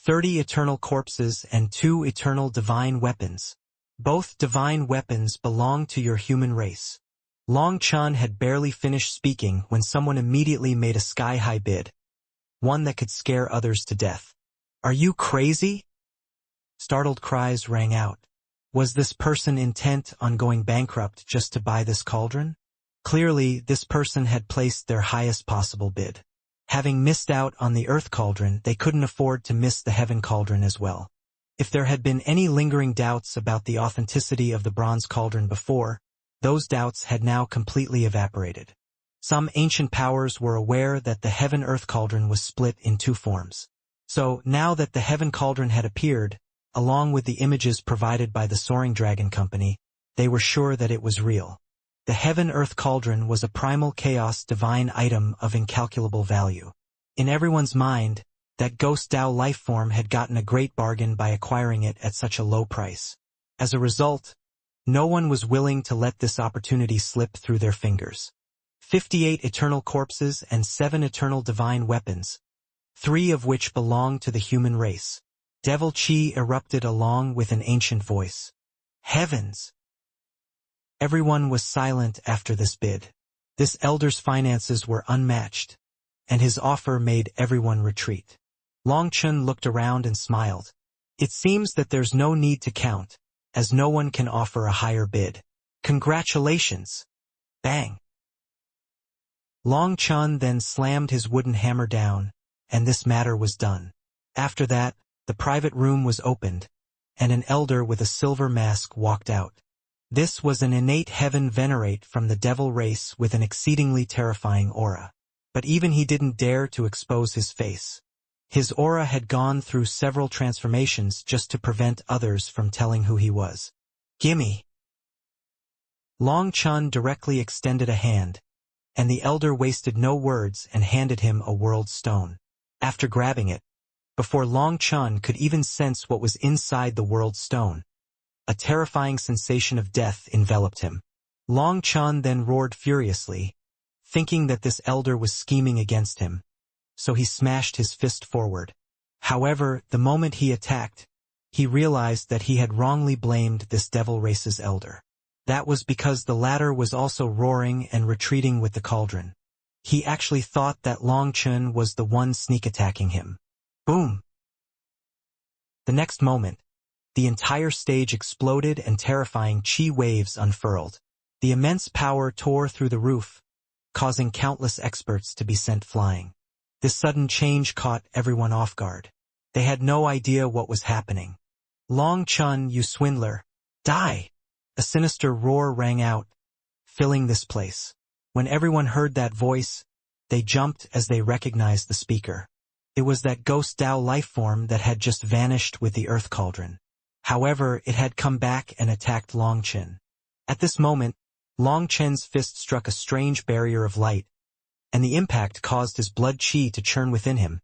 30 eternal corpses and 2 eternal divine weapons. Both divine weapons belong to your human race. Long Chun had barely finished speaking when someone immediately made a sky-high bid. One that could scare others to death. "Are you crazy?" Startled cries rang out. Was this person intent on going bankrupt just to buy this cauldron? Clearly, this person had placed their highest possible bid. Having missed out on the earth cauldron, they couldn't afford to miss the heaven cauldron as well. If there had been any lingering doubts about the authenticity of the bronze cauldron before, those doubts had now completely evaporated. Some ancient powers were aware that the heaven-earth cauldron was split in 2 forms. So, now that the heaven cauldron had appeared, along with the images provided by the Soaring Dragon Company, they were sure that it was real. The heaven-earth cauldron was a primal chaos divine item of incalculable value. In everyone's mind, that ghost Tao lifeform had gotten a great bargain by acquiring it at such a low price. As a result, no one was willing to let this opportunity slip through their fingers. 58 eternal corpses and 7 eternal divine weapons, 3 of which belong to the human race. Devil Chi erupted along with an ancient voice. Heavens! Everyone was silent after this bid. This elder's finances were unmatched, and his offer made everyone retreat. Long Chun looked around and smiled. It seems that there's no need to count, as no one can offer a higher bid. Congratulations! Bang! Long Chun then slammed his wooden hammer down, and this matter was done. After that, the private room was opened, and an elder with a silver mask walked out. This was an innate heaven venerate from the devil race with an exceedingly terrifying aura. But even he didn't dare to expose his face. His aura had gone through several transformations just to prevent others from telling who he was. Gimme! Long Chun directly extended a hand, and the elder wasted no words and handed him a world stone. After grabbing it, before Long Chun could even sense what was inside the world stone, a terrifying sensation of death enveloped him. Long Chun then roared furiously, thinking that this elder was scheming against him, so he smashed his fist forward. However, the moment he attacked, he realized that he had wrongly blamed this devil race's elder. That was because the latter was also roaring and retreating with the cauldron. He actually thought that Long Chun was the one sneak attacking him. Boom! The next moment, the entire stage exploded and terrifying chi waves unfurled. The immense power tore through the roof, causing countless experts to be sent flying. This sudden change caught everyone off guard. They had no idea what was happening. Long Chun, you swindler! Die! A sinister roar rang out, filling this place. When everyone heard that voice, they jumped as they recognized the speaker. It was that ghost Tao lifeform that had just vanished with the earth cauldron. However, it had come back and attacked Long Chun. At this moment, Long Chun's fist struck a strange barrier of light, and the impact caused his blood chi to churn within him,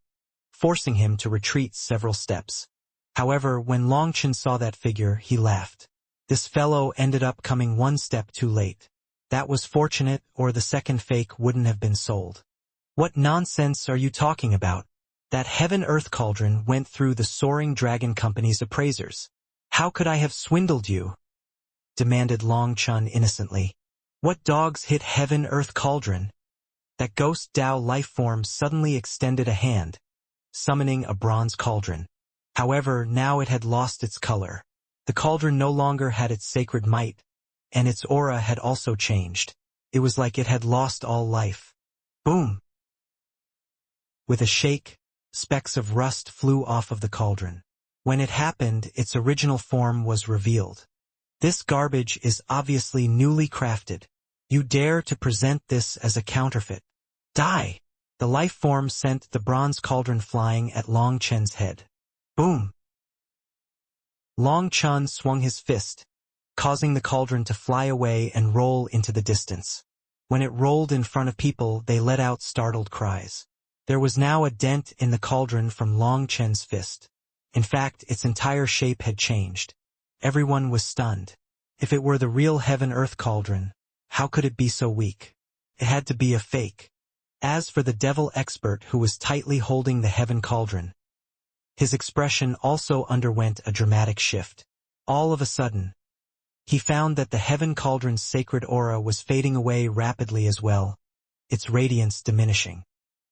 forcing him to retreat several steps. However, when Long Chun saw that figure, he laughed. This fellow ended up coming one step too late. That was fortunate, or the second fake wouldn't have been sold. What nonsense are you talking about? That heaven-earth cauldron went through the Soaring Dragon Company's appraisers. How could I have swindled you? Demanded Long Chun innocently. What dogs hit heaven-earth cauldron? That ghost Tao lifeform suddenly extended a hand, summoning a bronze cauldron. However, now it had lost its color. The cauldron no longer had its sacred might, and its aura had also changed. It was like it had lost all life. Boom! With a shake, specks of rust flew off of the cauldron. When it happened, its original form was revealed. This garbage is obviously newly crafted. You dare to present this as a counterfeit. Die! The life form sent the bronze cauldron flying at Long Chun's head. Boom! Long Chun swung his fist, causing the cauldron to fly away and roll into the distance. When it rolled in front of people, they let out startled cries. There was now a dent in the cauldron from Long Chun's fist. In fact, its entire shape had changed. Everyone was stunned. If it were the real heaven-earth cauldron, how could it be so weak? It had to be a fake. As for the devil expert who was tightly holding the heaven cauldron, His expression also underwent a dramatic shift. All of a sudden, he found that the Heaven Cauldron's sacred aura was fading away rapidly as well, its radiance diminishing.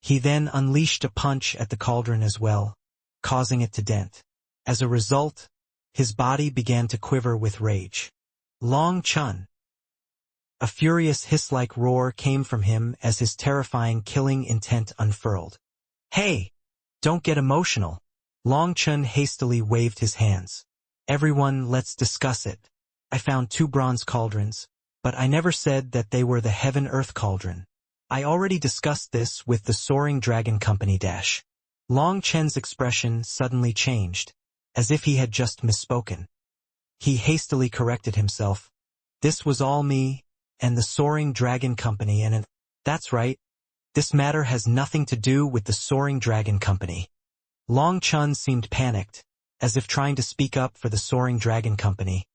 He then unleashed a punch at the cauldron as well, causing it to dent. As a result, his body began to quiver with rage. Long Chun. A furious hiss-like roar came from him as his terrifying killing intent unfurled. "Hey! Don't get emotional." Long Chun hastily waved his hands. "Everyone, let's discuss it. I found 2 bronze cauldrons, but I never said that they were the Heaven-Earth Cauldron. I already discussed this with the Soaring Dragon Company dash." Long Chen's expression suddenly changed, as if he had just misspoken. He hastily corrected himself. "This was all me, and the Soaring Dragon Company and That's right. This matter has nothing to do with the Soaring Dragon Company." Long Chun seemed panicked, as if trying to speak up for the Soaring Dragon Company,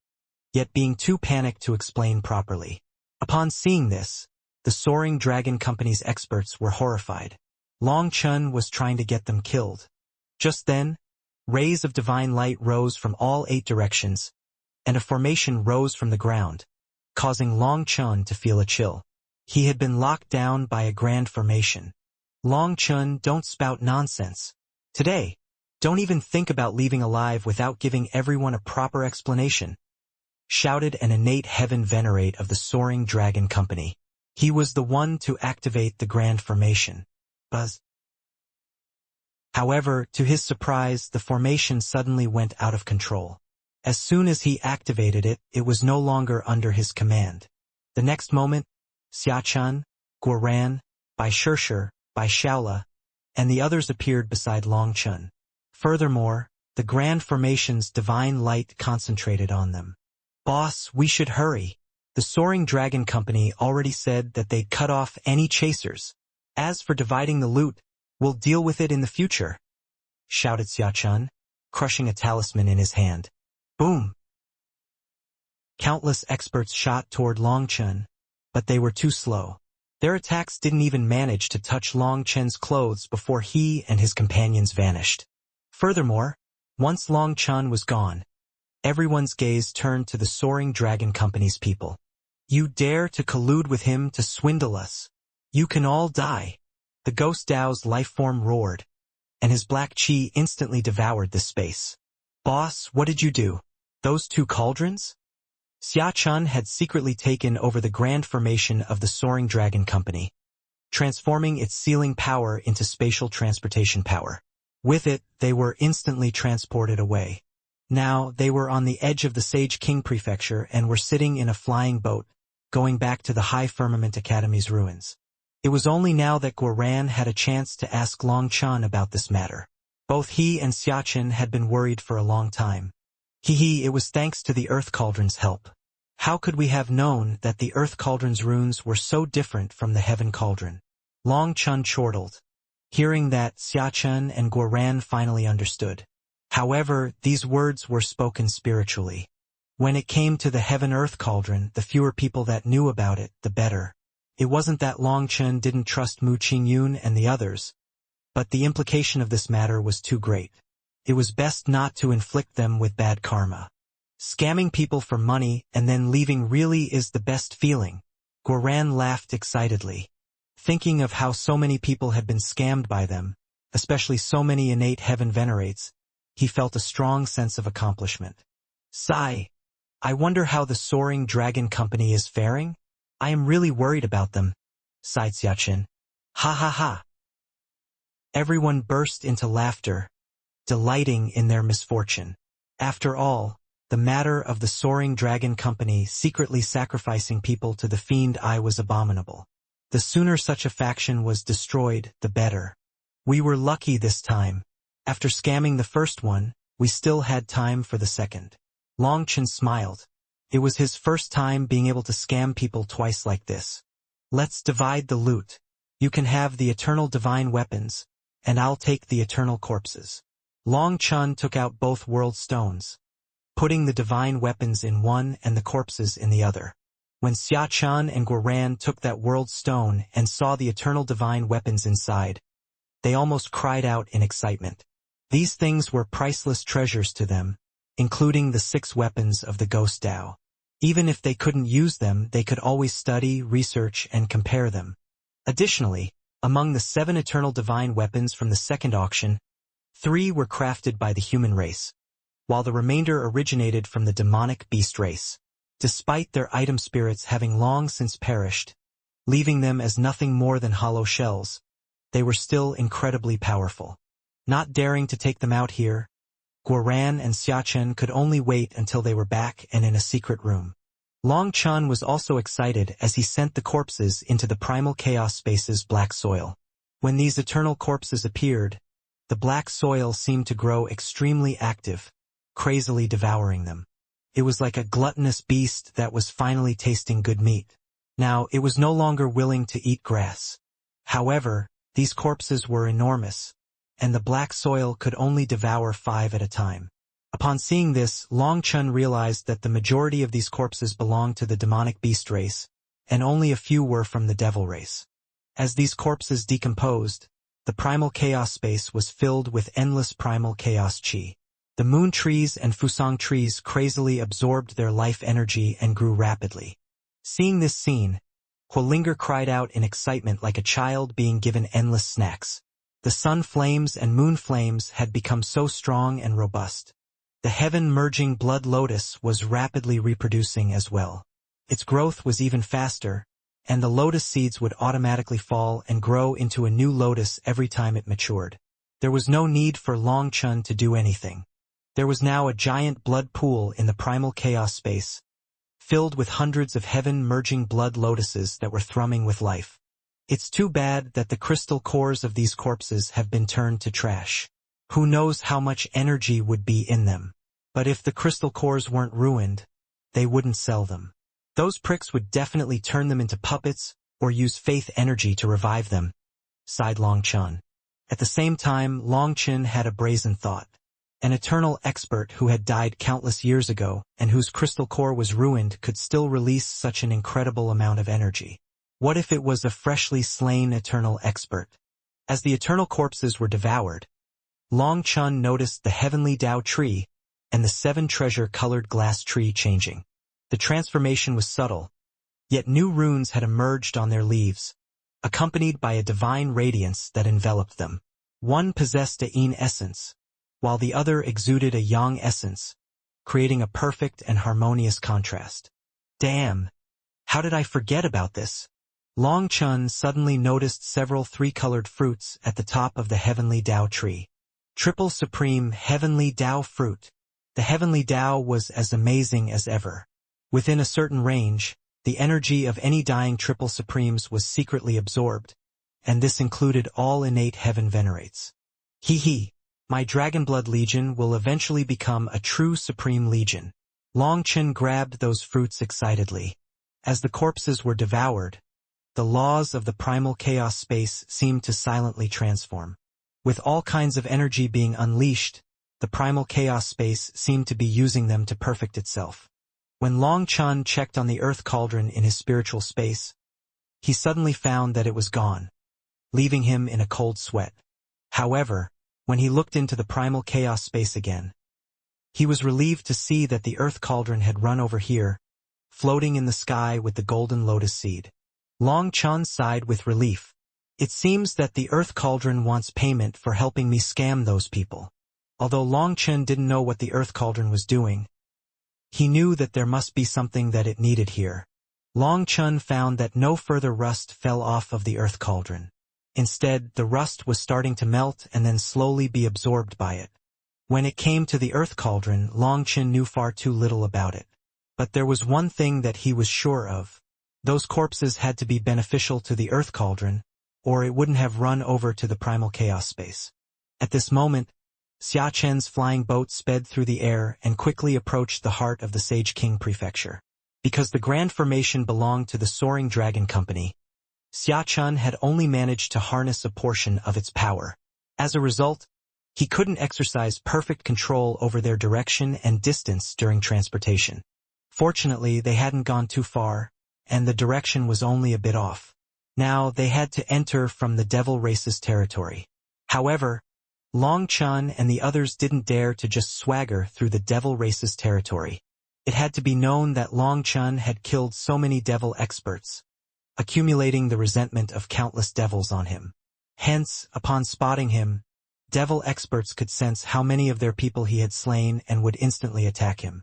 yet being too panicked to explain properly. Upon seeing this, the Soaring Dragon Company's experts were horrified. Long Chun was trying to get them killed. Just then, rays of divine light rose from all 8 directions, and a formation rose from the ground, causing Long Chun to feel a chill. He had been locked down by a grand formation. "Long Chun, don't spout nonsense. Today, don't even think about leaving alive without giving everyone a proper explanation," shouted an innate heaven venerate of the Soaring Dragon Company. He was the one to activate the grand formation. Buzz. However, to his surprise, the formation suddenly went out of control. As soon as he activated it, it was no longer under his command. The next moment, Xiachan, Guoran, Bai Shishir, Bai Shaola, and the others appeared beside Long Chun. Furthermore, the grand formation's divine light concentrated on them. "Boss, we should hurry. The Soaring Dragon Company already said that they'd cut off any chasers. As for dividing the loot, we'll deal with it in the future," shouted Xiachan, crushing a talisman in his hand. Boom! Countless experts shot toward Long Chun, but they were too slow. Their attacks didn't even manage to touch Long Chun's clothes before he and his companions vanished. Furthermore, once Long Chun was gone, everyone's gaze turned to the Soaring Dragon Company's people. "You dare to collude with him to swindle us? You can all die." The Ghost Dao's lifeform roared, and his black chi instantly devoured the space. "Boss, what did you do? Those 2 cauldrons?" Xiachan had secretly taken over the grand formation of the Soaring Dragon Company, transforming its sealing power into spatial transportation power. With it, they were instantly transported away. Now, they were on the edge of the Sage King Prefecture and were sitting in a flying boat, going back to the High Firmament Academy's ruins. It was only now that Guoran had a chance to ask Long Chun about this matter. Both he and Xiachan had been worried for a long time. It was thanks to the Earth Cauldron's help. How could we have known that the Earth Cauldron's runes were so different from the Heaven Cauldron? Long Chun chortled. Hearing that, Xiachan and Guoran finally understood. However, these words were spoken spiritually. When it came to the Heaven-Earth Cauldron, the fewer people that knew about it, the better. It wasn't that Long Chun didn't trust Mu Qingyun and the others, but the implication of this matter was too great. It was best not to inflict them with bad karma. Scamming people for money and then leaving really is the best feeling. Guoran laughed excitedly. Thinking of how so many people had been scammed by them, especially so many innate heaven venerates, he felt a strong sense of accomplishment. Sigh. I wonder how the Soaring Dragon Company is faring? I am really worried about them, sighed Xiachan. Ha ha ha. Everyone burst into laughter, delighting in their misfortune. After all, the matter of the Soaring Dragon Company secretly sacrificing people to the Fiend Eye was abominable. The sooner such a faction was destroyed, the better. We were lucky this time. After scamming the first one, we still had time for the second. Long Chun smiled. It was his first time being able to scam people twice like this. Let's divide the loot. You can have the eternal divine weapons, and I'll take the eternal corpses. Long Chun took out both world stones, putting the divine weapons in one and the corpses in the other. When Xiachan and Guoran took that world stone and saw the eternal divine weapons inside, they almost cried out in excitement. These things were priceless treasures to them, including the 6 weapons of the Ghost Dao. Even if they couldn't use them, they could always study, research, and compare them. Additionally, among the 7 eternal divine weapons from the second auction, 3 were crafted by the human race, while the remainder originated from the demonic beast race. Despite their item spirits having long since perished, leaving them as nothing more than hollow shells, they were still incredibly powerful. Not daring to take them out here, Guoran and Xiachen could only wait until they were back and in a secret room. Long Chun was also excited as he sent the corpses into the primal chaos space's black soil. When these eternal corpses appeared, the black soil seemed to grow extremely active, crazily devouring them. It was like a gluttonous beast that was finally tasting good meat. Now, it was no longer willing to eat grass. However, these corpses were enormous, and the black soil could only devour 5 at a time. Upon seeing this, Long Chun realized that the majority of these corpses belonged to the demonic beast race, and only a few were from the devil race. As these corpses decomposed, the primal chaos space was filled with endless primal chaos chi. The moon trees and fusang trees crazily absorbed their life energy and grew rapidly. Seeing this scene, Huolinger cried out in excitement like a child being given endless snacks. The sun flames and moon flames had become so strong and robust. The heaven-merging blood lotus was rapidly reproducing as well. Its growth was even faster, and the lotus seeds would automatically fall and grow into a new lotus every time it matured. There was no need for Long Chun to do anything. There was now a giant blood pool in the primal chaos space, filled with hundreds of heaven-merging blood lotuses that were thrumming with life. It's too bad that the crystal cores of these corpses have been turned to trash. Who knows how much energy would be in them? But if the crystal cores weren't ruined, they wouldn't sell them. Those pricks would definitely turn them into puppets or use faith energy to revive them, sighed Long Chun. At the same time, Long Chun had a brazen thought. An eternal expert who had died countless years ago and whose crystal core was ruined could still release such an incredible amount of energy. What if it was a freshly slain eternal expert? As the eternal corpses were devoured, Long Chun noticed the heavenly Dao tree and the 7 treasure-colored glass tree changing. The transformation was subtle, yet new runes had emerged on their leaves, accompanied by a divine radiance that enveloped them. One possessed a yin essence, while the other exuded a yang essence, creating a perfect and harmonious contrast. Damn! How did I forget about this? Long Chun suddenly noticed several 3-colored fruits at the top of the heavenly Dao tree. Triple Supreme Heavenly Dao Fruit. The heavenly Dao was as amazing as ever. Within a certain range, the energy of any dying Triple Supremes was secretly absorbed, and this included all innate heaven venerates. Hee. My Dragonblood Legion will eventually become a true Supreme Legion. Long Chun grabbed those fruits excitedly. As the corpses were devoured, the laws of the primal chaos space seemed to silently transform. With all kinds of energy being unleashed, the primal chaos space seemed to be using them to perfect itself. When Long Chun checked on the earth cauldron in his spiritual space, he suddenly found that it was gone, leaving him in a cold sweat. However, when he looked into the primal chaos space again, he was relieved to see that the earth cauldron had run over here, floating in the sky with the golden lotus seed. Long Chun sighed with relief. It seems that the earth cauldron wants payment for helping me scam those people. Although Long Chun didn't know what the earth cauldron was doing, he knew that there must be something that it needed here. Long Chun found that no further rust fell off of the earth cauldron. Instead, the rust was starting to melt and then slowly be absorbed by it. When it came to the earth cauldron, Long Chun knew far too little about it. But there was one thing that he was sure of. Those corpses had to be beneficial to the earth cauldron, or it wouldn't have run over to the primal chaos space. At this moment, Xia Chen's flying boat sped through the air and quickly approached the heart of the Sage King Prefecture. Because the Grand Formation belonged to the Soaring Dragon Company, Xia Chen had only managed to harness a portion of its power. As a result, he couldn't exercise perfect control over their direction and distance during transportation. Fortunately, they hadn't gone too far, and the direction was only a bit off. Now, they had to enter from the Devil Race's territory. However, Long Chun and the others didn't dare to just swagger through the devil race's territory. It had to be known that Long Chun had killed so many devil experts, accumulating the resentment of countless devils on him. Hence, upon spotting him, devil experts could sense how many of their people he had slain and would instantly attack him.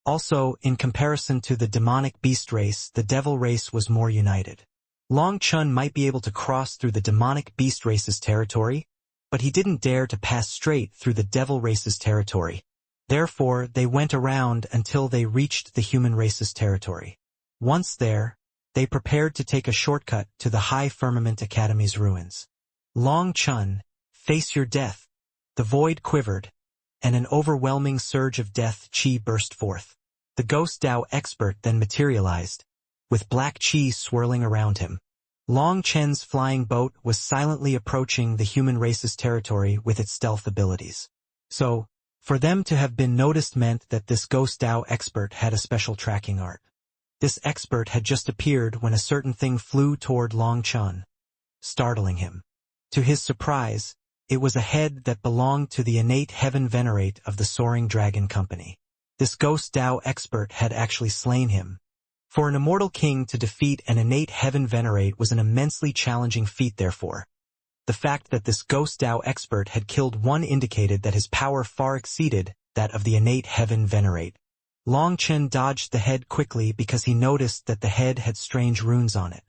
Also, in comparison to the demonic beast race, the devil race was more united. Long Chun might be able to cross through the demonic beast race's territory, but he didn't dare to pass straight through the devil race's territory. Therefore, they went around until they reached the human race's territory. Once there, they prepared to take a shortcut to the High Firmament Academy's ruins. Long Chun, face your death. The void quivered, and an overwhelming surge of death chi burst forth. The Ghost Dao expert then materialized, with black chi swirling around him. Long Chen's flying boat was silently approaching the human race's territory with its stealth abilities. So, for them to have been noticed meant that this Ghost Dao expert had a special tracking art. This expert had just appeared when a certain thing flew toward Long Chun, startling him. To his surprise, it was a head that belonged to the innate heaven venerate of the Soaring Dragon Company. This Ghost Dao expert had actually slain him. For an immortal king to defeat an innate heaven venerate was an immensely challenging feat therefore. The fact that this Ghost Dao expert had killed one indicated that his power far exceeded that of the innate heaven venerate. Long Chen dodged the head quickly because he noticed that the head had strange runes on it.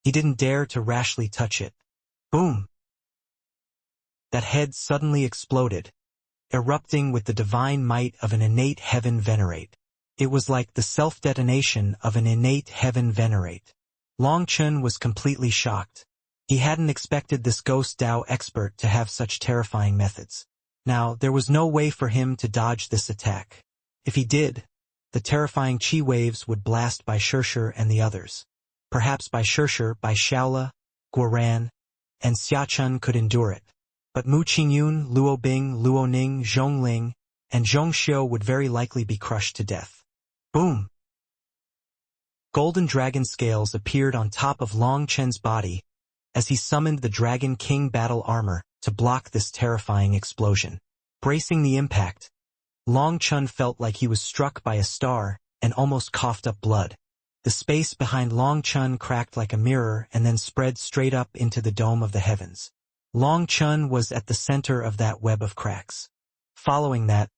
He didn't dare to rashly touch it. Boom! That head suddenly exploded, erupting with the divine might of an innate heaven venerate. It was like the self-detonation of an innate heaven venerate. Long Chen was completely shocked. He hadn't expected this Ghost Dao expert to have such terrifying methods. Now, there was no way for him to dodge this attack. If he did, the terrifying chi waves would blast Bai Shirshir and the others. Perhaps Bai Shirshir, Bai Shaola, Guoran, and Xiachun could endure it. But Mu Qingyun, Luo Bing, Luo Ning, Zhong Ling, and Zhong Xiu would very likely be crushed to death. Boom! Golden dragon scales appeared on top of Long Chen's body as he summoned the Dragon King battle armor to block this terrifying explosion. Bracing the impact, Long Chun felt like he was struck by a star and almost coughed up blood. The space behind Long Chun cracked like a mirror and then spread straight up into the dome of the heavens. Long Chun was at the center of that web of cracks. Following that,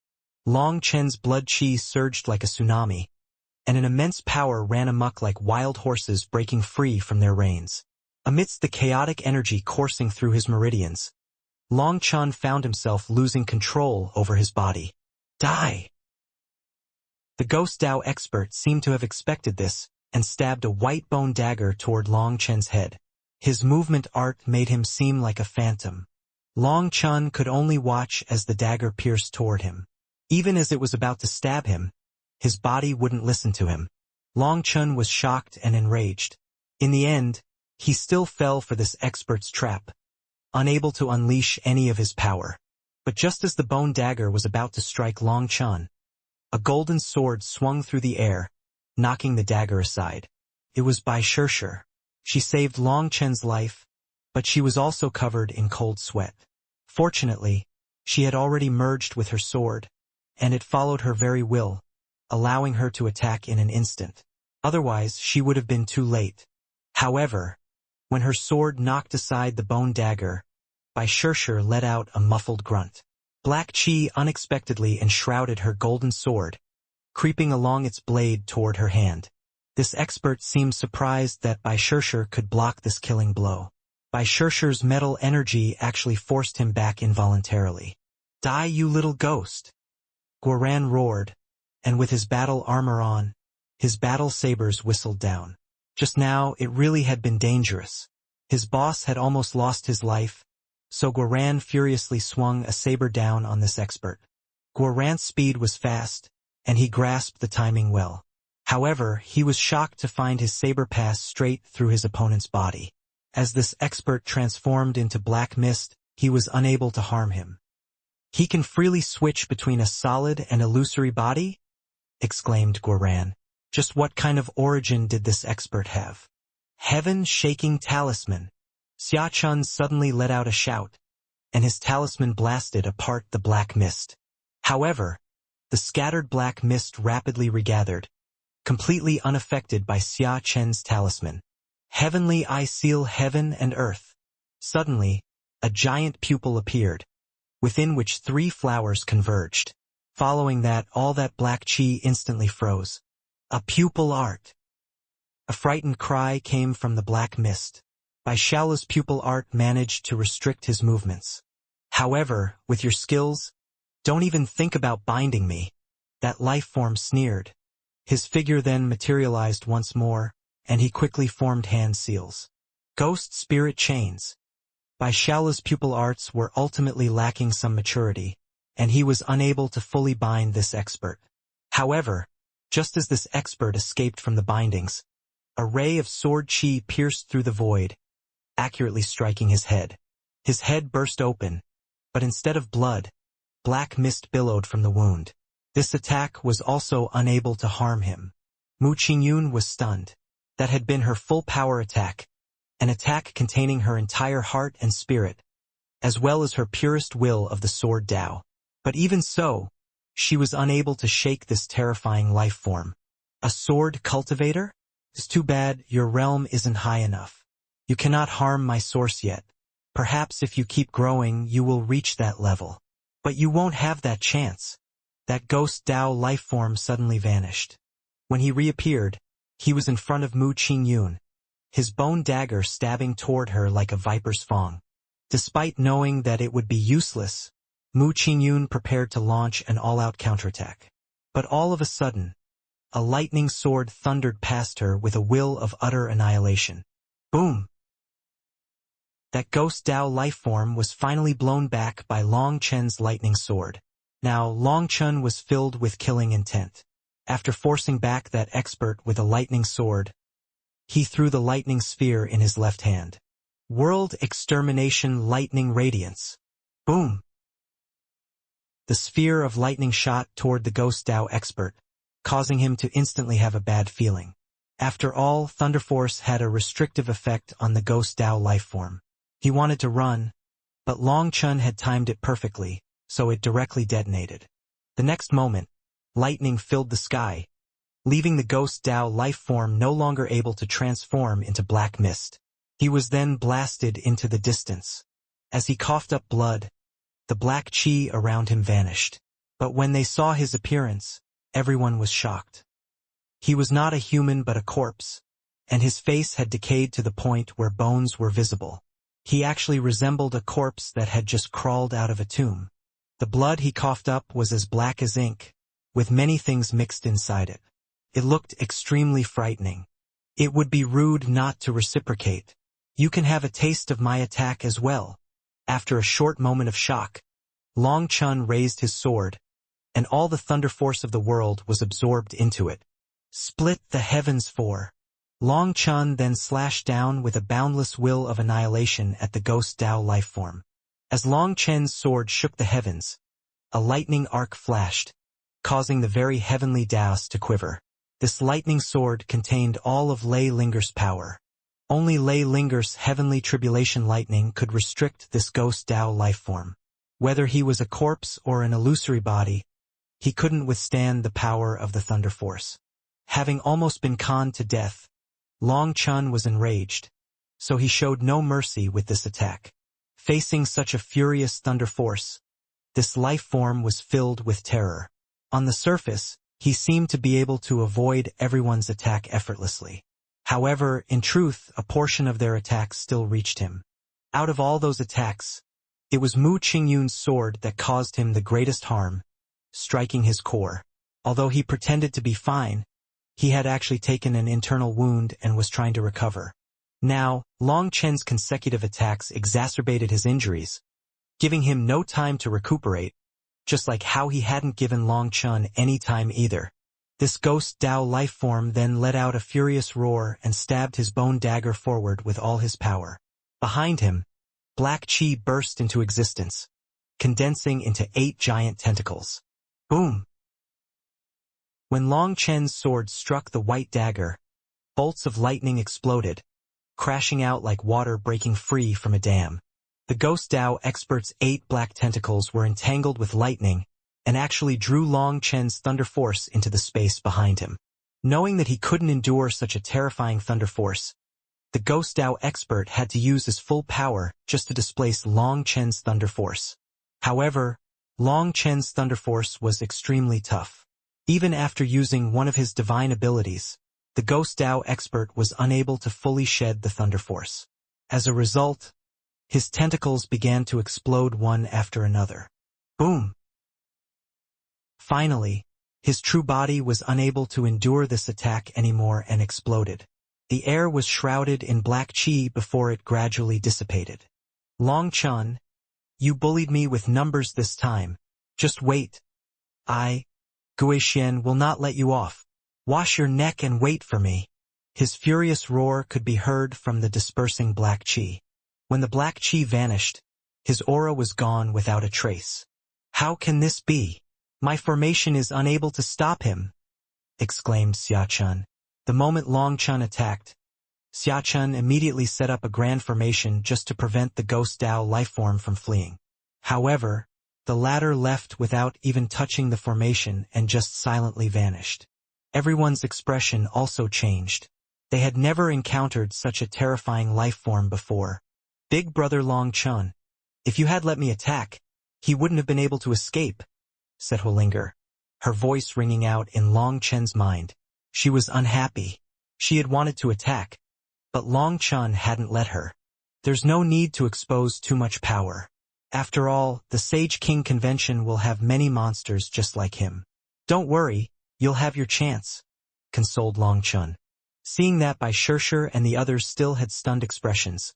Long Chen's blood chi surged like a tsunami, and an immense power ran amok like wild horses breaking free from their reins. Amidst the chaotic energy coursing through his meridians, Long Chun found himself losing control over his body. Die! The Ghost Dao expert seemed to have expected this and stabbed a white bone dagger toward Long Chen's head. His movement art made him seem like a phantom. Long Chun could only watch as the dagger pierced toward him. Even as it was about to stab him, his body wouldn't listen to him. Long Chun was shocked and enraged. In the end, he still fell for this expert's trap, unable to unleash any of his power. But just as the bone dagger was about to strike Long Chun, a golden sword swung through the air, knocking the dagger aside. It was Bai Shirshir. She saved Long Chen's life, but she was also covered in cold sweat. Fortunately, she had already merged with her sword, and it followed her very will, allowing her to attack in an instant. Otherwise, she would have been too late. However, when her sword knocked aside the bone dagger, Bai Shirshir let out a muffled grunt. Black chi unexpectedly enshrouded her golden sword, creeping along its blade toward her hand. This expert seemed surprised that Bai Shirshir could block this killing blow. Bai Shirshir's metal energy actually forced him back involuntarily. Die, you little ghost! Guoran roared, and with his battle armor on, his battle sabers whistled down. Just now, it really had been dangerous. His boss had almost lost his life, so Guoran furiously swung a saber down on this expert. Guoran's speed was fast, and he grasped the timing well. However, he was shocked to find his saber pass straight through his opponent's body. As this expert transformed into black mist, he was unable to harm him. "He can freely switch between a solid and illusory body?" exclaimed Guoran. Just what kind of origin did this expert have? Heaven-shaking talisman. Xiachun suddenly let out a shout. and his talisman blasted apart the black mist. However, the scattered black mist rapidly regathered, completely unaffected by Xia Chen's talisman. Heavenly eye seal heaven and earth. Suddenly, a giant pupil appeared, within which 3 flowers converged. Following that, all that black chi instantly froze. A pupil art. A frightened cry came from the black mist. Bai Shaola's pupil art managed to restrict his movements. However, with your skills, don't even think about binding me. That life form sneered. His figure then materialized once more, and he quickly formed hand seals. Ghost spirit chains. Bai Shaola's pupil arts were ultimately lacking some maturity, and he was unable to fully bind this expert. However, just as this expert escaped from the bindings, a ray of sword chi pierced through the void, accurately striking his head. His head burst open, but instead of blood, black mist billowed from the wound. This attack was also unable to harm him. Mu Qingyun was stunned. That had been her full power attack, an attack containing her entire heart and spirit, as well as her purest will of the sword Dao. But even so, she was unable to shake this terrifying life form. A sword cultivator? It's too bad your realm isn't high enough. You cannot harm my source yet. Perhaps if you keep growing you will reach that level. But you won't have that chance. That ghost Dao life form suddenly vanished. When he reappeared, he was in front of Mu Qingyun, his bone dagger stabbing toward her like a viper's fang. Despite knowing that it would be useless, Mu Qingyun prepared to launch an all-out counterattack. But all of a sudden, a lightning sword thundered past her with a will of utter annihilation. Boom! That ghost Dao life form was finally blown back by Long Chen's lightning sword. Now Long Chen was filled with killing intent. After forcing back that expert with a lightning sword, he threw the lightning sphere in his left hand. World Extermination Lightning Radiance. Boom! The sphere of lightning shot toward the ghost Dao expert, causing him to instantly have a bad feeling. After all, Thunder Force had a restrictive effect on the ghost Dao life form. He wanted to run, but Long Chen had timed it perfectly, so it directly detonated. The next moment, lightning filled the sky, leaving the ghost Dao life form no longer able to transform into black mist. He was then blasted into the distance. As he coughed up blood, the black chi around him vanished. But when they saw his appearance, everyone was shocked. He was not a human but a corpse, and his face had decayed to the point where bones were visible. He actually resembled a corpse that had just crawled out of a tomb. The blood he coughed up was as black as ink, with many things mixed inside it. It looked extremely frightening. It would be rude not to reciprocate. You can have a taste of my attack as well. After a short moment of shock, Long Chen raised his sword, and all the thunder force of the world was absorbed into it. Split the heavens for. Long Chen then slashed down with a boundless will of annihilation at the ghost Dao life form. As Long Chen's sword shook the heavens, a lightning arc flashed, causing the very heavenly Daos to quiver. This lightning sword contained all of Lei Linger's power. Only Lei Linger's heavenly tribulation lightning could restrict this ghost Dao life form. Whether he was a corpse or an illusory body, he couldn't withstand the power of the thunder force. Having almost been conned to death, Long Chen was enraged, so he showed no mercy with this attack. Facing such a furious thunder force, this life form was filled with terror. On the surface, he seemed to be able to avoid everyone's attack effortlessly. However, in truth, a portion of their attacks still reached him. Out of all those attacks, it was Mu Qingyun's sword that caused him the greatest harm, striking his core. Although he pretended to be fine, he had actually taken an internal wound and was trying to recover. Now, Long Chen's consecutive attacks exacerbated his injuries, giving him no time to recuperate, just like how he hadn't given Long Chen any time either. This ghost Dao life form then let out a furious roar and stabbed his bone dagger forward with all his power. Behind him, black chi burst into existence, condensing into 8 giant tentacles. Boom! When Long Chen's sword struck the white dagger, bolts of lightning exploded, crashing out like water breaking free from a dam. The Ghost Dao expert's 8 black tentacles were entangled with lightning and actually drew Long Chen's thunder force into the space behind him. Knowing that he couldn't endure such a terrifying thunder force, the Ghost Dao expert had to use his full power just to displace Long Chen's thunder force. However, Long Chen's thunder force was extremely tough. Even after using one of his divine abilities, the Ghost Dao expert was unable to fully shed the thunder force. As a result, his tentacles began to explode one after another. Boom! Finally, his true body was unable to endure this attack anymore and exploded. The air was shrouded in black chi before it gradually dissipated. Long Chen, you bullied me with numbers this time. Just wait. Guixian will not let you off. Wash your neck and wait for me. His furious roar could be heard from the dispersing black chi. When the black chi vanished, his aura was gone without a trace. How can this be? My formation is unable to stop him, exclaimed Xiachun. The moment Long Chen attacked, Xiachun immediately set up a grand formation just to prevent the Ghost Dao lifeform from fleeing. However, the latter left without even touching the formation and just silently vanished. Everyone's expression also changed. They had never encountered such a terrifying lifeform before. Big brother Long Chen, if you had let me attack, he wouldn't have been able to escape, said Hulinger, her voice ringing out in Long Chen's mind. She was unhappy. She had wanted to attack, but Long Chen hadn't let her. There's no need to expose too much power. After all, the Sage King Convention will have many monsters just like him. Don't worry, you'll have your chance, consoled Long Chen. Seeing that Bai Shishir and the others still had stunned expressions,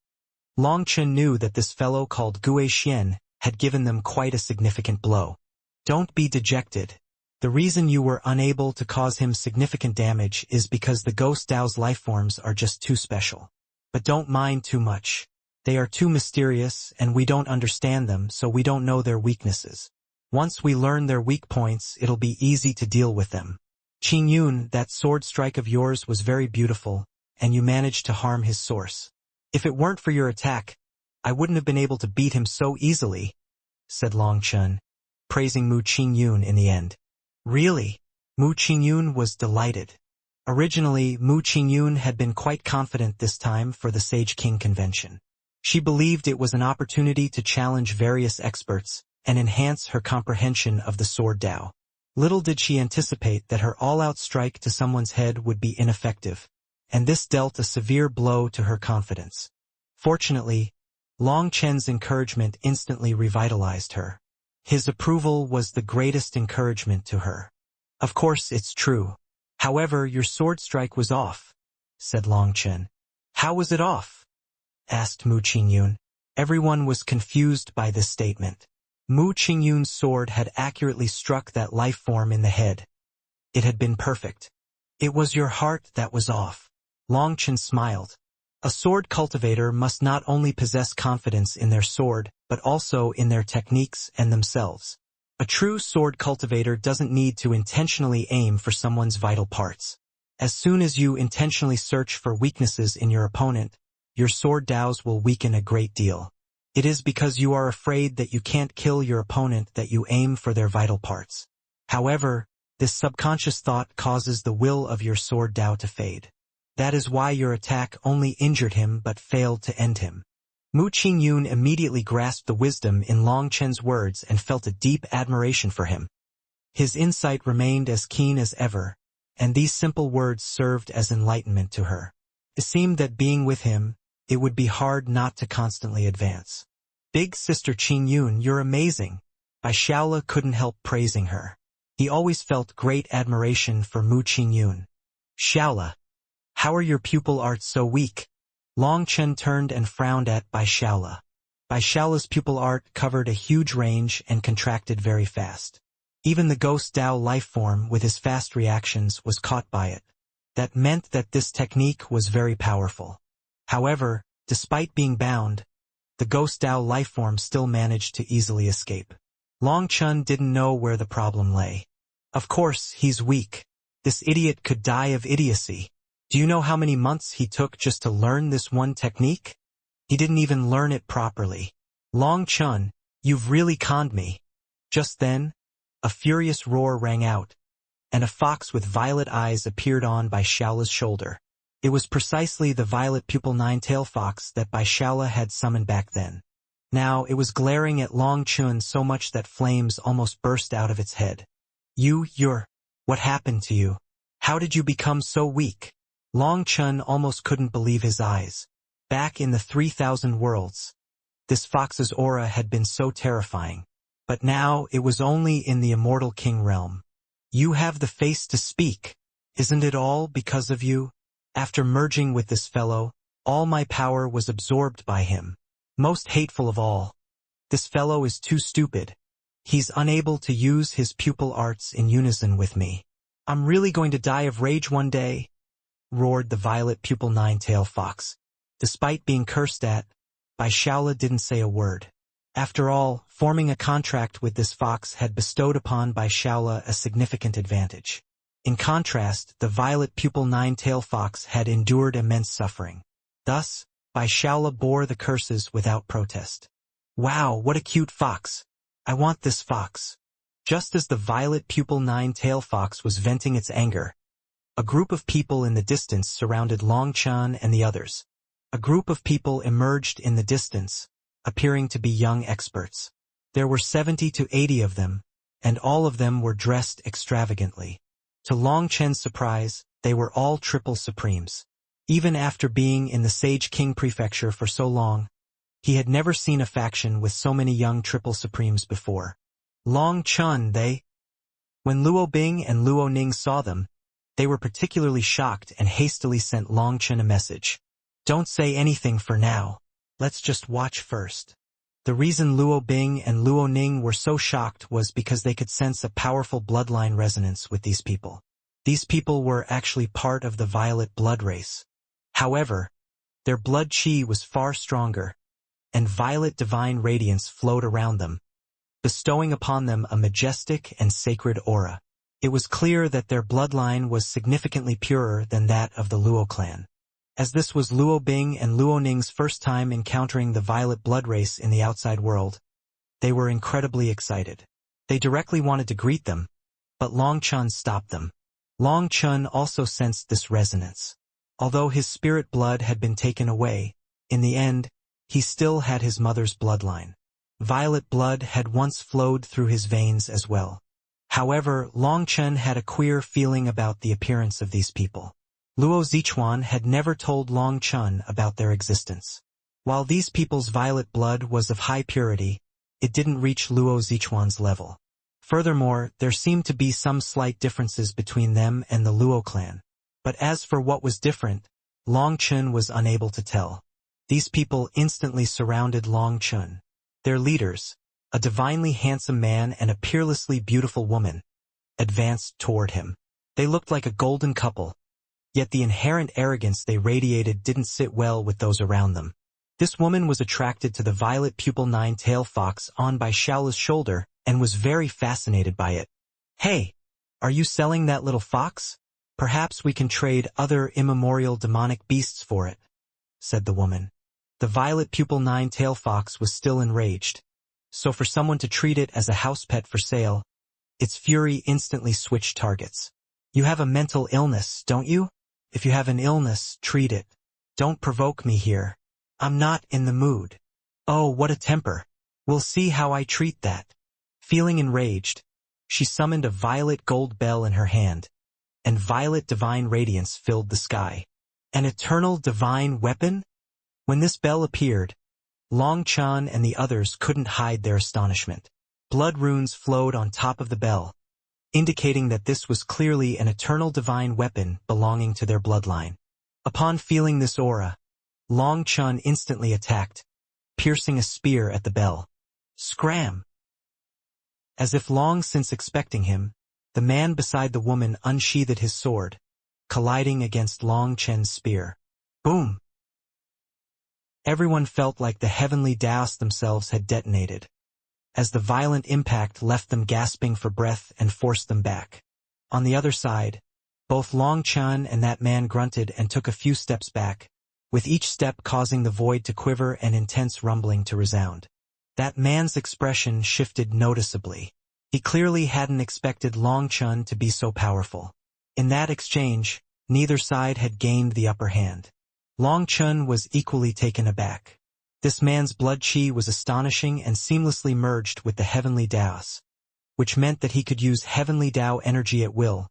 Long Chen knew that this fellow called Guixian had given them quite a significant blow. Don't be dejected. The reason you were unable to cause him significant damage is because the Ghost Dao's lifeforms are just too special. But don't mind too much. They are too mysterious and we don't understand them, so we don't know their weaknesses. Once we learn their weak points, it'll be easy to deal with them. Qing Yun, that sword strike of yours was very beautiful, and you managed to harm his source. If it weren't for your attack, I wouldn't have been able to beat him so easily, said Long Chen, praising Mu Qingyun in the end. Really? Mu Qingyun was delighted. Originally, Mu Qingyun had been quite confident this time for the Sage King Convention. She believed it was an opportunity to challenge various experts and enhance her comprehension of the Sword Dao. Little did she anticipate that her all-out strike to someone's head would be ineffective, and this dealt a severe blow to her confidence. Fortunately, Long Chen's encouragement instantly revitalized her. His approval was the greatest encouragement to her. Of course, it's true. However, your sword strike was off, said Long Chen. How was it off? Asked Mu Qingyun. Everyone was confused by this statement. Mu Qingyun's sword had accurately struck that life form in the head. It had been perfect. It was your heart that was off. Long Chen smiled. A sword cultivator must not only possess confidence in their sword, but also in their techniques and themselves. A true sword cultivator doesn't need to intentionally aim for someone's vital parts. As soon as you intentionally search for weaknesses in your opponent, your sword daos will weaken a great deal. It is because you are afraid that you can't kill your opponent that you aim for their vital parts. However, this subconscious thought causes the will of your sword dao to fade. That is why your attack only injured him but failed to end him. Mu Qingyun immediately grasped the wisdom in Long Chen's words and felt a deep admiration for him. His insight remained as keen as ever, and these simple words served as enlightenment to her. It seemed that being with him, it would be hard not to constantly advance. Big sister Qingyun, you're amazing. Bai Shaola couldn't help praising her. He always felt great admiration for Mu Qingyun. Shaola, how are your pupil arts so weak? Long Chen turned and frowned at Bai Shaola. Bai Shaola's pupil art covered a huge range and contracted very fast. Even the Ghost Dao life form with his fast reactions was caught by it. That meant that this technique was very powerful. However, despite being bound, the Ghost Dao life form still managed to easily escape. Long Chen didn't know where the problem lay. Of course, he's weak. This idiot could die of idiocy. Do you know how many months he took just to learn this one technique? He didn't even learn it properly. Long Chun, you've really conned me. Just then, a furious roar rang out, and a fox with violet eyes appeared on Bai Shaola's shoulder. It was precisely the violet pupil nine-tail fox that Bai Shaola had summoned back then. Now it was glaring at Long Chun so much that flames almost burst out of its head. What happened to you? How did you become so weak? Long Chun almost couldn't believe his eyes. Back in the 3,000 worlds, this fox's aura had been so terrifying. But now it was only in the Immortal King realm. You have the face to speak. Isn't it all because of you? After merging with this fellow, all my power was absorbed by him. Most hateful of all. This fellow is too stupid. He's unable to use his pupil arts in unison with me. I'm really going to die of rage one day, roared the violet pupil nine-tail fox. Despite being cursed at, Bai Shaola didn't say a word. After all, forming a contract with this fox had bestowed upon Bai Shaola a significant advantage. In contrast, the violet pupil nine-tail fox had endured immense suffering. Thus, Bai Shaola bore the curses without protest. Wow, what a cute fox! I want this fox. Just as the violet pupil nine-tail fox was venting its anger, a group of people in the distance surrounded Long Chun and the others. A group of people emerged in the distance, appearing to be young experts. There were 70 to 80 of them, and all of them were dressed extravagantly. To Long Chen's surprise, they were all triple supremes. Even after being in the Sage King Prefecture for so long, he had never seen a faction with so many young triple supremes before. Long Chun, When Luo Bing and Luo Ning saw them, they were particularly shocked and hastily sent Long Chun a message. Don't say anything for now. Let's just watch first. The reason Luo Bing and Luo Ning were so shocked was because they could sense a powerful bloodline resonance with these people. These people were actually part of the violet blood race. However, their blood chi was far stronger, and violet divine radiance flowed around them, bestowing upon them a majestic and sacred aura. It was clear that their bloodline was significantly purer than that of the Luo clan. As this was Luo Bing and Luo Ning's first time encountering the violet blood race in the outside world, they were incredibly excited. They directly wanted to greet them, but Long Chun stopped them. Long Chun also sensed this resonance. Although his spirit blood had been taken away, in the end, he still had his mother's bloodline. Violet blood had once flowed through his veins as well. However, Long Chun had a queer feeling about the appearance of these people. Luo Zichuan had never told Long Chun about their existence. While these people's violet blood was of high purity, it didn't reach Luo Zichuan's level. Furthermore, there seemed to be some slight differences between them and the Luo clan. But as for what was different, Long Chun was unable to tell. These people instantly surrounded Long Chun. Their leaders, a divinely handsome man and a peerlessly beautiful woman, advanced toward him. They looked like a golden couple, yet the inherent arrogance they radiated didn't sit well with those around them. This woman was attracted to the violet pupil nine-tail fox on Bai Shaola's shoulder and was very fascinated by it. Hey, are you selling that little fox? Perhaps we can trade other immemorial demonic beasts for it, said the woman. The violet pupil nine-tail fox was still enraged, so for someone to treat it as a house pet for sale, its fury instantly switched targets. You have a mental illness, don't you? If you have an illness, treat it. Don't provoke me here. I'm not in the mood. Oh, what a temper. We'll see how I treat that. Feeling enraged, she summoned a violet gold bell in her hand, and violet divine radiance filled the sky. An eternal divine weapon? When this bell appeared, Long Chun and the others couldn't hide their astonishment. Blood runes flowed on top of the bell, indicating that this was clearly an eternal divine weapon belonging to their bloodline. Upon feeling this aura, Long Chun instantly attacked, piercing a spear at the bell. Scram! As if long since expecting him, the man beside the woman unsheathed his sword, colliding against Long Chen's spear. Boom! Everyone felt like the heavenly Daos themselves had detonated, as the violent impact left them gasping for breath and forced them back. On the other side, both Long Chun and that man grunted and took a few steps back, with each step causing the void to quiver and intense rumbling to resound. That man's expression shifted noticeably. He clearly hadn't expected Long Chun to be so powerful. In that exchange, neither side had gained the upper hand. Long Chun was equally taken aback. This man's blood chi was astonishing and seamlessly merged with the heavenly Daos, which meant that he could use heavenly Dao energy at will,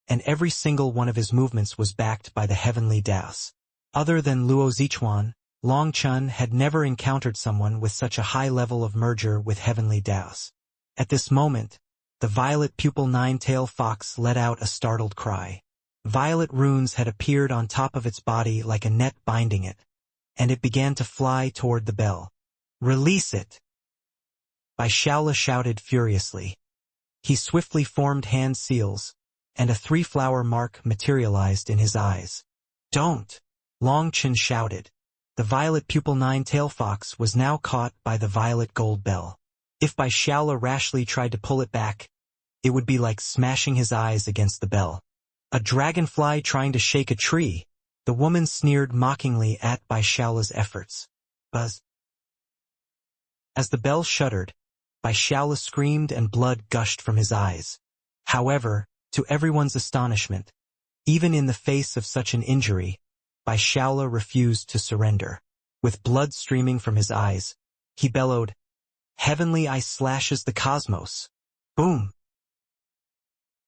and every single one of his movements was backed by the heavenly Daos. Other than Luo Zichuan, Long Chun had never encountered someone with such a high level of merger with heavenly Daos. At this moment, the violet pupil nine-tail fox let out a startled cry. Violet runes had appeared on top of its body like a net binding it, and it began to fly toward the bell. "Release it!" Bai Shaola shouted furiously. He swiftly formed hand seals, and a three-flower mark materialized in his eyes. "Don't!" Long Chun shouted. The violet pupil nine-tail fox was now caught by the violet gold bell. If Bai Shaola rashly tried to pull it back, it would be like smashing his eyes against the bell. "A dragonfly trying to shake a tree," the woman sneered mockingly at Bai Shaola's efforts. "Buzz!" As the bell shuddered, Bai Shaola screamed and blood gushed from his eyes. However, to everyone's astonishment, even in the face of such an injury, Bai Shaola refused to surrender. With blood streaming from his eyes, he bellowed, "Heavenly eye slashes the cosmos!" Boom!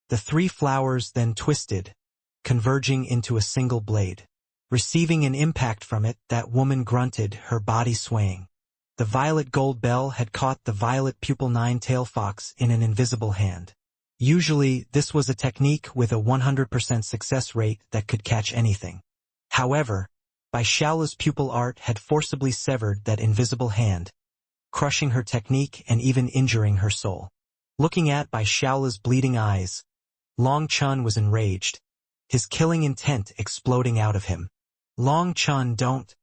The three flowers then twisted, converging into a single blade. Receiving an impact from it, that woman grunted, her body swaying. The violet gold bell had caught the violet pupil nine-tail fox in an invisible hand. Usually, this was a technique with a 100% success rate that could catch anything. However, Bai Shaola's pupil art had forcibly severed that invisible hand, crushing her technique and even injuring her soul. Looking at Bai Shaola's bleeding eyes, Long Chun was enraged, his killing intent exploding out of him. "Long Chun, don't!"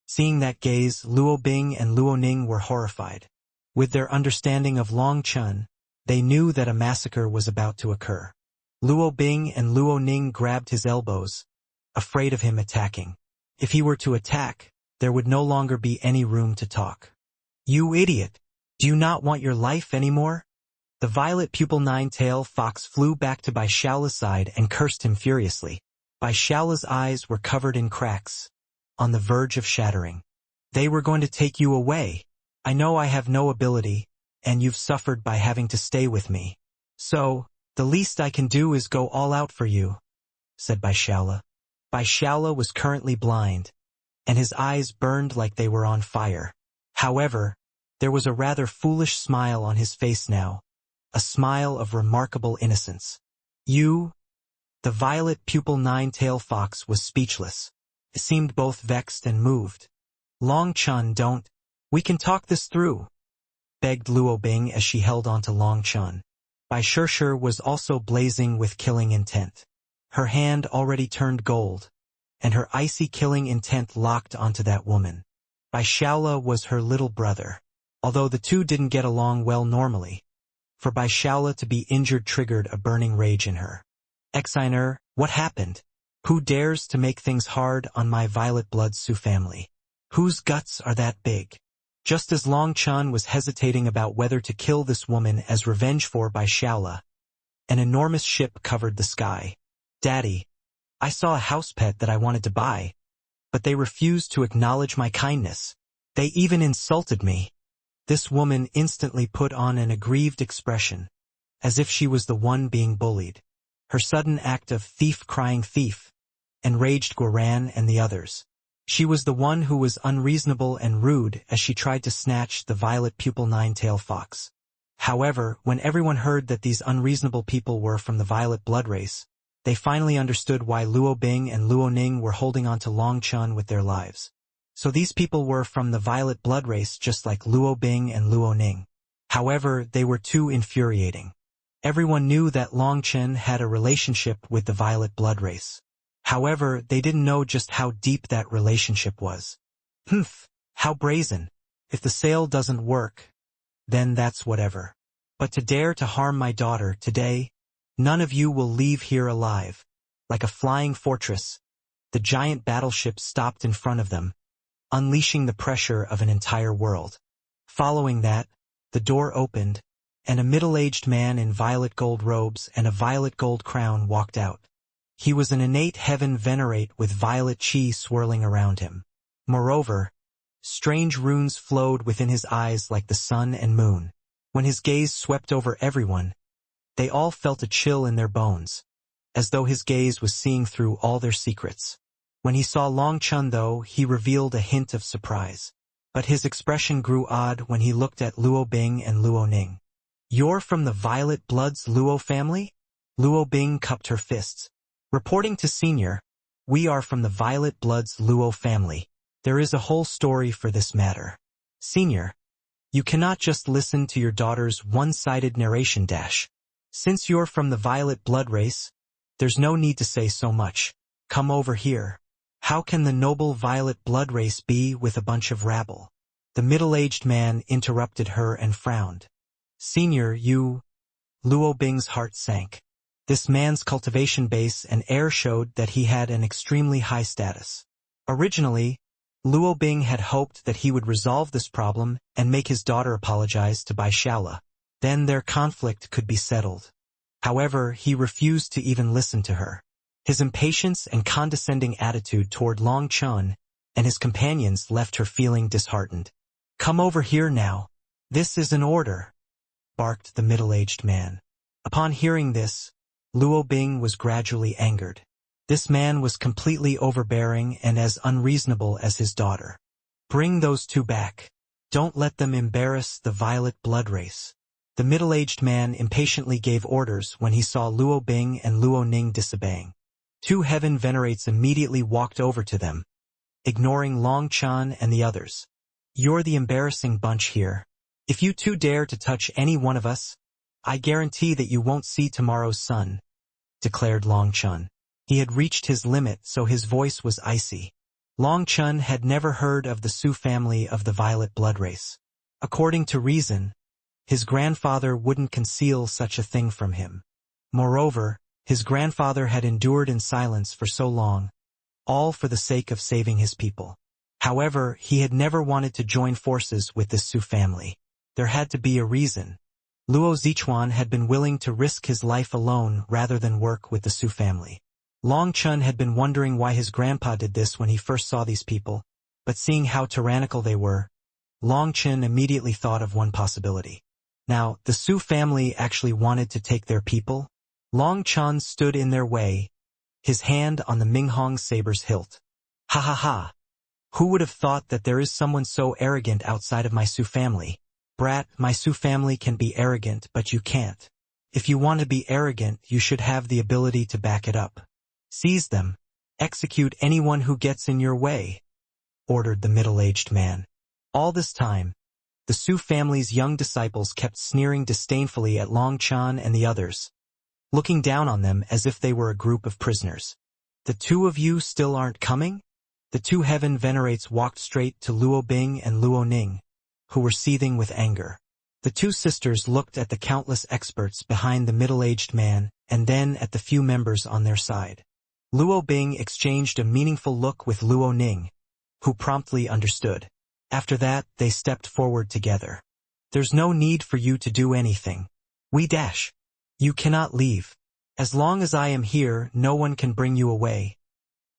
Seeing that gaze, Luo Bing and Luo Ning were horrified. With their understanding of Long Chun, they knew that a massacre was about to occur. Luo Bing and Luo Ning grabbed his elbows, afraid of him attacking. If he were to attack, there would no longer be any room to talk. "You idiot! Do you not want your life anymore?" The violet pupil nine-tail fox flew back to Bai Shaola's side and cursed him furiously. Bai Shaola's eyes were covered in cracks, on the verge of shattering. "They were going to take you away. I know I have no ability, and you've suffered by having to stay with me. So, the least I can do is go all out for you," said Bai Shaola. Bai Shaola was currently blind, and his eyes burned like they were on fire. However, there was a rather foolish smile on his face now, a smile of remarkable innocence. "You?" The violet pupil nine-tail fox was speechless. It seemed both vexed and moved. "Long Chun, don't. We can talk this through," begged Luo Bing as she held on to Long Chun. Bai Shishir was also blazing with killing intent. Her hand already turned gold, and her icy killing intent locked onto that woman. Bai Shaola was her little brother, although the two didn't get along well normally. For Bai Shaola to be injured triggered a burning rage in her. "Exiner, what happened? Who dares to make things hard on my violet blood Su family? Whose guts are that big?" Just as Long Chun was hesitating about whether to kill this woman as revenge for Bai Shaola, an enormous ship covered the sky. "Daddy, I saw a house pet that I wanted to buy, but they refused to acknowledge my kindness. They even insulted me." This woman instantly put on an aggrieved expression, as if she was the one being bullied. Her sudden act of thief crying thief enraged Guoran and the others. She was the one who was unreasonable and rude as she tried to snatch the violet pupil nine-tail fox. However, when everyone heard that these unreasonable people were from the violet blood race, they finally understood why Luo Bing and Luo Ning were holding on to Long Chun with their lives. So these people were from the violet blood race just like Luo Bing and Luo Ning. However, they were too infuriating. Everyone knew that Long Chun had a relationship with the violet blood race. However, they didn't know just how deep that relationship was. "Humph, how brazen. If the sale doesn't work, then that's whatever. But to dare to harm my daughter today, none of you will leave here alive." Like a flying fortress, the giant battleship stopped in front of them, unleashing the pressure of an entire world. Following that, the door opened, and a middle-aged man in violet gold robes and a violet gold crown walked out. He was an innate heaven venerate with violet chi swirling around him. Moreover, strange runes flowed within his eyes like the sun and moon. When his gaze swept over everyone, they all felt a chill in their bones, as though his gaze was seeing through all their secrets. When he saw Long Chun, though, he revealed a hint of surprise. But his expression grew odd when he looked at Luo Bing and Luo Ning. "You're from the Violet Blood's Luo family?" Luo Bing cupped her fists. "Reporting to Senior, we are from the Violet Blood's Luo family. There is a whole story for this matter. Senior, you cannot just listen to your daughter's one-sided narration dash. Since you're from the Violet Blood race, there's no need to say so much. Come over here. How can the noble Violet Blood race be with a bunch of rabble?" The middle-aged man interrupted her and frowned. "Senior, you—" Luo Bing's heart sank. This man's cultivation base and air showed that he had an extremely high status. Originally, Luo Bing had hoped that he would resolve this problem and make his daughter apologize to Bai Shaola. Then their conflict could be settled. However, he refused to even listen to her. His impatience and condescending attitude toward Long Chun and his companions left her feeling disheartened. "Come over here now. This is an order," barked the middle-aged man. Upon hearing this, Luo Bing was gradually angered. This man was completely overbearing and as unreasonable as his daughter. "Bring those two back. Don't let them embarrass the Violet Blood race." The middle-aged man impatiently gave orders when he saw Luo Bing and Luo Ning disobeying. Two heaven venerates immediately walked over to them, ignoring Long Chun and the others. "You're the embarrassing bunch here. If you two dare to touch any one of us, I guarantee that you won't see tomorrow's sun," declared Long Chun. He had reached his limit, so his voice was icy. Long Chun had never heard of the Su family of the Violet Blood race. According to reason, his grandfather wouldn't conceal such a thing from him. Moreover, his grandfather had endured in silence for so long, all for the sake of saving his people. However, he had never wanted to join forces with the Su family. There had to be a reason. Luo Zichuan had been willing to risk his life alone rather than work with the Su family. Long Chun had been wondering why his grandpa did this when he first saw these people, but seeing how tyrannical they were, Long Chun immediately thought of one possibility. Now, the Su family actually wanted to take their people. Long Chun stood in their way, his hand on the Minghong saber's hilt. "Ha ha ha! Who would have thought that there is someone so arrogant outside of my Su family? Brat, my Su family can be arrogant, but you can't. If you want to be arrogant, you should have the ability to back it up. Seize them. Execute anyone who gets in your way," ordered the middle-aged man. All this time, the Su family's young disciples kept sneering disdainfully at Long Chun and the others, looking down on them as if they were a group of prisoners. "The two of you still aren't coming?" The two heaven venerates walked straight to Luo Bing and Luo Ning, who were seething with anger. The two sisters looked at the countless experts behind the middle-aged man and then at the few members on their side. Luo Bing exchanged a meaningful look with Luo Ning, who promptly understood. After that, they stepped forward together. "There's no need for you to do anything. We dash. You cannot leave. As long as I am here, no one can bring you away,"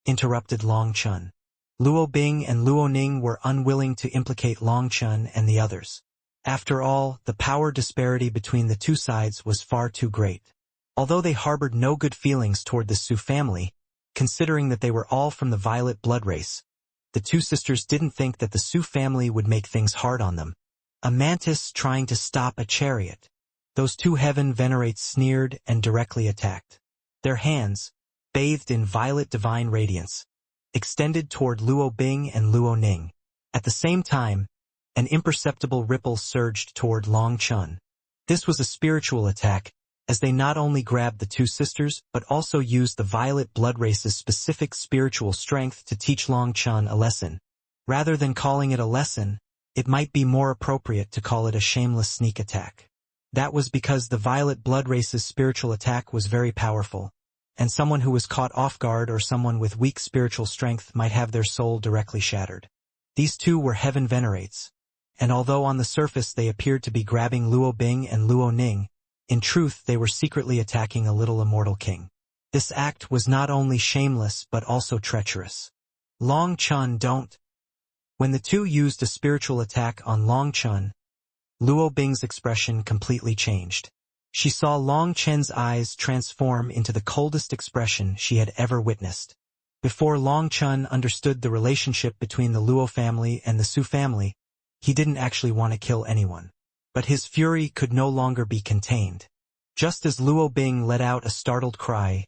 interrupted Long Chun. Luo Bing and Luo Ning were unwilling to implicate Long Chun and the others. After all, the power disparity between the two sides was far too great. Although they harbored no good feelings toward the Su family, considering that they were all from the Violet Blood race, the two sisters didn't think that the Su family would make things hard on them. A mantis trying to stop a chariot. Those two heaven venerates sneered and directly attacked. Their hands, bathed in violet divine radiance, extended toward Luo Bing and Luo Ning. At the same time, an imperceptible ripple surged toward Long Chun. This was a spiritual attack, as they not only grabbed the two sisters but also used the Violet Blood race's specific spiritual strength to teach Long Chun a lesson. Rather than calling it a lesson, it might be more appropriate to call it a shameless sneak attack. That was because the Violet Blood race's spiritual attack was very powerful, and someone who was caught off guard or someone with weak spiritual strength might have their soul directly shattered. These two were heaven venerates, and although on the surface they appeared to be grabbing Luo Bing and Luo Ning, in truth they were secretly attacking a little immortal king. This act was not only shameless but also treacherous. Long Chun, don't. When the two used a spiritual attack on Long Chun, Luo Bing's expression completely changed. She saw Long Chen's eyes transform into the coldest expression she had ever witnessed. Before Long Chun understood the relationship between the Luo family and the Su family, he didn't actually want to kill anyone. But his fury could no longer be contained. Just as Luo Bing let out a startled cry,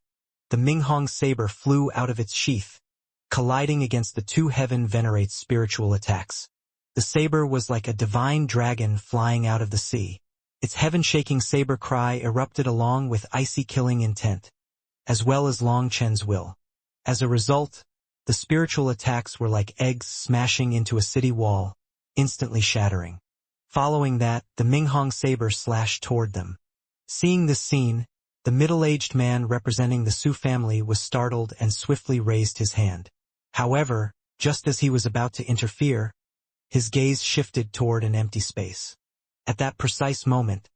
the Minghong saber flew out of its sheath, colliding against the two Heaven Venerate's spiritual attacks. The saber was like a divine dragon flying out of the sea. Its heaven-shaking saber cry erupted along with icy killing intent, as well as Long Chen's will. As a result, the spiritual attacks were like eggs smashing into a city wall, instantly shattering. Following that, the Minghong saber slashed toward them. Seeing this scene, the middle-aged man representing the Su family was startled and swiftly raised his hand. However, just as he was about to interfere, his gaze shifted toward an empty space. At that precise moment,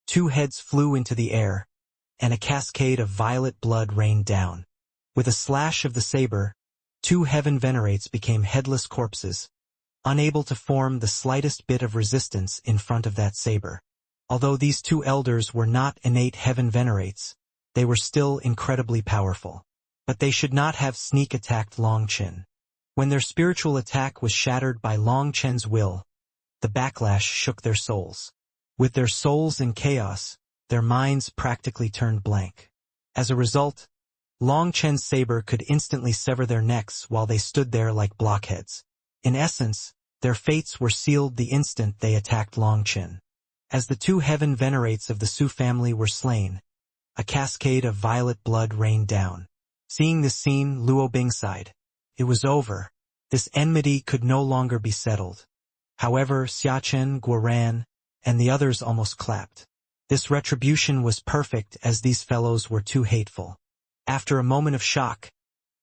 two heads flew into the air, and a cascade of violet blood rained down. With a slash of the saber, two Heaven Venerates became headless corpses, unable to form the slightest bit of resistance in front of that saber. Although these two elders were not innate Heaven Venerates, they were still incredibly powerful. But they should not have sneak attacked Long Chen. When their spiritual attack was shattered by Long Chen's will, the backlash shook their souls. With their souls in chaos, their minds practically turned blank. As a result, Long Chen's saber could instantly sever their necks while they stood there like blockheads. In essence, their fates were sealed the instant they attacked Long Chen. As the two Heaven Venerates of the Su family were slain, a cascade of violet blood rained down. Seeing this scene, Luo Bing sighed. It was over. This enmity could no longer be settled. However, Xiachen, Guoran, and the others almost clapped. This retribution was perfect as these fellows were too hateful. After a moment of shock,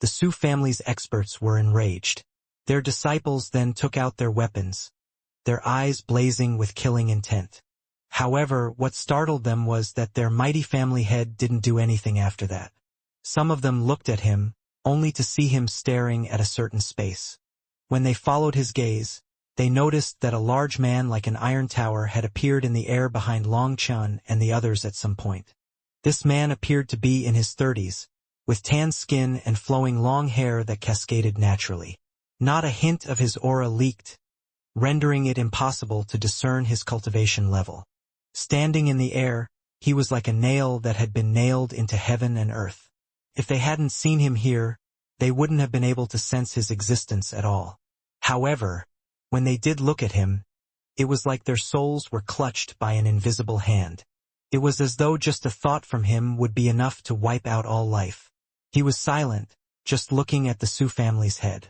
the Su family's experts were enraged. Their disciples then took out their weapons, their eyes blazing with killing intent. However, what startled them was that their mighty family head didn't do anything after that. Some of them looked at him, only to see him staring at a certain space. When they followed his gaze, they noticed that a large man like an iron tower had appeared in the air behind Long Chun and the others at some point. This man appeared to be in his 30s, with tan skin and flowing long hair that cascaded naturally. Not a hint of his aura leaked, rendering it impossible to discern his cultivation level. Standing in the air, he was like a nail that had been nailed into heaven and earth. If they hadn't seen him here, they wouldn't have been able to sense his existence at all. However, when they did look at him, it was like their souls were clutched by an invisible hand. It was as though just a thought from him would be enough to wipe out all life. He was silent, just looking at the Su family's head.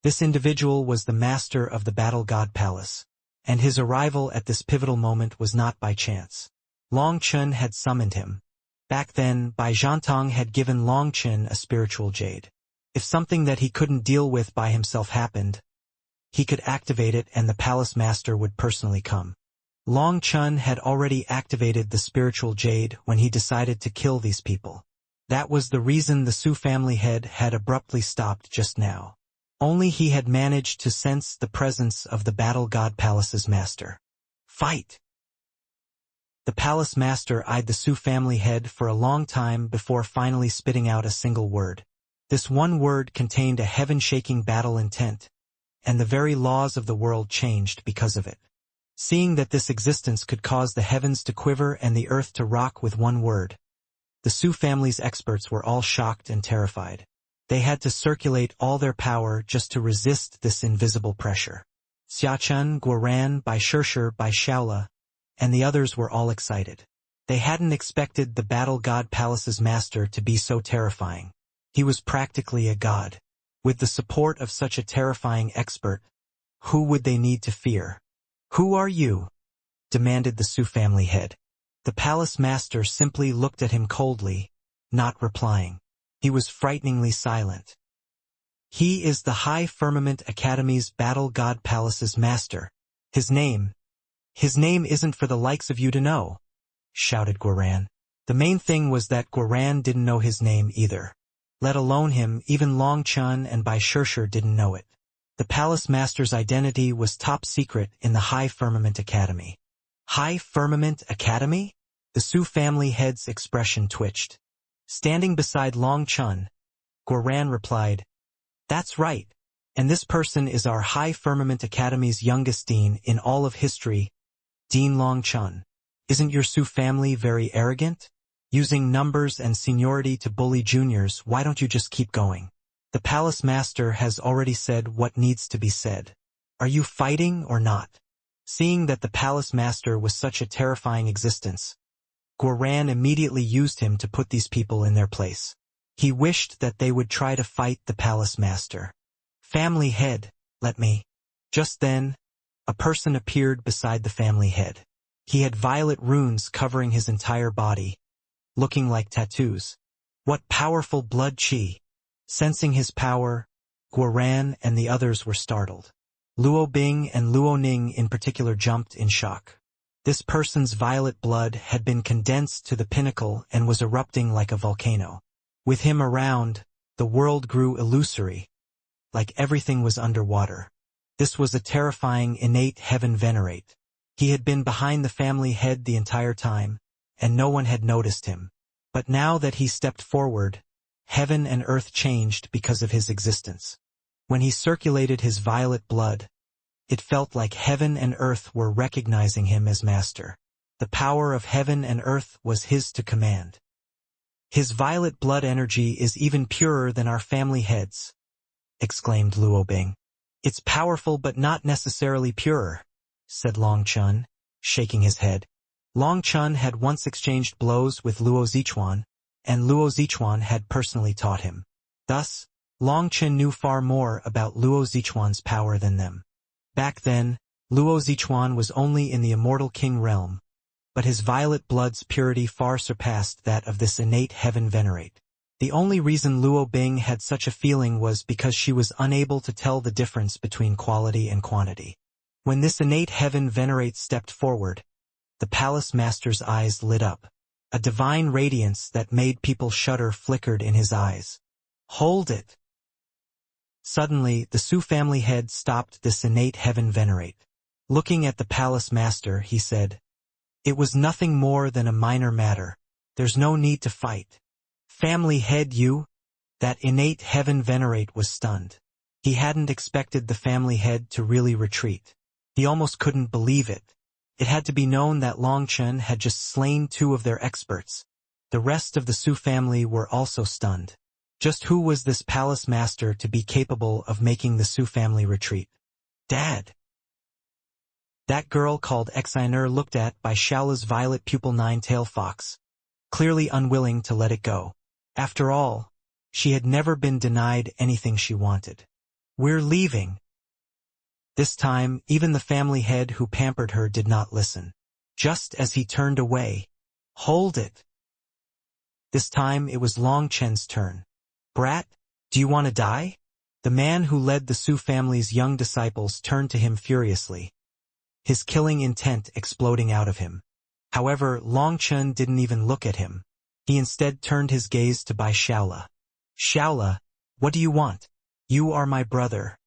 This individual was the master of the Battle God Palace, and his arrival at this pivotal moment was not by chance. Long Chun had summoned him. Back then, Bai Zhantong had given Long Chun a spiritual jade. If something that he couldn't deal with by himself happened, he could activate it and the palace master would personally come. Long Chun had already activated the spiritual jade when he decided to kill these people. That was the reason the Su family head had abruptly stopped just now. Only he had managed to sense the presence of the Battle God Palace's master. Fight! The palace master eyed the Su family head for a long time before finally spitting out a single word. This one word contained a heaven-shaking battle intent, and the very laws of the world changed because of it. Seeing that this existence could cause the heavens to quiver and the earth to rock with one word, the Su family's experts were all shocked and terrified. They had to circulate all their power just to resist this invisible pressure. Xiachen, Guoran, Bai Shishir, Bai Shaola, and the others were all excited. They hadn't expected the Battle God Palace's master to be so terrifying. He was practically a god. With the support of such a terrifying expert, who would they need to fear? "Who are you?" demanded the Su family head. The palace master simply looked at him coldly, not replying. He was frighteningly silent. "He is the High Firmament Academy's Battle God Palace's master," His name isn't for the likes of you to know, shouted Guaran. The main thing was that Guaran didn't know his name either. Let alone him, even Long Chun and Bai Shirshir didn't know it. The Palace Master's identity was top secret in the High Firmament Academy. High Firmament Academy? The Su family head's expression twitched. Standing beside Long Chun, Guaran replied, "That's right, and this person is our High Firmament Academy's youngest dean in all of history, Dean Long Chun. Isn't your Su family very arrogant? Using numbers and seniority to bully juniors, why don't you just keep going? The Palace Master has already said what needs to be said. Are you fighting or not?" Seeing that the Palace Master was such a terrifying existence, Guaran immediately used him to put these people in their place. He wished that they would try to fight the Palace Master. "Family head, let me." Just then, a person appeared beside the family head. He had violet runes covering his entire body, looking like tattoos. What powerful blood chi! Sensing his power, Guaran and the others were startled. Luo Bing and Luo Ning in particular jumped in shock. This person's violet blood had been condensed to the pinnacle and was erupting like a volcano. With him around, the world grew illusory, like everything was underwater. This was a terrifying innate heaven venerate. He had been behind the family head the entire time, and no one had noticed him. But now that he stepped forward, heaven and earth changed because of his existence. When he circulated his violet blood, it felt like heaven and earth were recognizing him as master. The power of heaven and earth was his to command. "His violet blood energy is even purer than our family heads," exclaimed Luo Bing. "It's powerful but not necessarily pure," said Long Chun, shaking his head. Long Chun had once exchanged blows with Luo Zichuan, and Luo Zichuan had personally taught him. Thus, Long Chun knew far more about Luo Zichuan's power than them. Back then, Luo Zichuan was only in the Immortal King realm, but his violet blood's purity far surpassed that of this innate heaven venerate. The only reason Luo Bing had such a feeling was because she was unable to tell the difference between quality and quantity. When this innate heaven venerate stepped forward, the Palace Master's eyes lit up. A divine radiance that made people shudder flickered in his eyes. "Hold it!" Suddenly, the Su family head stopped this innate heaven venerate. Looking at the Palace Master, he said, "It was nothing more than a minor matter. There's no need to fight." "Family head, you?" That innate heaven venerate was stunned. He hadn't expected the family head to really retreat. He almost couldn't believe it. It had to be known that Long Chun had just slain 2 of their experts. The rest of the Su family were also stunned. Just who was this Palace Master to be capable of making the Su family retreat? "Dad!" That girl called Exiner looked at by Shaola's violet pupil 9-tail fox, clearly unwilling to let it go. After all, she had never been denied anything she wanted. "We're leaving." This time, even the family head who pampered her did not listen. Just as he turned away, "Hold it!" This time it was Long Chen's turn. "Brat, do you want to die?" The man who led the Su family's young disciples turned to him furiously, his killing intent exploding out of him. However, Long Chen didn't even look at him. He instead turned his gaze to Bai Shaola. "Shaola, what do you want? You are my brother,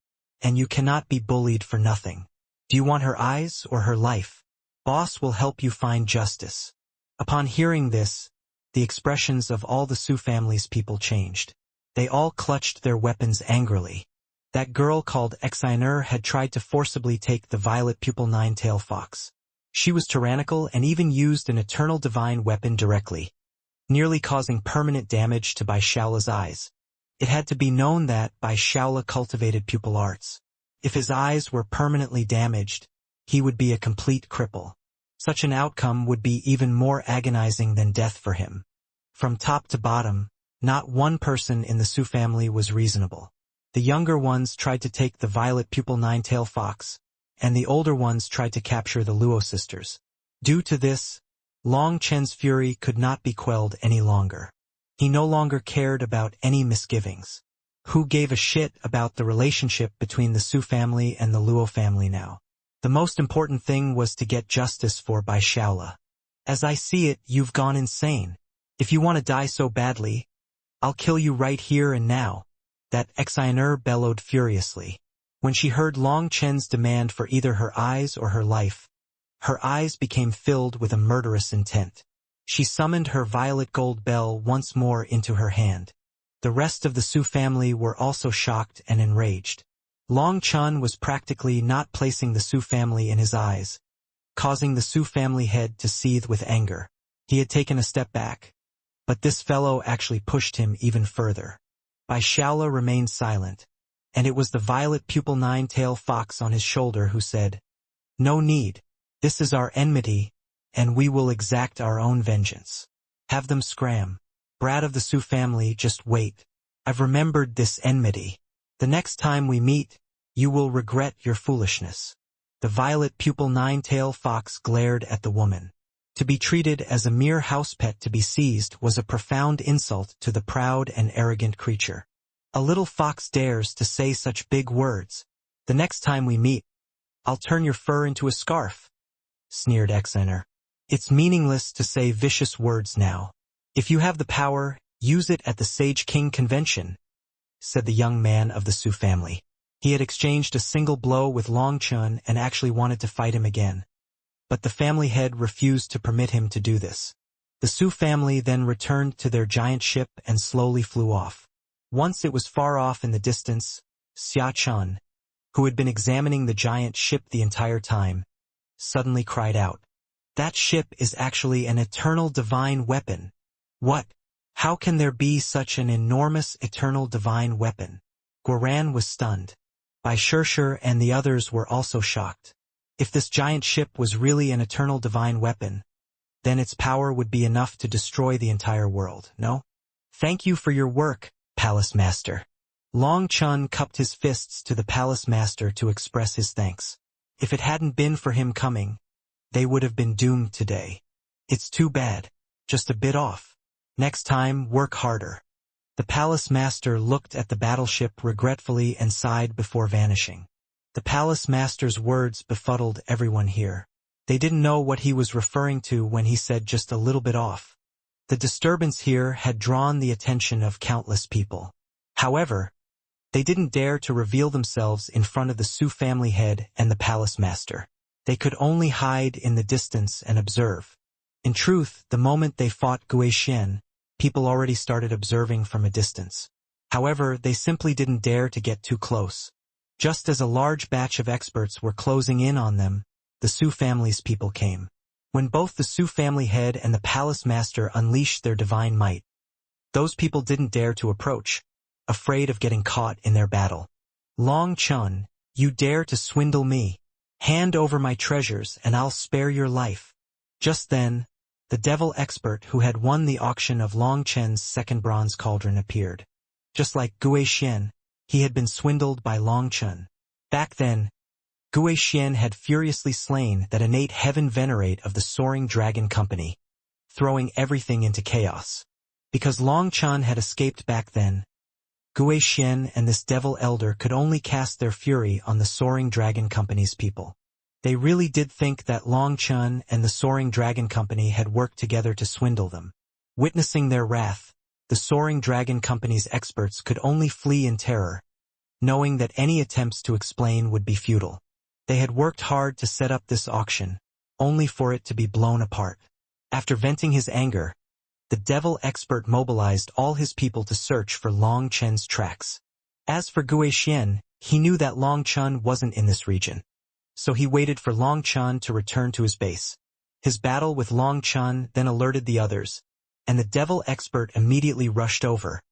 and you cannot be bullied for nothing. Do you want her eyes or her life? Boss will help you find justice." Upon hearing this, the expressions of all the Su family's people changed. They all clutched their weapons angrily. That girl called Exiner had tried to forcibly take the violet pupil 9-tail fox. She was tyrannical and even used an eternal divine weapon directly, nearly causing permanent damage to Bai Shaola's eyes. It had to be known that Bai Shaola cultivated pupil arts. If his eyes were permanently damaged, he would be a complete cripple. Such an outcome would be even more agonizing than death for him. From top to bottom, not one person in the Su family was reasonable. The younger ones tried to take the violet pupil 9-tail fox, and the older ones tried to capture the Luo sisters. Due to this, Long Chen's fury could not be quelled any longer. He no longer cared about any misgivings. Who gave a shit about the relationship between the Su family and the Luo family now? The most important thing was to get justice for Bai Shaola. As I see it, you've gone insane. If you want to die so badly, I'll kill you right here and now. That exiner bellowed furiously. When she heard Long Chen's demand for either her eyes or her life, her eyes became filled with a murderous intent. She summoned her violet gold bell once more into her hand. The rest of the Su family were also shocked and enraged. Long Chen was practically not placing the Su family in his eyes, causing the Su family head to seethe with anger. He had taken a step back, but this fellow actually pushed him even further. Bai Shaola remained silent, and it was the violet pupil nine-tail fox on his shoulder who said, "No need. This is our enmity, and we will exact our own vengeance. Have them scram. Brat of the Su family, just wait. I've remembered this enmity. The next time we meet, you will regret your foolishness." The violet pupil nine-tail fox glared at the woman. To be treated as a mere house pet to be seized was a profound insult to the proud and arrogant creature. A little fox dares to say such big words. The next time we meet, I'll turn your fur into a scarf, sneered Exener. It's meaningless to say vicious words now. If you have the power, use it at the Sage King Convention, said the young man of the Su family. He had exchanged a single blow with Long Chun and actually wanted to fight him again. But the family head refused to permit him to do this. The Su family then returned to their giant ship and slowly flew off. Once it was far off in the distance, Xia Chun, who had been examining the giant ship the entire time, suddenly cried out, "That ship is actually an eternal divine weapon. What? How can there be such an enormous eternal divine weapon?" Guoran was stunned. Bai Shishir and the others were also shocked. If this giant ship was really an eternal divine weapon, then its power would be enough to destroy the entire world, no? "Thank you for your work, Palace Master." Long Chun cupped his fists to the Palace Master to express his thanks. If it hadn't been for him coming, they would have been doomed today. It's too bad. Just a bit off. Next time, work harder. The Palace Master looked at the battleship regretfully and sighed before vanishing. The Palace Master's words befuddled everyone here. They didn't know what he was referring to when he said just a little bit off. The disturbance here had drawn the attention of countless people. However, they didn't dare to reveal themselves in front of the Su family head and the Palace Master. They could only hide in the distance and observe. In truth, the moment they fought Gui Xian, people already started observing from a distance. However, they simply didn't dare to get too close. Just as a large batch of experts were closing in on them, the Su family's people came. When both the Su family head and the Palace Master unleashed their divine might, those people didn't dare to approach, afraid of getting caught in their battle. "Long Chun, you dare to swindle me? Hand over my treasures and I'll spare your life." Just then, the devil expert who had won the auction of Long Chen's second bronze cauldron appeared. Just like Gui Xian, he had been swindled by Long Chun. Back then, Gui Xian had furiously slain that innate heaven venerate of the Soaring Dragon Company, throwing everything into chaos. Because Long Chun had escaped back then, Gui Xian and this devil elder could only cast their fury on the Soaring Dragon Company's people. They really did think that Long Chun and the Soaring Dragon Company had worked together to swindle them. Witnessing their wrath, the Soaring Dragon Company's experts could only flee in terror, knowing that any attempts to explain would be futile. They had worked hard to set up this auction, only for it to be blown apart. After venting his anger, the devil expert mobilized all his people to search for Long Chen's tracks. As for Gui Xian, he knew that Long Chun wasn't in this region, so he waited for Long Chun to return to his base. His battle with Long Chun then alerted the others, and the devil expert immediately rushed over,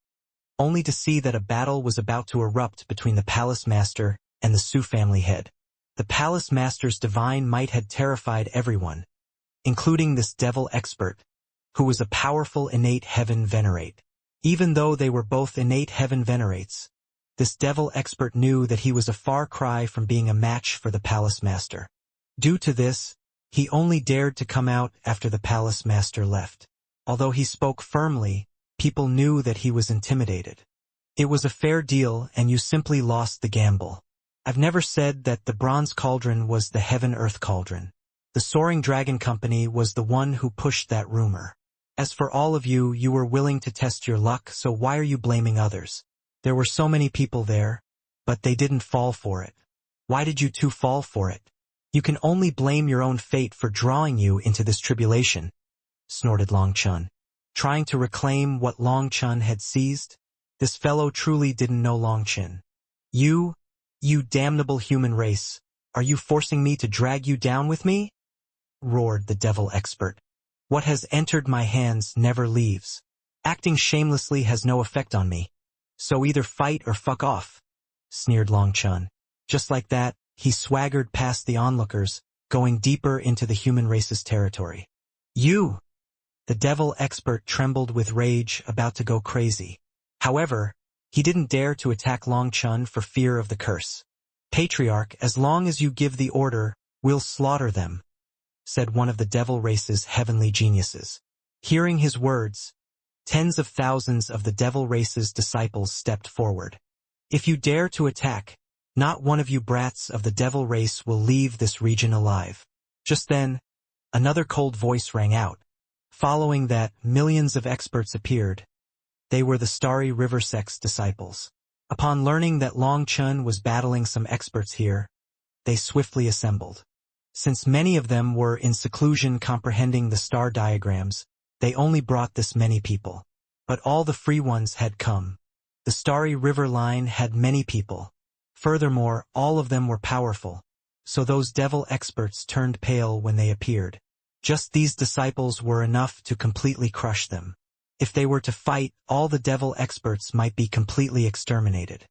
only to see that a battle was about to erupt between the Palace Master and the Su family head. The Palace Master's divine might had terrified everyone, including this devil expert, who was a powerful innate heaven venerate. Even though they were both innate heaven venerates, this devil expert knew that he was a far cry from being a match for the Palace Master. Due to this, he only dared to come out after the Palace Master left. Although he spoke firmly, people knew that he was intimidated. It was a fair deal and you simply lost the gamble. I've never said that the bronze cauldron was the heaven-earth cauldron. The Soaring Dragon Company was the one who pushed that rumor. As for all of you, you were willing to test your luck, so why are you blaming others? There were so many people there, but they didn't fall for it. Why did you two fall for it? You can only blame your own fate for drawing you into this tribulation, snorted Long Chun. Trying to reclaim what Long Chun had seized? This fellow truly didn't know Long Chun. You damnable human race, are you forcing me to drag you down with me? Roared the devil expert. What has entered my hands never leaves. Acting shamelessly has no effect on me. So either fight or fuck off, sneered Long Chun. Just like that, he swaggered past the onlookers, going deeper into the human race's territory. You! The devil expert trembled with rage, about to go crazy. However, he didn't dare to attack Long Chun for fear of the curse. Patriarch, as long as you give the order, we'll slaughter them, said one of the devil race's heavenly geniuses. Hearing his words, tens of thousands of the devil race's disciples stepped forward. If you dare to attack, not one of you brats of the devil race will leave this region alive. Just then, another cold voice rang out. Following that, millions of experts appeared. They were the Starry River Sect's disciples. Upon learning that Long Chun was battling some experts here, they swiftly assembled. Since many of them were in seclusion comprehending the star diagrams, they only brought this many people. But all the free ones had come. The Starry River line had many people. Furthermore, all of them were powerful. So those devil experts turned pale when they appeared. Just these disciples were enough to completely crush them. If they were to fight, all the devil experts might be completely exterminated.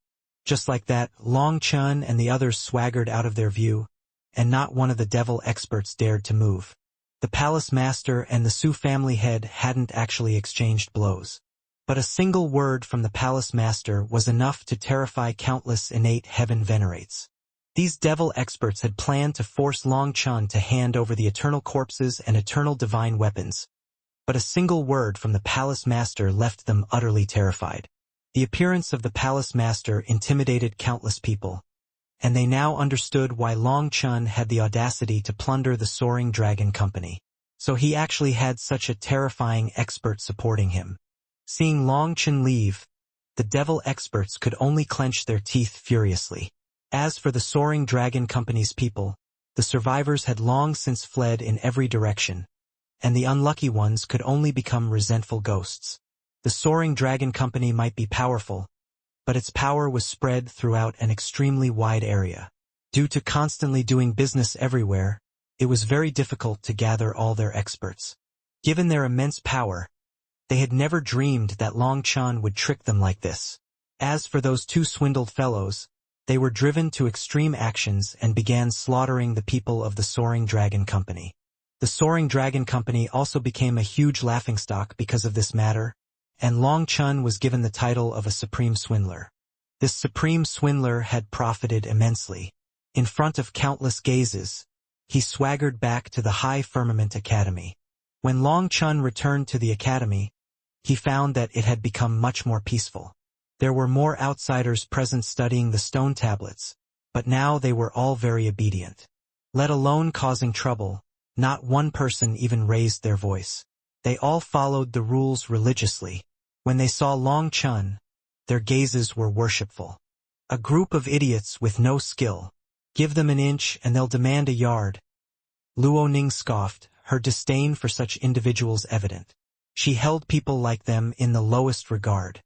Just like that, Long Chun and the others swaggered out of their view, and not one of the devil experts dared to move. The palace master and the Su family head hadn't actually exchanged blows. But a single word from the palace master was enough to terrify countless innate heaven venerates. These devil experts had planned to force Long Chun to hand over the eternal corpses and eternal divine weapons. But a single word from the palace master left them utterly terrified. The appearance of the palace master intimidated countless people, and they now understood why Long Chun had the audacity to plunder the Soaring Dragon Company. So he actually had such a terrifying expert supporting him. Seeing Long Chun leave, the devil experts could only clench their teeth furiously. As for the Soaring Dragon Company's people, the survivors had long since fled in every direction, and the unlucky ones could only become resentful ghosts. The Soaring Dragon Company might be powerful, but its power was spread throughout an extremely wide area. Due to constantly doing business everywhere, it was very difficult to gather all their experts. Given their immense power, they had never dreamed that Long Chun would trick them like this. As for those two swindled fellows, they were driven to extreme actions and began slaughtering the people of the Soaring Dragon Company. The Soaring Dragon Company also became a huge laughingstock because of this matter, and Long Chun was given the title of a supreme swindler. This supreme swindler had profited immensely. In front of countless gazes, he swaggered back to the High Firmament Academy. When Long Chun returned to the academy, he found that it had become much more peaceful. There were more outsiders present studying the stone tablets, but now they were all very obedient. Let alone causing trouble, not one person even raised their voice. They all followed the rules religiously. When they saw Long Chun, their gazes were worshipful. A group of idiots with no skill. Give them an inch and they'll demand a yard. Luo Ning scoffed, her disdain for such individuals evident. She held people like them in the lowest regard.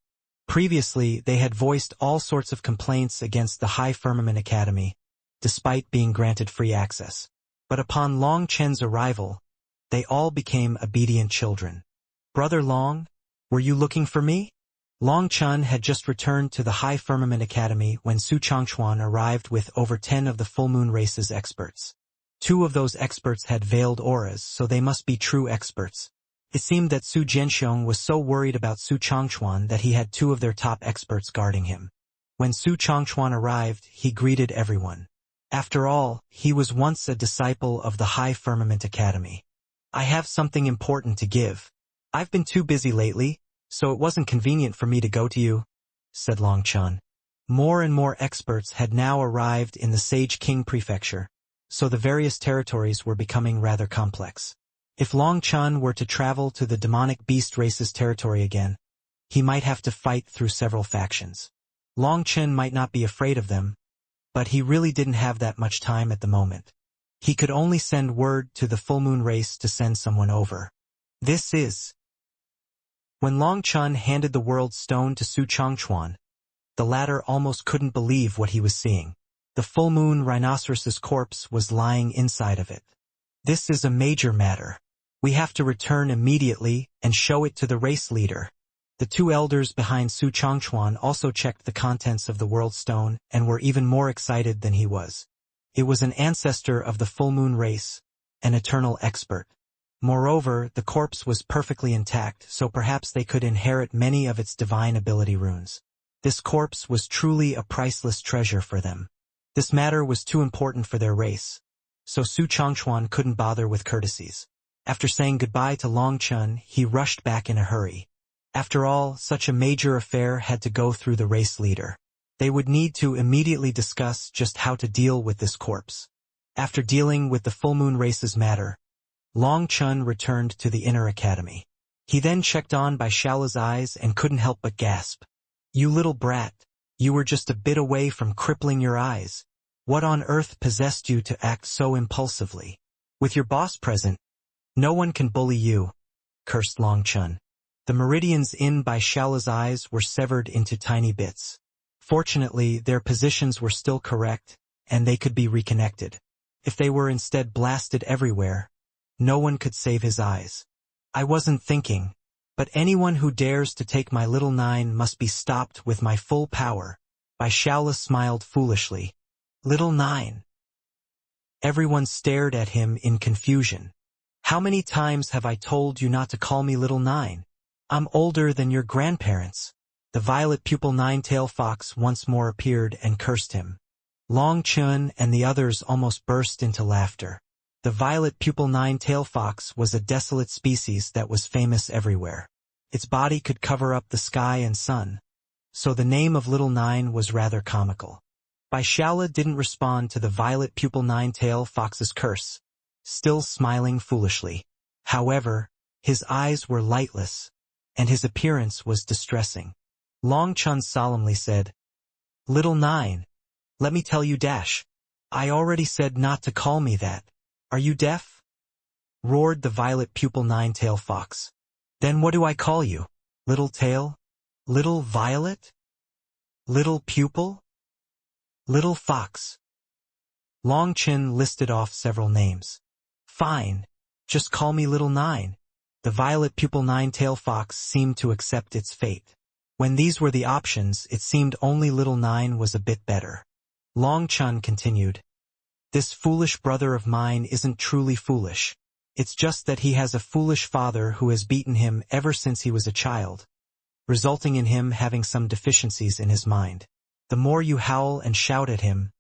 Previously, they had voiced all sorts of complaints against the High Firmament Academy, despite being granted free access. But upon Long Chen's arrival, they all became obedient children. Brother Long, were you looking for me? Long Chun had just returned to the High Firmament Academy when Su Changchuan arrived with over 10 of the Full Moon Race's experts. 2 of those experts had veiled auras, so they must be true experts. It seemed that Su Jianxiong was so worried about Su Changchuan that he had 2 of their top experts guarding him. When Su Changchuan arrived, he greeted everyone. After all, he was once a disciple of the High Firmament Academy. I have something important to give. I've been too busy lately, so it wasn't convenient for me to go to you, said Long Chun. More and more experts had now arrived in the Sage King Prefecture, so the various territories were becoming rather complex. If Long Chun were to travel to the demonic beast race's territory again, he might have to fight through several factions. Long Chun might not be afraid of them, but he really didn't have that much time at the moment. He could only send word to the full moon race to send someone over. This is... When Long Chun handed the world's stone to Su Chongchuan, the latter almost couldn't believe what he was seeing. The full moon rhinoceros's corpse was lying inside of it. This is a major matter. We have to return immediately and show it to the race leader. The two elders behind Su Chongchuan also checked the contents of the world stone and were even more excited than he was. It was an ancestor of the full moon race, an eternal expert. Moreover, the corpse was perfectly intact, so perhaps they could inherit many of its divine ability runes. This corpse was truly a priceless treasure for them. This matter was too important for their race, so Su Chongchuan couldn't bother with courtesies. After saying goodbye to Long Chun, he rushed back in a hurry. After all, such a major affair had to go through the race leader. They would need to immediately discuss just how to deal with this corpse. After dealing with the full moon race's matter, Long Chun returned to the inner academy. He then checked on by Shaola's eyes and couldn't help but gasp. "You little brat, you were just a bit away from crippling your eyes. What on earth possessed you to act so impulsively? With your boss present, no one can bully you," cursed Long Chun. The meridians in by Shaola's eyes were severed into tiny bits. Fortunately, their positions were still correct, and they could be reconnected. If they were instead blasted everywhere, no one could save his eyes. "I wasn't thinking, but anyone who dares to take my little nine must be stopped with my full power." Bai Shaola smiled foolishly. "Little nine?" Everyone stared at him in confusion. "How many times have I told you not to call me little nine? I'm older than your grandparents." The violet pupil nine-tail fox once more appeared and cursed him. Long Chun and the others almost burst into laughter. The violet pupil nine-tail fox was a desolate species that was famous everywhere. Its body could cover up the sky and sun, so the name of Little Nine was rather comical. Bai Shaola didn't respond to the violet pupil nine-tail fox's curse, still smiling foolishly. However, his eyes were lightless, and his appearance was distressing. Long Chun solemnly said, "Little Nine, let me tell you dash. I already said not to call me that. Are you deaf?" roared the violet pupil nine-tail fox. "Then what do I call you? Little Tail? Little Violet? Little Pupil? Little Fox?" Long Chin listed off several names. "Fine, just call me Little Nine." The violet pupil nine-tail fox seemed to accept its fate. When these were the options, it seemed only Little Nine was a bit better. Long Chun continued, "This foolish brother of mine isn't truly foolish. It's just that he has a foolish father who has beaten him ever since he was a child, resulting in him having some deficiencies in his mind. The more you howl and shout at him,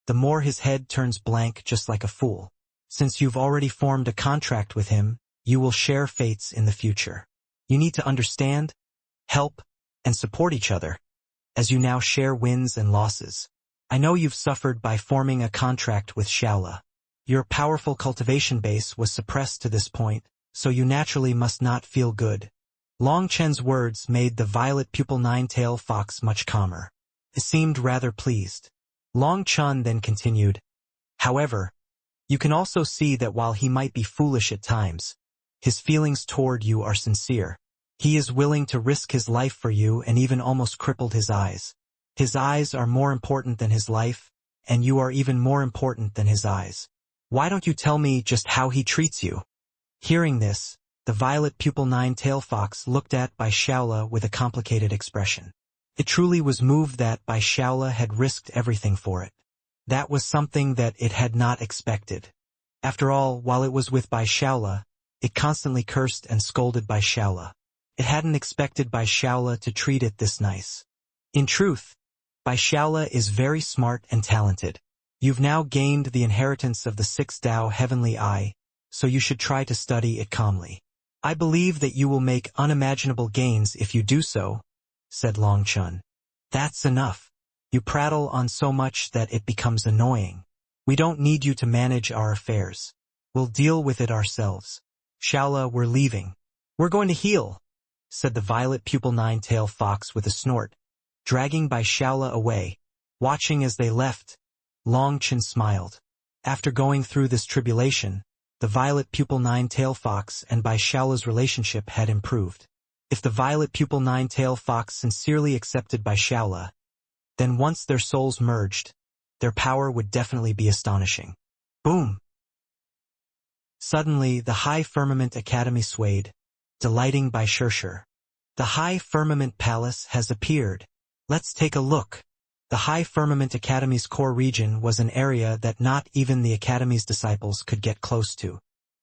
the more his head turns blank just like a fool. Since you've already formed a contract with him, you will share fates in the future. You need to understand, help, and support each other, as you now share wins and losses. I know you've suffered by forming a contract with Shaola. Your powerful cultivation base was suppressed to this point, so you naturally must not feel good." Long Chen's words made the violet pupil nine-tail fox much calmer. It seemed rather pleased. Long Chun then continued, "However, you can also see that while he might be foolish at times, his feelings toward you are sincere. He is willing to risk his life for you and even almost crippled his eyes. His eyes are more important than his life, and you are even more important than his eyes. Why don't you tell me just how he treats you?" Hearing this, the violet pupil nine-tail fox looked at Bai Shaola with a complicated expression. It truly was moved that Bai Shaola had risked everything for it. That was something that it had not expected. After all, while it was with Bai Shaola, it constantly cursed and scolded Bai Shaola. It hadn't expected Bai Shaola to treat it this nice. In truth, Bai Shaola is very smart and talented. You've now gained the inheritance of the sixth Tao Heavenly Eye, so you should try to study it calmly. I believe that you will make unimaginable gains if you do so," said Long Chun. "That's enough. You prattle on so much that it becomes annoying. We don't need you to manage our affairs. We'll deal with it ourselves. Shaola, we're leaving. We're going to heal, said the violet pupil nine-tail fox with a snort, dragging Bai Shaola away. Watching as they left, Long Chen smiled. After going through this tribulation, the violet pupil nine-tail fox and Bai Shaola's relationship had improved. If the violet pupil nine-tail fox sincerely accepted Bai Shaola, then once their souls merged, their power would definitely be astonishing. Boom! Suddenly, the High Firmament Academy swayed, delighting Bai Shirshir. The High Firmament Palace has appeared. Let's take a look. The High Firmament Academy's core region was an area that not even the Academy's disciples could get close to.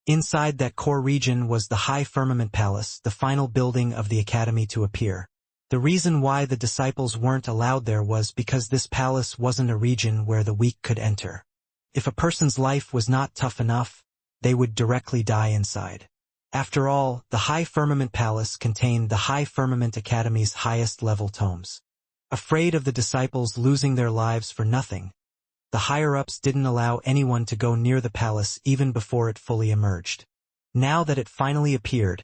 Inside that core region was the High Firmament Palace, the final building of the Academy to appear. The reason why the disciples weren't allowed there was because this palace wasn't a region where the weak could enter. If a person's life was not tough enough, they would directly die inside. After all, the High Firmament Palace contained the High Firmament Academy's highest-level tomes. Afraid of the disciples losing their lives for nothing, the higher-ups didn't allow anyone to go near the palace even before it fully emerged. Now that it finally appeared,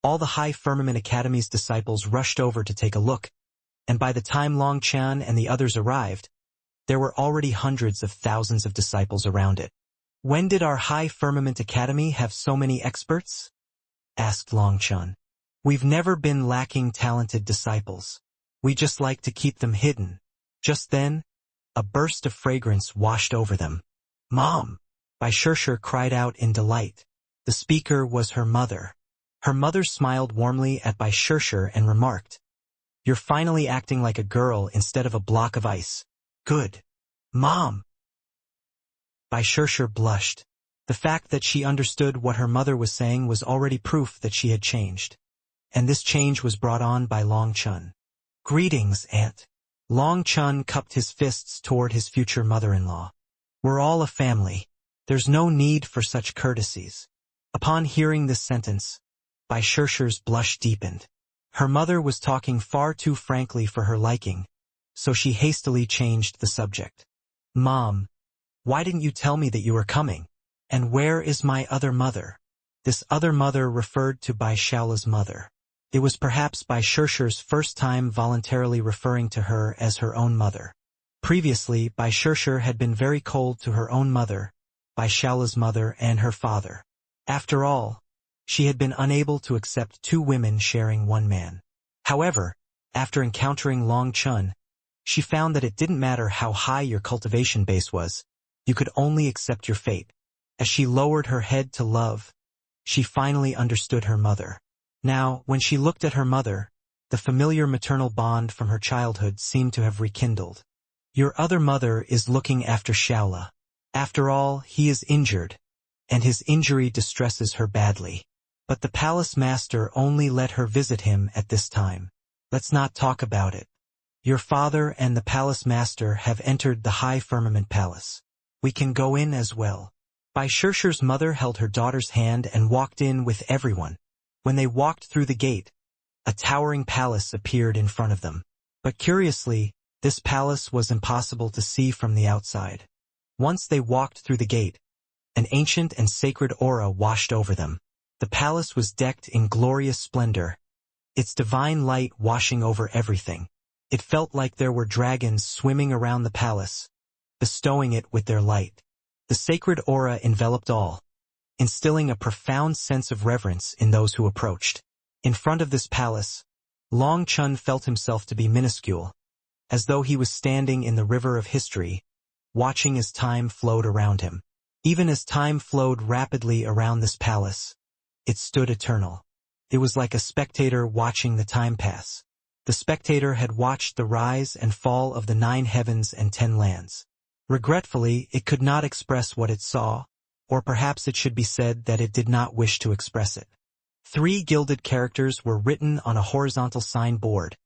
all the High Firmament Academy's disciples rushed over to take a look, and by the time Long Chen and the others arrived, there were already hundreds of thousands of disciples around it. When did our High Firmament Academy have so many experts? Asked Long Chen. We've never been lacking talented disciples. We just like to keep them hidden. Just then, a burst of fragrance washed over them. Mom! Bai Shirshir cried out in delight. The speaker was her mother. Her mother smiled warmly at Bai Shirshir and remarked, You're finally acting like a girl instead of a block of ice. Good. Mom! Bai Shirshir blushed. The fact that she understood what her mother was saying was already proof that she had changed. And this change was brought on by Long Chen. Greetings, Aunt. Long Chen cupped his fists toward his future mother-in-law. We're all a family. There's no need for such courtesies. Upon hearing this sentence, Bai Shirshir's blush deepened. Her mother was talking far too frankly for her liking, so she hastily changed the subject. Mom, why didn't you tell me that you were coming? And where is my other mother? This other mother referred to Bai Shaola's mother. It was perhaps Bai Shirshir's first time voluntarily referring to her as her own mother. Previously, Bai Shirshir had been very cold to her own mother, Bai Shaola's mother and her father. After all, she had been unable to accept two women sharing one man. However, after encountering Long Chen, she found that it didn't matter how high your cultivation base was, you could only accept your fate. As she lowered her head to love, she finally understood her mother. Now, when she looked at her mother, the familiar maternal bond from her childhood seemed to have rekindled. Your other mother is looking after Shaola. After all, he is injured, and his injury distresses her badly. But the palace master only let her visit him at this time. Let's not talk about it. Your father and the palace master have entered the High Firmament Palace. We can go in as well. Bai Shirshir's mother held her daughter's hand and walked in with everyone. When they walked through the gate, a towering palace appeared in front of them. But curiously, this palace was impossible to see from the outside. Once they walked through the gate, an ancient and sacred aura washed over them. The palace was decked in glorious splendor, its divine light washing over everything. It felt like there were dragons swimming around the palace, bestowing it with their light. The sacred aura enveloped all, instilling a profound sense of reverence in those who approached. In front of this palace, Long Chen felt himself to be minuscule, as though he was standing in the river of history, watching as time flowed around him. Even as time flowed rapidly around this palace, it stood eternal. It was like a spectator watching the time pass. The spectator had watched the rise and fall of the 9 heavens and 10 lands. Regretfully, it could not express what it saw, or perhaps it should be said that it did not wish to express it. 3 gilded characters were written on a horizontal sign board,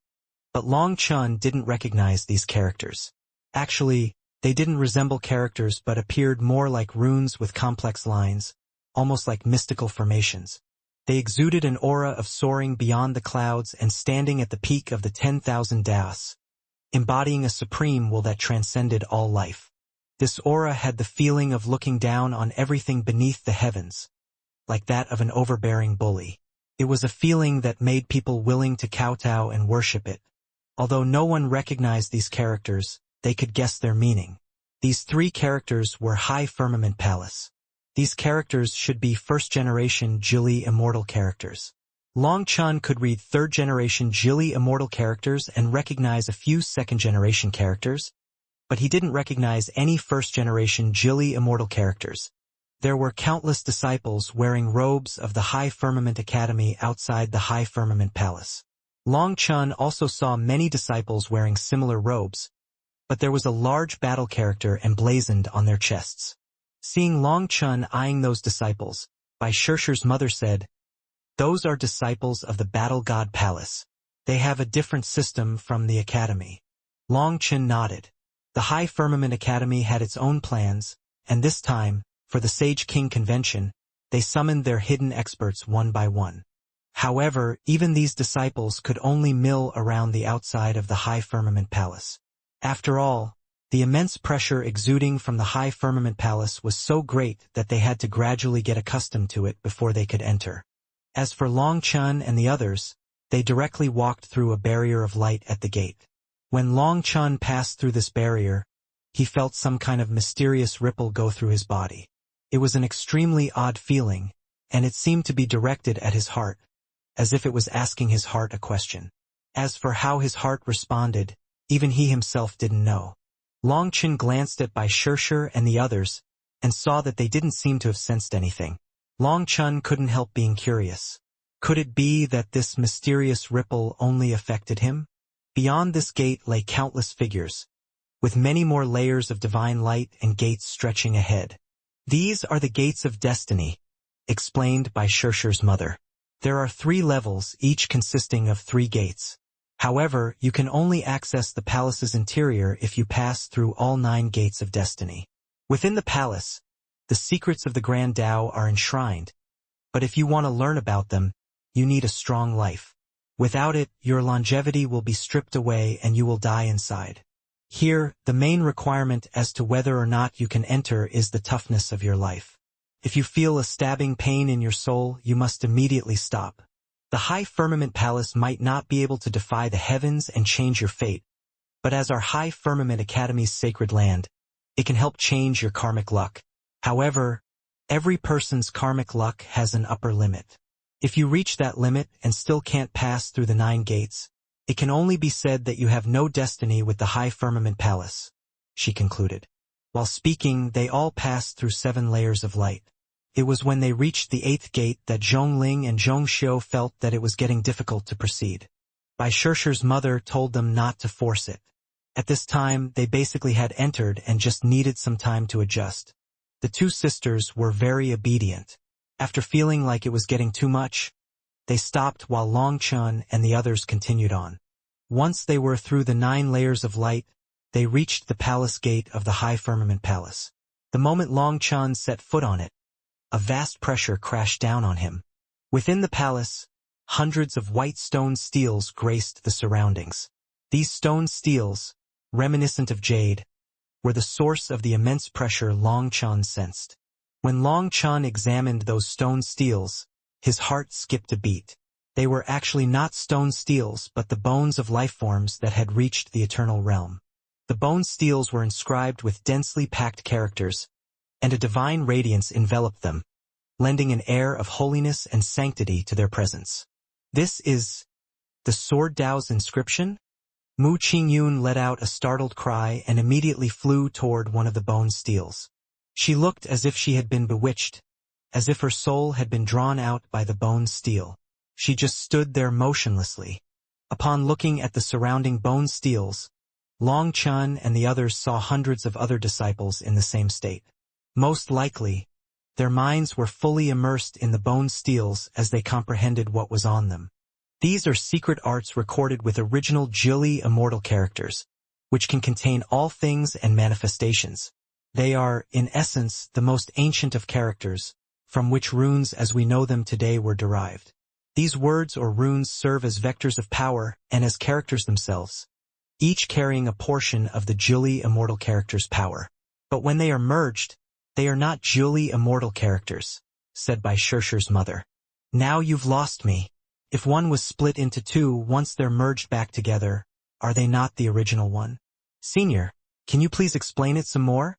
but Long Chen didn't recognize these characters. Actually, they didn't resemble characters but appeared more like runes with complex lines, almost like mystical formations. They exuded an aura of soaring beyond the clouds and standing at the peak of the 10,000 daos. embodying a supreme will that transcended all life. This aura had the feeling of looking down on everything beneath the heavens, like that of an overbearing bully. It was a feeling that made people willing to kowtow and worship it. Although no one recognized these characters, they could guess their meaning. These three characters were High Firmament Palace. These characters should be first-generation Jili Immortal characters. Long Chun could read third-generation Jili Immortal characters and recognize a few second-generation characters, but he didn't recognize any first-generation Jili Immortal characters. There were countless disciples wearing robes of the High Firmament Academy outside the High Firmament Palace. Long Chun also saw many disciples wearing similar robes, but there was a large battle character emblazoned on their chests. Seeing Long Chun eyeing those disciples, Bai Shirshir's mother said, "Those are disciples of the Battle God Palace. They have a different system from the Academy." Long Chun nodded. The High Firmament Academy had its own plans, and this time, for the Sage King Convention, they summoned their hidden experts one by one. However, even these disciples could only mill around the outside of the High Firmament Palace. After all, the immense pressure exuding from the High Firmament Palace was so great that they had to gradually get accustomed to it before they could enter. As for Long Chun and the others, they directly walked through a barrier of light at the gate. When Long Chun passed through this barrier, he felt some kind of mysterious ripple go through his body. It was an extremely odd feeling, and it seemed to be directed at his heart, as if it was asking his heart a question. As for how his heart responded, even he himself didn't know. Long Chun glanced at Bai Shirshir and the others, and saw that they didn't seem to have sensed anything. Long Chun couldn't help being curious. Could it be that this mysterious ripple only affected him? Beyond this gate lay countless figures, with many more layers of divine light and gates stretching ahead. "These are the gates of destiny," explained Bai Shirshir's mother. "There are 3 levels, each consisting of 3 gates. However, you can only access the palace's interior if you pass through all 9 gates of destiny. Within the palace, the secrets of the Grand Tao are enshrined, but if you want to learn about them, you need a strong life. Without it, your longevity will be stripped away and you will die inside. Here, the main requirement as to whether or not you can enter is the toughness of your life. If you feel a stabbing pain in your soul, you must immediately stop. The High Firmament Palace might not be able to defy the heavens and change your fate, but as our High Firmament Academy's sacred land, it can help change your karmic luck. However, every person's karmic luck has an upper limit. If you reach that limit and still can't pass through the 9 gates, it can only be said that you have no destiny with the High Firmament Palace," she concluded. While speaking, they all passed through 7 layers of light. It was when they reached the 8th gate that Zhongling and Zhongxiu felt that it was getting difficult to proceed. Bai Shirshir's mother told them not to force it. At this time, they basically had entered and just needed some time to adjust. The 2 sisters were very obedient. After feeling like it was getting too much, they stopped while Long Chun and the others continued on. Once they were through the 9 layers of light, they reached the palace gate of the High Firmament Palace. The moment Long Chun set foot on it, a vast pressure crashed down on him. Within the palace, hundreds of white stone steels graced the surroundings. These stone steels, reminiscent of jade, were the source of the immense pressure Long Chun sensed. When Long Chun examined those stone steels, his heart skipped a beat. They were actually not stone steels but the bones of life forms that had reached the eternal realm. The bone steels were inscribed with densely packed characters, and a divine radiance enveloped them, lending an air of holiness and sanctity to their presence. "This is the Sword Tao's inscription?" Mu Qingyun let out a startled cry and immediately flew toward one of the bone steels. She looked as if she had been bewitched, as if her soul had been drawn out by the bone steel. She just stood there motionlessly. Upon looking at the surrounding bone steels, Long Chun and the others saw hundreds of other disciples in the same state. Most likely, their minds were fully immersed in the bone steels as they comprehended what was on them. These are secret arts recorded with original Jili Immortal characters, which can contain all things and manifestations. They are, in essence, the most ancient of characters, from which runes as we know them today were derived. These words or runes serve as vectors of power and as characters themselves. each carrying a portion of the Jili immortal character's power. But when they are merged, they are not Jili immortal characters, said by Shirshir's mother. Now you've lost me. If one was split into two once they're merged back together, are they not the original one? Senior, can you please explain it some more?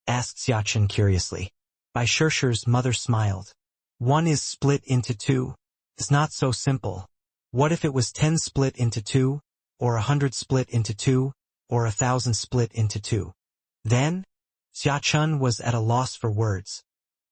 Asked Xiachen curiously. Bai Shirshir's mother smiled. One is split into two. It's not so simple. What if it was 10 split into two, or 100 split into two, or 1,000 split into two? Then, Xiachen was at a loss for words.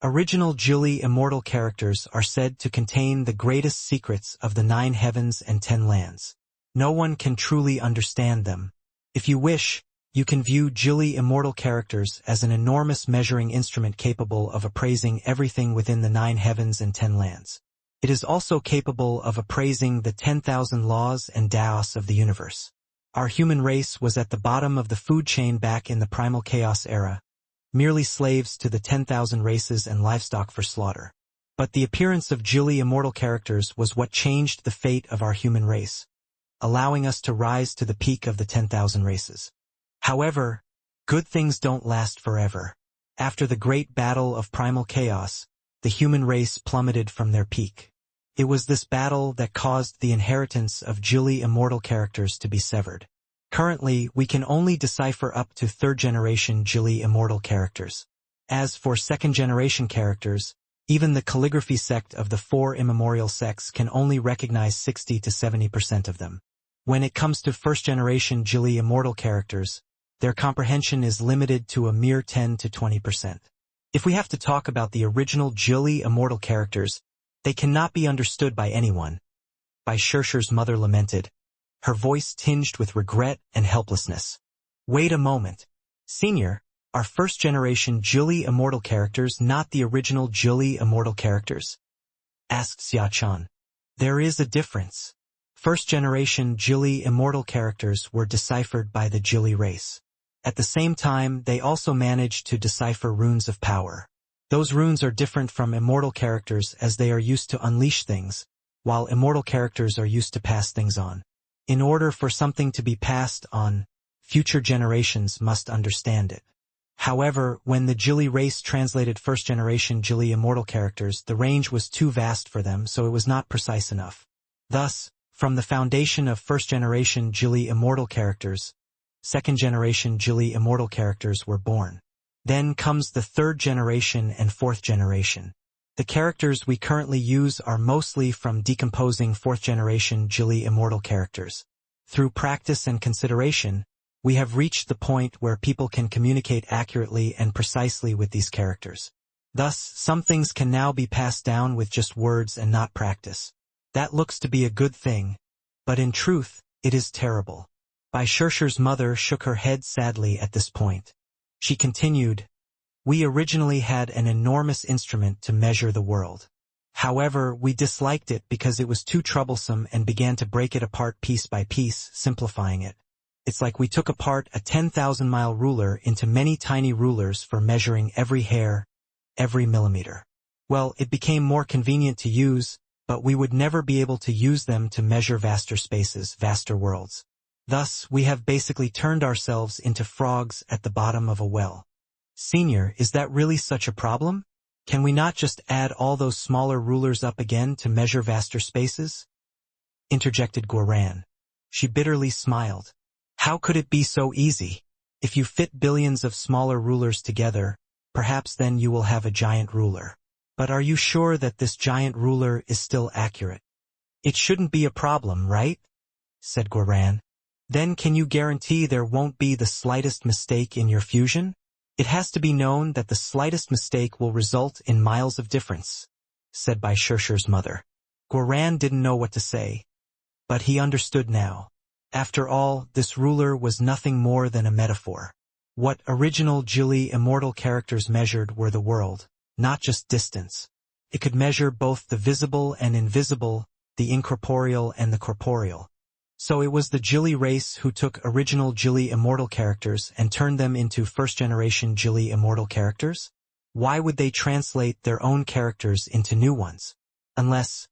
Original Jili immortal characters are said to contain the greatest secrets of the 9 heavens and 10 lands. No one can truly understand them. If you wish, you can view Jili immortal characters as an enormous measuring instrument capable of appraising everything within the 9 heavens and 10 lands. It is also capable of appraising the 10,000 laws and Daos of the universe. Our human race was at the bottom of the food chain back in the primal chaos era, merely slaves to the 10,000 races and livestock for slaughter. But the appearance of Jili immortal characters was what changed the fate of our human race, allowing us to rise to the peak of the 10,000 races. However, good things don't last forever. After the great battle of primal chaos, the human race plummeted from their peak. It was this battle that caused the inheritance of Jili immortal characters to be severed. Currently, we can only decipher up to 3rd-generation Jili immortal characters. As for 2nd-generation characters, even the calligraphy sect of the 4 immemorial sects can only recognize 60 to 70% of them. When it comes to 1st-generation Jili immortal characters, their comprehension is limited to a mere 10 to 20%. If we have to talk about the original Jili immortal characters, they cannot be understood by anyone. Bai Shirshir's mother lamented, her voice tinged with regret and helplessness. Wait a moment. Senior, are 1st-generation Jili immortal characters not the original Jili immortal characters? Asked Xiachen. There is a difference. 1st-generation Jili immortal characters were deciphered by the Jili race. At the same time, they also managed to decipher runes of power. Those runes are different from immortal characters as they are used to unleash things, while immortal characters are used to pass things on. In order for something to be passed on, future generations must understand it. However, when the Jili race translated 1st-generation Jili immortal characters, the range was too vast for them, so it was not precise enough. Thus, from the foundation of 1st-generation Jili immortal characters, 2nd-generation Jili immortal characters were born. Then comes the 3rd generation and 4th generation. The characters we currently use are mostly from decomposing 4th-generation Jili immortal characters. Through practice and consideration, we have reached the point where people can communicate accurately and precisely with these characters. Thus, some things can now be passed down with just words and not practice. That looks to be a good thing, but in truth, it is terrible. Bai Shirshir's mother shook her head sadly at this point. She continued, we originally had an enormous instrument to measure the world. However, we disliked it because it was too troublesome and began to break it apart piece by piece, simplifying it. It's like we took apart a 10,000-mile ruler into many tiny rulers for measuring every hair, every millimeter. Well, it became more convenient to use, but we would never be able to use them to measure vaster spaces, vaster worlds. Thus, we have basically turned ourselves into frogs at the bottom of a well. Senior, is that really such a problem? Can we not just add all those smaller rulers up again to measure vaster spaces? Interjected Guoran. She bitterly smiled. How could it be so easy? If you fit billions of smaller rulers together, perhaps then you will have a giant ruler. But are you sure that this giant ruler is still accurate? It shouldn't be a problem, right? Said Guoran. Then can you guarantee there won't be the slightest mistake in your fusion? It has to be known that the slightest mistake will result in miles of difference, said Bai Shirshir's mother. Guoran didn't know what to say, but he understood now. After all, this ruler was nothing more than a metaphor. What original Jili immortal characters measured were the world, not just distance. It could measure both the visible and invisible, the incorporeal and the corporeal. So it was the Jili race who took original Jili immortal characters and turned them into 1st-generation Jili immortal characters? Why would they translate their own characters into new ones? Unless...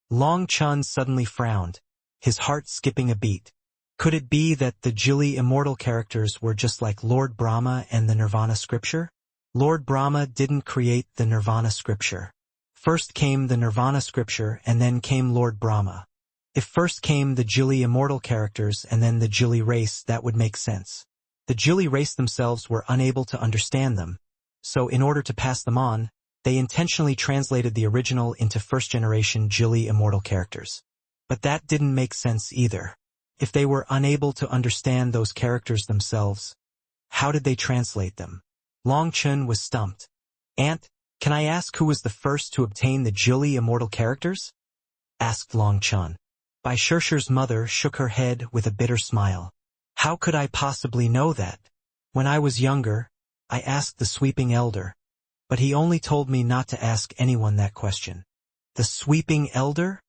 Long Chun suddenly frowned, his heart skipping a beat. Could it be that the Jili Immortal characters were just like Lord Brahma and the Nirvana scripture? Lord Brahma didn't create the Nirvana scripture. First came the Nirvana scripture and then came Lord Brahma. If first came the Jili Immortal characters and then the Jili race, that would make sense. The Jili race themselves were unable to understand them, so in order to pass them on, they intentionally translated the original into first-generation Jili Immortal characters. But that didn't make sense either. If they were unable to understand those characters themselves, how did they translate them? Long Chen was stumped. "Aunt, can I ask who was the first to obtain the Jili Immortal characters?" asked Long Chen. Bai Shirshir's mother shook her head with a bitter smile. "How could I possibly know that? When I was younger, I asked the sweeping elder, but he only told me not to ask anyone that question." The sweeping elder?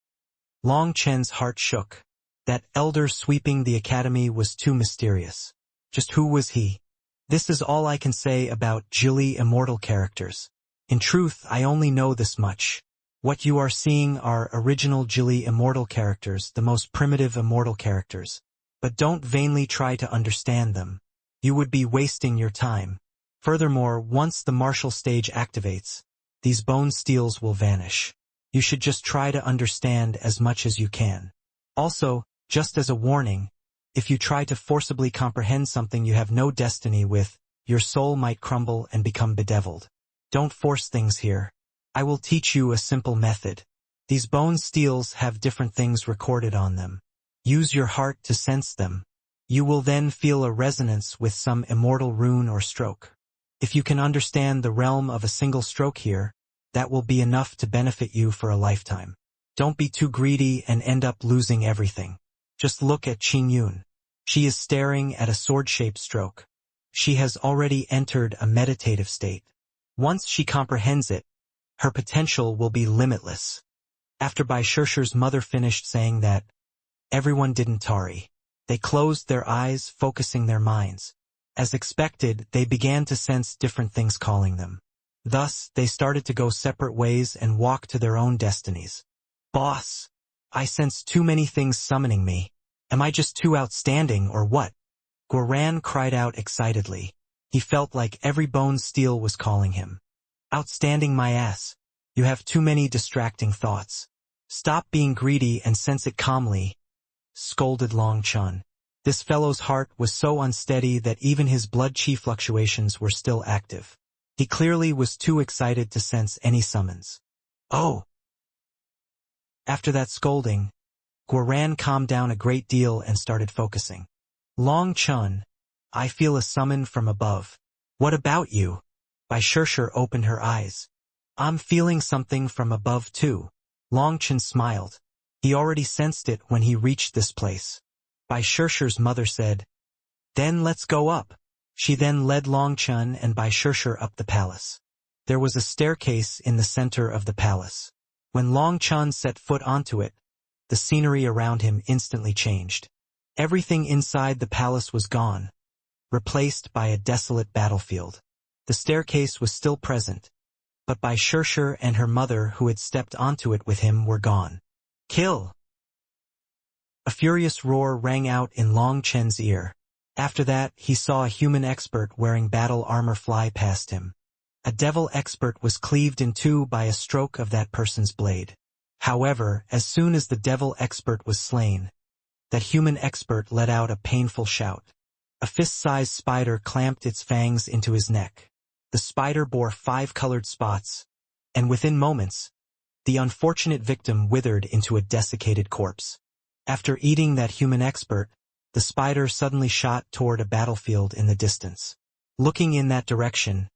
Long Chen's heart shook. That elder sweeping the academy was too mysterious. Just who was he? This is all I can say about Jili Immortal characters. In truth, I only know this much. What you are seeing are original Jili Immortal characters, the most primitive immortal characters. But don't vainly try to understand them. You would be wasting your time. Furthermore, once the martial stage activates, these bone steels will vanish. You should just try to understand as much as you can. Also, just as a warning, if you try to forcibly comprehend something you have no destiny with, your soul might crumble and become bedeviled. Don't force things here. I will teach you a simple method. These bone steels have different things recorded on them. Use your heart to sense them. You will then feel a resonance with some immortal rune or stroke. If you can understand the realm of a single stroke here, that will be enough to benefit you for a lifetime. Don't be too greedy and end up losing everything. Just look at Qing Yun. She is staring at a sword-shaped stroke. She has already entered a meditative state. Once she comprehends it, her potential will be limitless. After Bai Shirshir's mother finished saying that, everyone didn't tarry. They closed their eyes, focusing their minds. As expected, they began to sense different things calling them. Thus, they started to go separate ways and walk to their own destinies. "Boss, I sense too many things summoning me. Am I just too outstanding or what?" Guoran cried out excitedly. He felt like every bone steel was calling him. "Outstanding my ass. You have too many distracting thoughts. Stop being greedy and sense it calmly," scolded Long Chen. This fellow's heart was so unsteady that even his blood chi fluctuations were still active. He clearly was too excited to sense any summons. "Oh!" After that scolding, Guoran calmed down a great deal and started focusing. "Long Chen, I feel a summon from above." "What about you?" Bai Shirshir opened her eyes. "I'm feeling something from above too." Long Chen smiled. He already sensed it when he reached this place. Bai Shirshir's mother said, "Then let's go up." She then led Long Chen and Bai Shirshir up the palace. There was a staircase in the center of the palace. When Long Chen set foot onto it, the scenery around him instantly changed. Everything inside the palace was gone, replaced by a desolate battlefield. The staircase was still present, but Bai Shirshir and her mother who had stepped onto it with him were gone. "Kill!" A furious roar rang out in Long Chen's ear. After that, he saw a human expert wearing battle armor fly past him. A devil expert was cleaved in two by a stroke of that person's blade. However, as soon as the devil expert was slain, that human expert let out a painful shout. A fist-sized spider clamped its fangs into his neck. The spider bore 5 colored spots, and within moments, the unfortunate victim withered into a desiccated corpse. After eating that human expert, the spider suddenly shot toward a battlefield in the distance. Looking in that direction,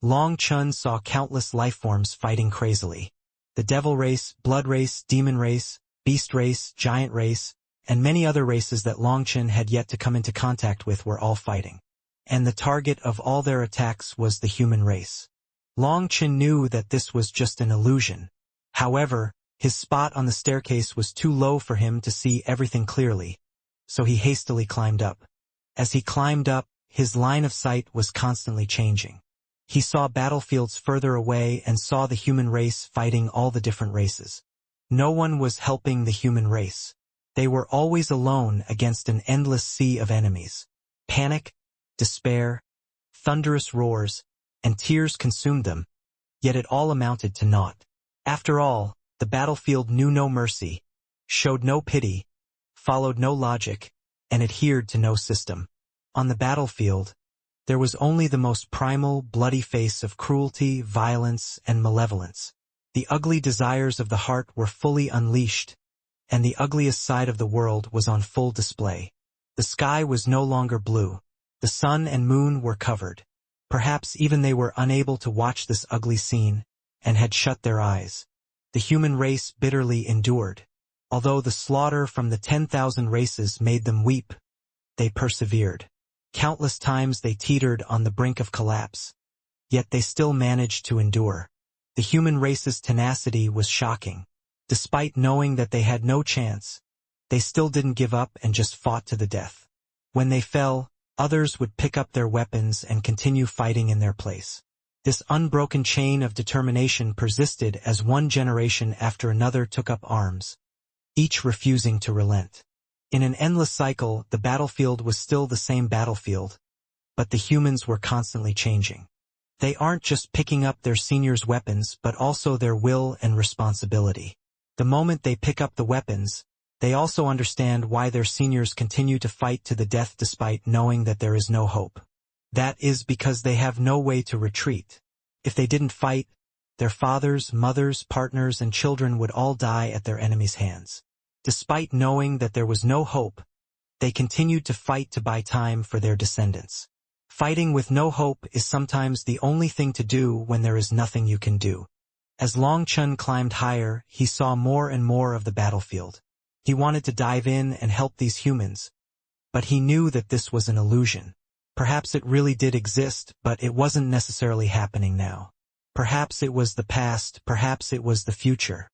Long Chen saw countless lifeforms fighting crazily. The devil race, blood race, demon race, beast race, giant race, and many other races that Long Chen had yet to come into contact with were all fighting. And the target of all their attacks was the human race. Long Chen knew that this was just an illusion. However, his spot on the staircase was too low for him to see everything clearly, so he hastily climbed up. As he climbed up, his line of sight was constantly changing. He saw battlefields further away and saw the human race fighting all the different races. No one was helping the human race. They were always alone against an endless sea of enemies. Panic, despair, thunderous roars, and tears consumed them, yet it all amounted to naught. After all, the battlefield knew no mercy, showed no pity, followed no logic, and adhered to no system. On the battlefield, there was only the most primal, bloody face of cruelty, violence, and malevolence. The ugly desires of the heart were fully unleashed, and the ugliest side of the world was on full display. The sky was no longer blue. The sun and moon were covered. Perhaps even they were unable to watch this ugly scene, and had shut their eyes. The human race bitterly endured. Although the slaughter from the 10,000 races made them weep, they persevered. Countless times they teetered on the brink of collapse, yet they still managed to endure. The human race's tenacity was shocking. Despite knowing that they had no chance, they still didn't give up and just fought to the death. When they fell, others would pick up their weapons and continue fighting in their place. This unbroken chain of determination persisted as one generation after another took up arms, each refusing to relent. In an endless cycle, the battlefield was still the same battlefield, but the humans were constantly changing. They aren't just picking up their seniors' weapons but also their will and responsibility. The moment they pick up the weapons, they also understand why their seniors continue to fight to the death despite knowing that there is no hope. That is because they have no way to retreat. If they didn't fight, their fathers, mothers, partners, and children would all die at their enemies' hands. Despite knowing that there was no hope, they continued to fight to buy time for their descendants. Fighting with no hope is sometimes the only thing to do when there is nothing you can do. As Long Chun climbed higher, he saw more and more of the battlefield. He wanted to dive in and help these humans, but he knew that this was an illusion. Perhaps it really did exist, but it wasn't necessarily happening now. Perhaps it was the past, perhaps it was the future.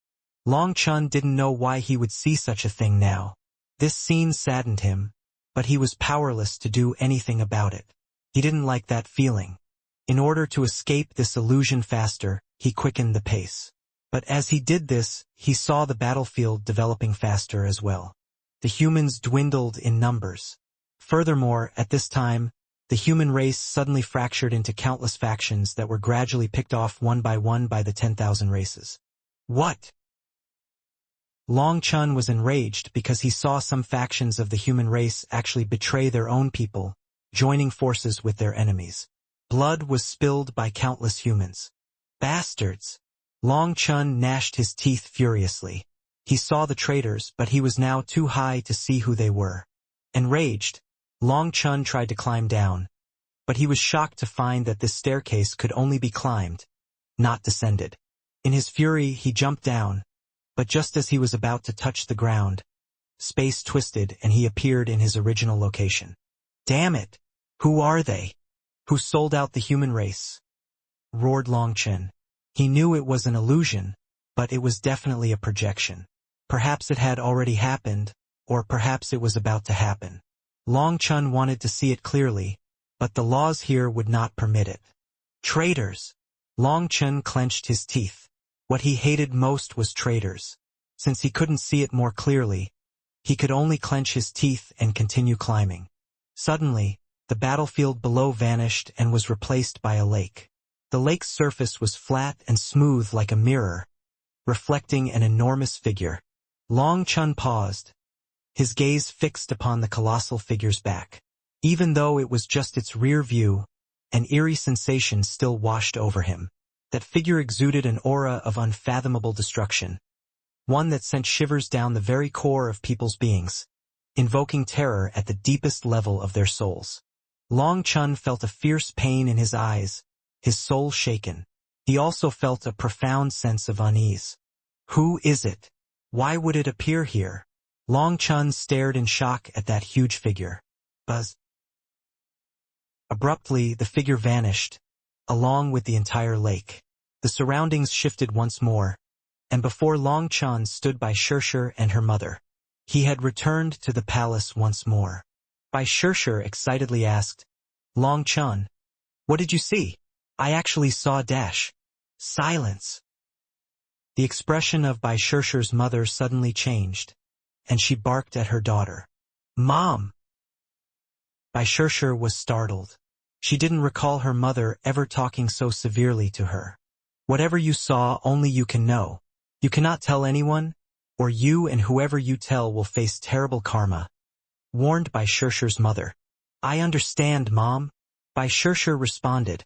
Long Chun didn't know why he would see such a thing now. This scene saddened him, but he was powerless to do anything about it. He didn't like that feeling. In order to escape this illusion faster, he quickened the pace. But as he did this, he saw the battlefield developing faster as well. The humans dwindled in numbers. Furthermore, at this time, the human race suddenly fractured into countless factions that were gradually picked off one by the 10,000 races. What? Long Chun was enraged because he saw some factions of the human race actually betray their own people, joining forces with their enemies. Blood was spilled by countless humans. Bastards! Long Chun gnashed his teeth furiously. He saw the traitors, but he was now too high to see who they were. Enraged, Long Chun tried to climb down, but he was shocked to find that this staircase could only be climbed, not descended. In his fury, he jumped down, but just as he was about to touch the ground, space twisted and he appeared in his original location. Damn it! Who are they? Who sold out the human race? Roared Long Chun. He knew it was an illusion, but it was definitely a projection. Perhaps it had already happened, or perhaps it was about to happen. Long Chun wanted to see it clearly, but the laws here would not permit it. Traitors! Long Chun clenched his teeth. What he hated most was traitors. Since he couldn't see it more clearly, he could only clench his teeth and continue climbing. Suddenly, the battlefield below vanished and was replaced by a lake. The lake's surface was flat and smooth like a mirror, reflecting an enormous figure. Long Chun paused, his gaze fixed upon the colossal figure's back. Even though it was just its rear view, an eerie sensation still washed over him. That figure exuded an aura of unfathomable destruction, one that sent shivers down the very core of people's beings, invoking terror at the deepest level of their souls. Long Chun felt a fierce pain in his eyes, his soul shaken. He also felt a profound sense of unease. Who is it? Why would it appear here? Long Chun stared in shock at that huge figure. Buzz. Abruptly, the figure vanished, along with the entire lake. The surroundings shifted once more, and before Long Chun stood Bai Shirshir and her mother. He had returned to the palace once more. Bai Shirshir excitedly asked, Long Chun, what did you see? I actually saw dash. Silence. The expression of Bai Shirshir's mother suddenly changed. and she barked at her daughter. "Mom!" Bai Shirshir was startled. She didn't recall her mother ever talking so severely to her. "Whatever you saw, only you can know. You cannot tell anyone, or you and whoever you tell will face terrible karma," warned Bai Shirshir's mother. "I understand, Mom," Bai Shirshir responded,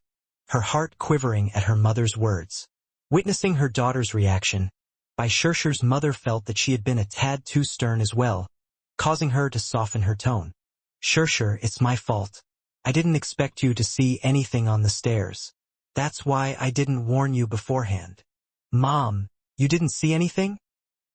her heart quivering at her mother's words. Witnessing her daughter's reaction, Bai Shirshir's mother felt that she had been a tad too stern as well, causing her to soften her tone. "Shirshir, it's my fault. I didn't expect you to see anything on the stairs. That's why I didn't warn you beforehand." "Mom, you didn't see anything?"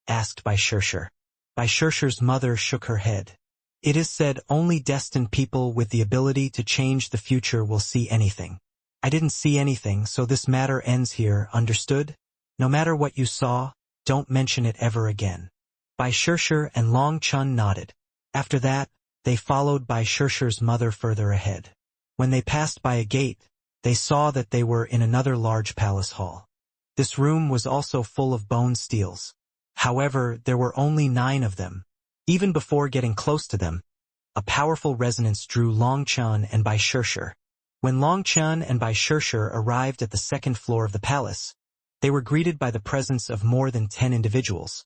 asked Bai Shirshir. Bai Shirshir's mother shook her head. "It is said only destined people with the ability to change the future will see anything. I didn't see anything, so this matter ends here, understood? No matter what you saw, don't mention it ever again." Bai Shirshir and Long Chun nodded. After that, they followed Bai Shirshir's mother further ahead. When they passed by a gate, they saw that they were in another large palace hall. This room was also full of bone steels. However, there were only 9 of them. Even before getting close to them, a powerful resonance drew Long Chun and Bai Shirshir. When Long Chun and Bai Shirshir arrived at the second floor of the palace, they were greeted by the presence of more than 10 individuals,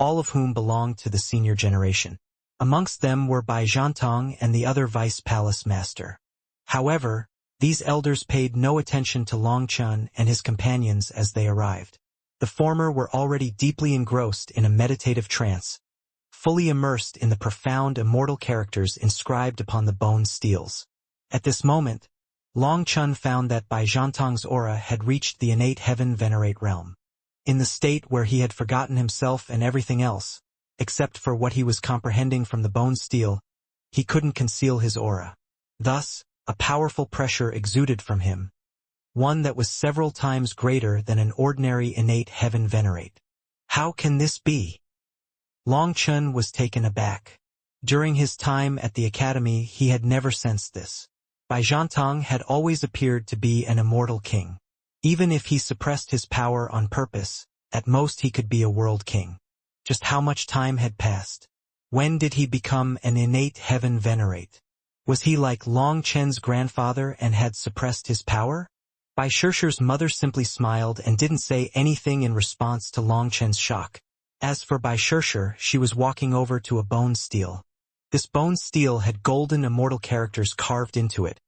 all of whom belonged to the senior generation. Amongst them were Bai Zhantong and the other vice palace master. However, these elders paid no attention to Long Chun and his companions as they arrived. The former were already deeply engrossed in a meditative trance, fully immersed in the profound immortal characters inscribed upon the bone steels. At this moment, Long Chun found that Bai Zhantong's aura had reached the innate heaven venerate realm. In the state where he had forgotten himself and everything else, except for what he was comprehending from the bone steel, he couldn't conceal his aura. Thus, a powerful pressure exuded from him, one that was several times greater than an ordinary innate heaven venerate. How can this be? Long Chun was taken aback. During his time at the academy, he had never sensed this. Bai Zhantong had always appeared to be an immortal king. Even if he suppressed his power on purpose, at most he could be a world king. Just how much time had passed? When did he become an innate heaven venerate? Was he like Long Chen's grandfather and had suppressed his power? Bai Shirshir's mother simply smiled and didn't say anything in response to Long Chen's shock. As for Bai Shirshir, she was walking over to a bone steel. This bone steel had golden immortal characters carved into it,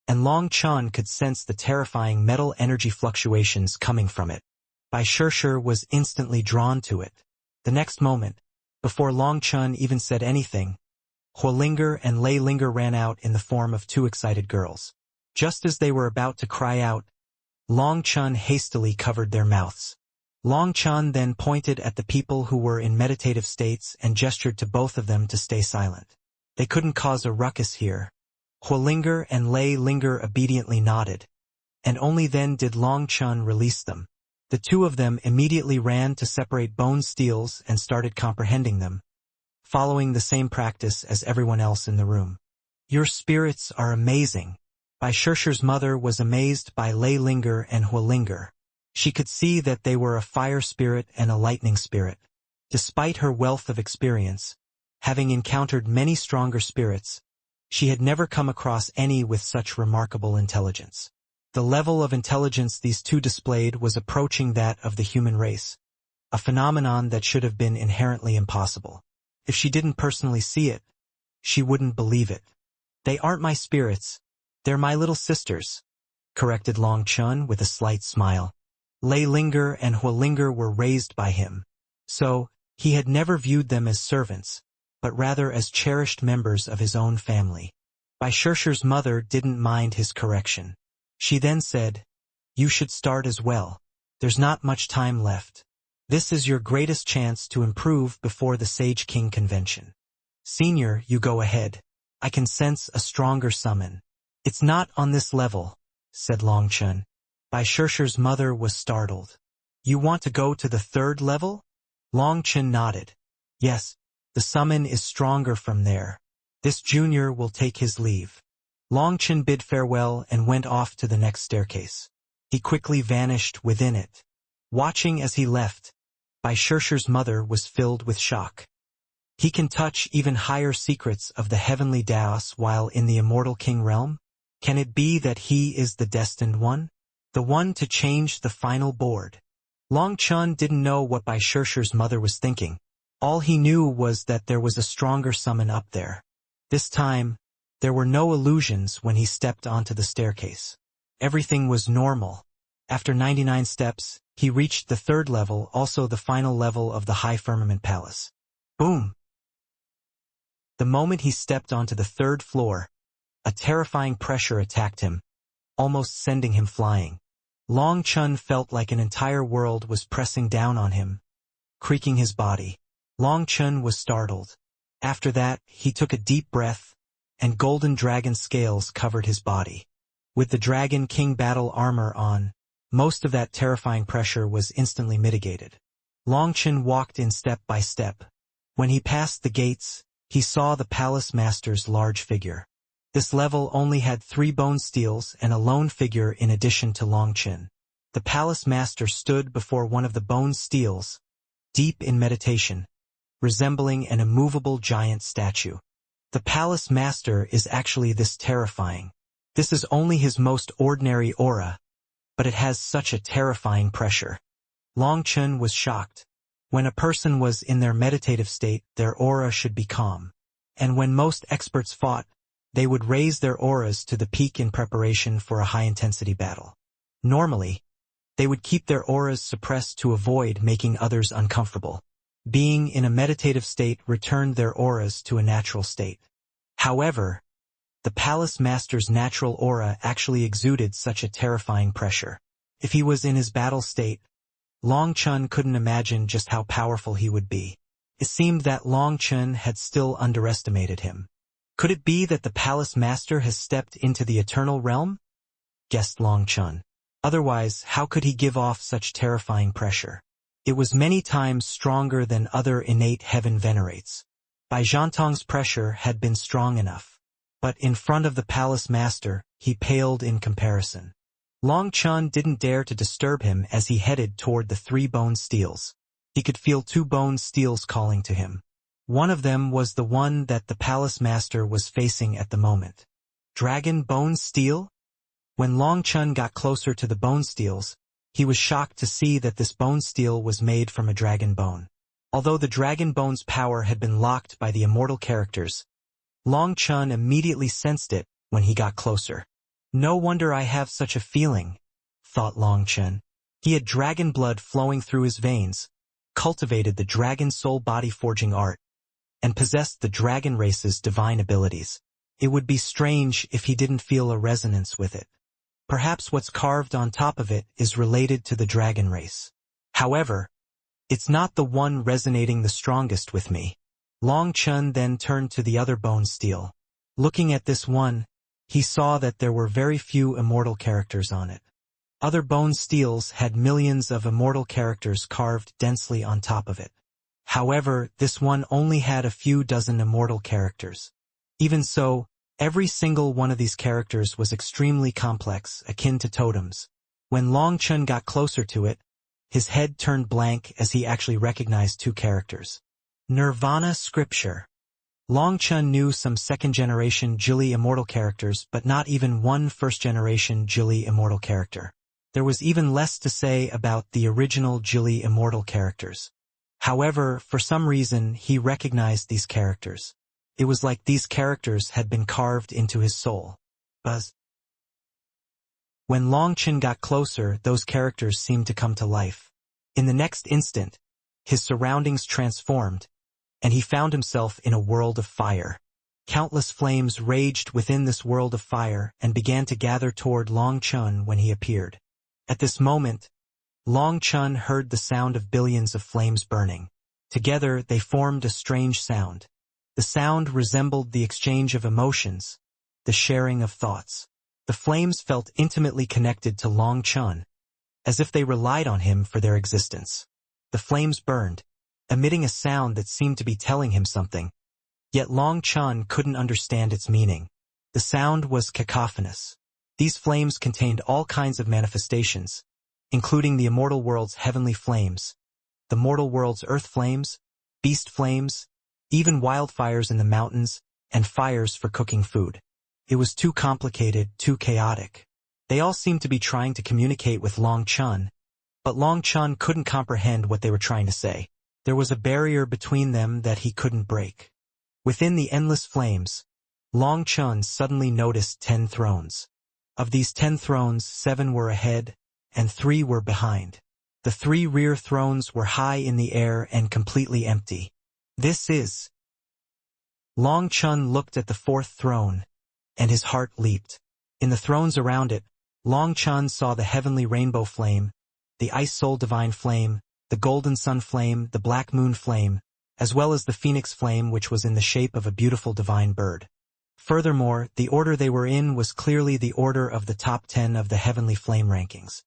and Long Chun could sense the terrifying metal energy fluctuations coming from it. Bai Shirshir was instantly drawn to it. The next moment, before Long Chun even said anything, Huolinger and Lei Linger ran out in the form of 2 excited girls. Just as they were about to cry out, Long Chun hastily covered their mouths. Long Chun then pointed at the people who were in meditative states and gestured to both of them to stay silent. They couldn't cause a ruckus here. Huolinger and Lei Linger obediently nodded, and only then did Long Chun release them. The 2 of them immediately ran to separate bone steels and started comprehending them, following the same practice as everyone else in the room. "Your spirits are amazing." Bai Shirshir's mother was amazed by Lei Linger and Huolinger. She could see that they were a fire spirit and a lightning spirit. Despite her wealth of experience, having encountered many stronger spirits, she had never come across any with such remarkable intelligence. The level of intelligence these 2 displayed was approaching that of the human race, a phenomenon that should have been inherently impossible. If she didn't personally see it, she wouldn't believe it. "They aren't my spirits, they're my little sisters," corrected Long Chun with a slight smile. Lei Linger and Huolinger were raised by him, so he had never viewed them as servants, but rather as cherished members of his own family. Bai Shirshir's mother didn't mind his correction. She then said, "You should start as well. There's not much time left. This is your greatest chance to improve before the Sage King Convention. Senior, you go ahead. I can sense a stronger summon." "It's not on this level," said Long Chun. Bai Shirshir's mother was startled. "You want to go to the 3rd level?" Long Chun nodded. "Yes, the summon is stronger from there. This junior will take his leave." Long Chun bid farewell and went off to the next staircase. He quickly vanished within it. Watching as he left, Bai Shirshir's mother was filled with shock. He can touch even higher secrets of the heavenly Daos while in the immortal king realm? Can it be that he is the destined one? The one to change the final board? Long Chun didn't know what Bai Shirshir's mother was thinking. All he knew was that there was a stronger summon up there. This time, there were no illusions when he stepped onto the staircase. Everything was normal. After 99 steps, he reached the third level, also the final level of the High Firmament Palace. Boom! The moment he stepped onto the third floor, a terrifying pressure attacked him, almost sending him flying. Long Chun felt like an entire world was pressing down on him, creaking his body. Long Chun was startled. After that, he took a deep breath, and golden dragon scales covered his body. With the Dragon King battle armor on, most of that terrifying pressure was instantly mitigated. Long Chun walked in step by step. When he passed the gates, he saw the palace master's large figure. This level only had 3 bone steels and a lone figure in addition to Long Chun. The palace master stood before one of the bone steels, deep in meditation, resembling an immovable giant statue. The palace master is actually this terrifying. This is only his most ordinary aura, but it has such a terrifying pressure. Long Chun was shocked. When a person was in their meditative state, their aura should be calm. And when most experts fought, they would raise their auras to the peak in preparation for a high-intensity battle. Normally, they would keep their auras suppressed to avoid making others uncomfortable. Being in a meditative state returned their auras to a natural state. However, the palace master's natural aura actually exuded such a terrifying pressure. If he was in his battle state, Long Chun couldn't imagine just how powerful he would be. It seemed that Long Chun had still underestimated him. Could it be that the palace master has stepped into the eternal realm? Guessed Long Chun. Otherwise, how could he give off such terrifying pressure? It was many times stronger than other innate heaven venerates. Bai Zhantong's pressure had been strong enough. But in front of the palace master, he paled in comparison. Long Chun didn't dare to disturb him as he headed toward the 3 bone steels. He could feel 2 bone steels calling to him. One of them was the one that the palace master was facing at the moment. Dragon bone steel? When Long Chun got closer to the bone steels, he was shocked to see that this bone steel was made from a dragon bone. Although the dragon bone's power had been locked by the immortal characters, Long Chun immediately sensed it when he got closer. No wonder I have such a feeling, thought Long Chun. He had dragon blood flowing through his veins, cultivated the dragon soul body forging art, and possessed the dragon race's divine abilities. It would be strange if he didn't feel a resonance with it. Perhaps what's carved on top of it is related to the dragon race. However, it's not the one resonating the strongest with me. Long Chun then turned to the other bone steel. Looking at this one, he saw that there were very few immortal characters on it. Other bone steels had millions of immortal characters carved densely on top of it. However, this one only had a few dozen immortal characters. Even so, every single one of these characters was extremely complex, akin to totems. When Long Chun got closer to it, his head turned blank as he actually recognized 2 characters. Nirvana Scripture. Long Chun knew some second-generation Jili immortal characters, but not even one first-generation Jili immortal character. There was even less to say about the original Jili immortal characters. However, for some reason, he recognized these characters. It was like these characters had been carved into his soul. Buzz. When Long Chun got closer, those characters seemed to come to life. In the next instant, his surroundings transformed, and he found himself in a world of fire. Countless flames raged within this world of fire and began to gather toward Long Chun when he appeared. At this moment, Long Chun heard the sound of billions of flames burning. Together, they formed a strange sound. The sound resembled the exchange of emotions, the sharing of thoughts. The flames felt intimately connected to Long Chun, as if they relied on him for their existence. The flames burned, emitting a sound that seemed to be telling him something. Yet Long Chun couldn't understand its meaning. The sound was cacophonous. These flames contained all kinds of manifestations, including the immortal world's heavenly flames, the mortal world's earth flames, beast flames, even wildfires in the mountains, and fires for cooking food. It was too complicated, too chaotic. They all seemed to be trying to communicate with Long Chun, but Long Chun couldn't comprehend what they were trying to say. There was a barrier between them that he couldn't break. Within the endless flames, Long Chun suddenly noticed 10 thrones. Of these 10 thrones, 7 were ahead, and 3 were behind. The 3 rear thrones were high in the air and completely empty. This is... Long Chun looked at the 4th throne, and his heart leaped. In the thrones around it, Long Chun saw the heavenly rainbow flame, the ice soul divine flame, the golden sun flame, the black moon flame, as well as the phoenix flame, which was in the shape of a beautiful divine bird. Furthermore, the order they were in was clearly the order of the top 10 of the heavenly flame rankings.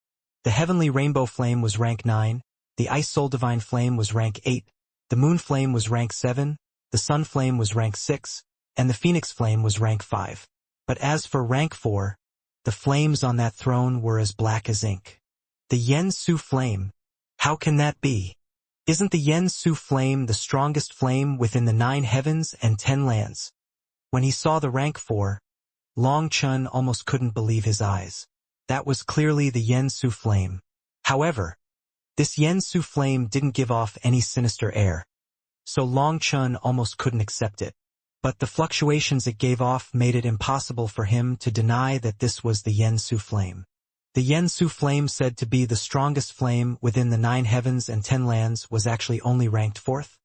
The heavenly rainbow flame was rank 9, the ice soul divine flame was rank 8, the moon flame was rank 7, the sun flame was rank 6, and the phoenix flame was rank 5. But as for rank 4, the flames on that throne were as black as ink. The Yen Su flame. How can that be? Isn't the Yen Su flame the strongest flame within the 9 heavens and 10 lands? When he saw the rank 4, Long Chun almost couldn't believe his eyes. That was clearly the Yen Su flame. However, this Yen Su flame didn't give off any sinister air, so Long Chun almost couldn't accept it. But the fluctuations it gave off made it impossible for him to deny that this was the Yen Su flame. The Yen Su flame, said to be the strongest flame within the 9 heavens and 10 lands, was actually only ranked 4th.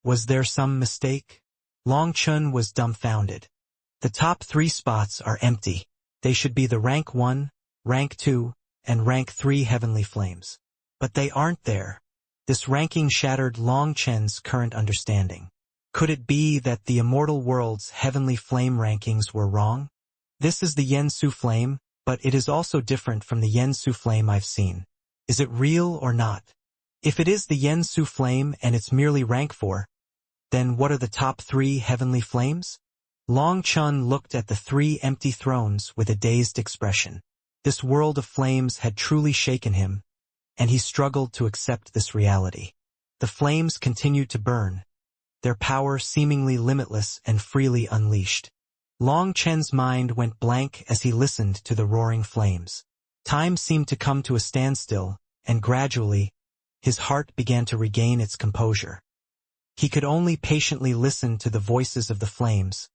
Was there some mistake? Long Chun was dumbfounded. The top 3 spots are empty. They should be the rank 1, rank 2, and rank 3 heavenly flames. But they aren't there. This ranking shattered Long Chun's current understanding. Could it be that the Immortal world's heavenly flame rankings were wrong? This is the Yen Su flame, but it is also different from the Yen Su flame I've seen. Is it real or not? If it is the Yen Su flame and it's merely rank 4, then what are the top 3 heavenly flames? Long Chun looked at the 3 empty thrones with a dazed expression. This world of flames had truly shaken him, and he struggled to accept this reality. The flames continued to burn, their power seemingly limitless and freely unleashed. Long Chen's mind went blank as he listened to the roaring flames. Time seemed to come to a standstill, and gradually, his heart began to regain its composure. He could only patiently listen to the voices of the flames,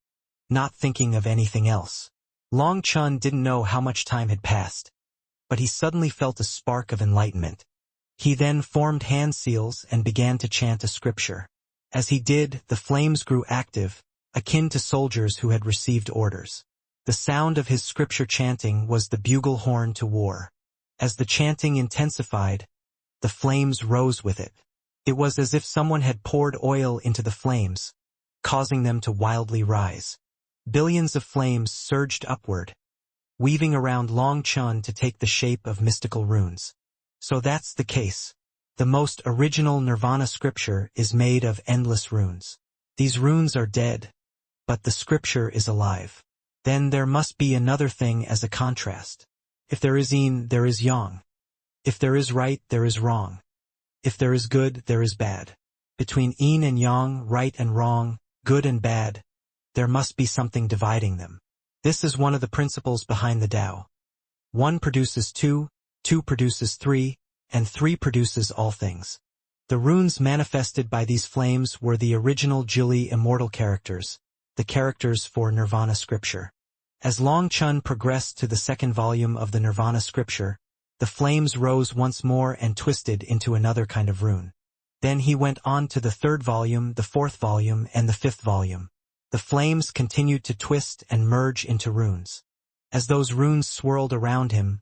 not thinking of anything else. Long Chun didn't know how much time had passed, but he suddenly felt a spark of enlightenment. He then formed hand seals and began to chant a scripture. As he did, the flames grew active, akin to soldiers who had received orders. The sound of his scripture chanting was the bugle horn to war. As the chanting intensified, the flames rose with it. It was as if someone had poured oil into the flames, causing them to wildly rise. Billions of flames surged upward, weaving around Long Chun to take the shape of mystical runes. So that's the case. The most original Nirvana scripture is made of endless runes. These runes are dead, but the scripture is alive. Then there must be another thing as a contrast. If there is yin, there is yang. If there is right, there is wrong. If there is good, there is bad. Between yin and yang, right and wrong, good and bad, there must be something dividing them. This is one of the principles behind the Tao. 1 produces 2, 2 produces 3, and 3 produces all things. The runes manifested by these flames were the original Jili Immortal characters, the characters for Nirvana scripture. As Long Chun progressed to the 2nd volume of the Nirvana scripture, the flames rose once more and twisted into another kind of rune. Then he went on to the 3rd volume, the 4th volume, and the 5th volume. The flames continued to twist and merge into runes. As those runes swirled around him,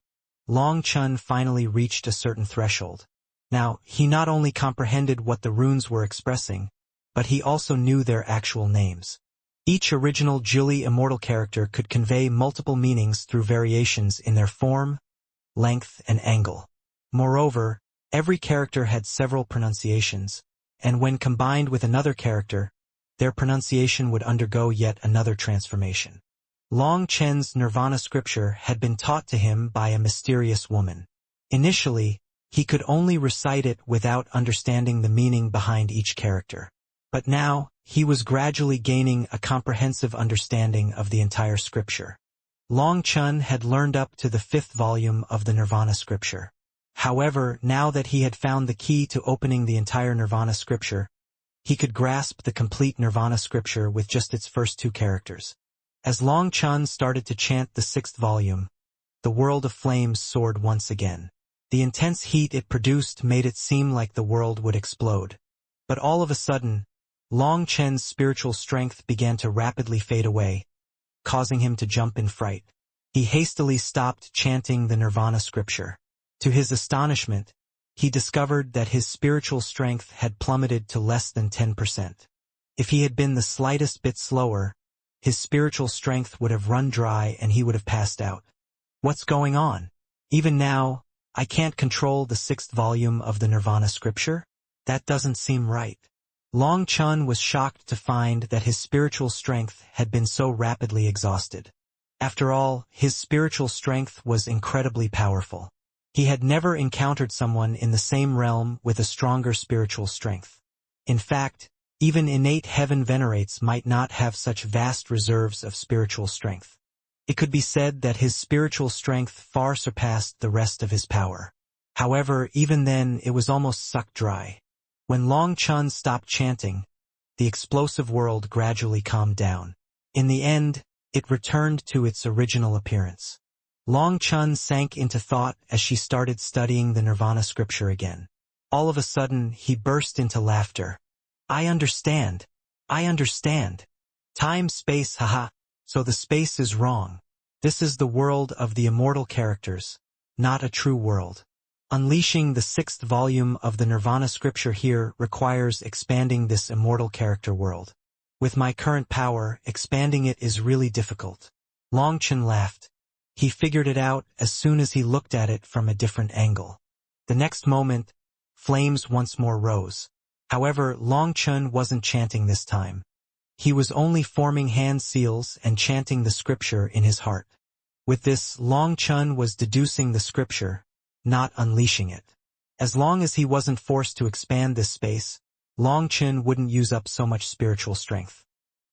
Long Chun finally reached a certain threshold. Now, he not only comprehended what the runes were expressing, but he also knew their actual names. Each original Jili Immortal character could convey multiple meanings through variations in their form, length, and angle. Moreover, every character had several pronunciations, and when combined with another character, their pronunciation would undergo yet another transformation. Long Chen's Nirvana scripture had been taught to him by a mysterious woman. Initially, he could only recite it without understanding the meaning behind each character. But now, he was gradually gaining a comprehensive understanding of the entire scripture. Long Chun had learned up to the 5th volume of the Nirvana scripture. However, now that he had found the key to opening the entire Nirvana scripture, he could grasp the complete Nirvana scripture with just its first 2 characters. As Long Chun started to chant the 6th volume, the world of flames soared once again. The intense heat it produced made it seem like the world would explode. But all of a sudden, Long Chen's spiritual strength began to rapidly fade away, causing him to jump in fright. He hastily stopped chanting the Nirvana scripture. To his astonishment, he discovered that his spiritual strength had plummeted to less than 10%. If he had been the slightest bit slower, his spiritual strength would have run dry and he would have passed out. What's going on? Even now, I can't control the 6th volume of the Nirvana scripture? That doesn't seem right. Long Chun was shocked to find that his spiritual strength had been so rapidly exhausted. After all, his spiritual strength was incredibly powerful. He had never encountered someone in the same realm with a stronger spiritual strength. In fact, even innate heaven venerates might not have such vast reserves of spiritual strength. It could be said that his spiritual strength far surpassed the rest of his power. However, even then it was almost sucked dry. When Long Chun stopped chanting, the explosive world gradually calmed down. In the end, it returned to its original appearance. Long Chun sank into thought as she started studying the Nirvana scripture again. All of a sudden, he burst into laughter. I understand. Time, space, haha. So the space is wrong. This is the world of the immortal characters, not a true world. Unleashing the 6th volume of the Nirvana scripture here requires expanding this immortal character world. With my current power, expanding it is really difficult. Long Chun laughed. He figured it out as soon as he looked at it from a different angle. The next moment, flames once more rose. However, Long Chun wasn't chanting this time. He was only forming hand seals and chanting the scripture in his heart. With this, Long Chun was deducing the scripture, not unleashing it. As long as he wasn't forced to expand this space, Long Chun wouldn't use up so much spiritual strength.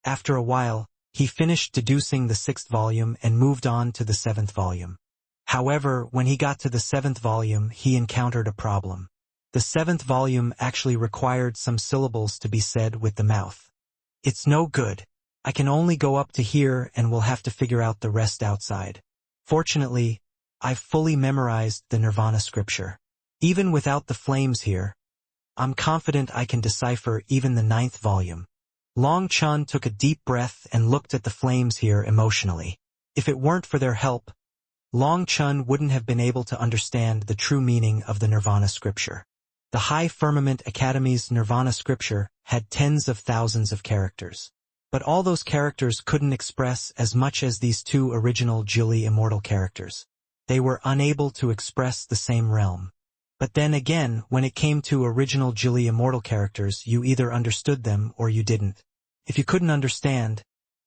After a while, he finished deducing the 6th volume and moved on to the 7th volume. However, when he got to the 7th volume, he encountered a problem. The 7th volume actually required some syllables to be said with the mouth. It's no good. I can only go up to here and will have to figure out the rest outside. Fortunately, I've fully memorized the Nirvana scripture. Even without the flames here, I'm confident I can decipher even the 9th volume. Long Chun took a deep breath and looked at the flames here emotionally. If it weren't for their help, Long Chun wouldn't have been able to understand the true meaning of the Nirvana scripture. The High Firmament Academy's Nirvana scripture had tens of thousands of characters. But all those characters couldn't express as much as these 2 original Jili Immortal characters. They were unable to express the same realm. But then again, when it came to original Jili Immortal characters, you either understood them or you didn't. If you couldn't understand,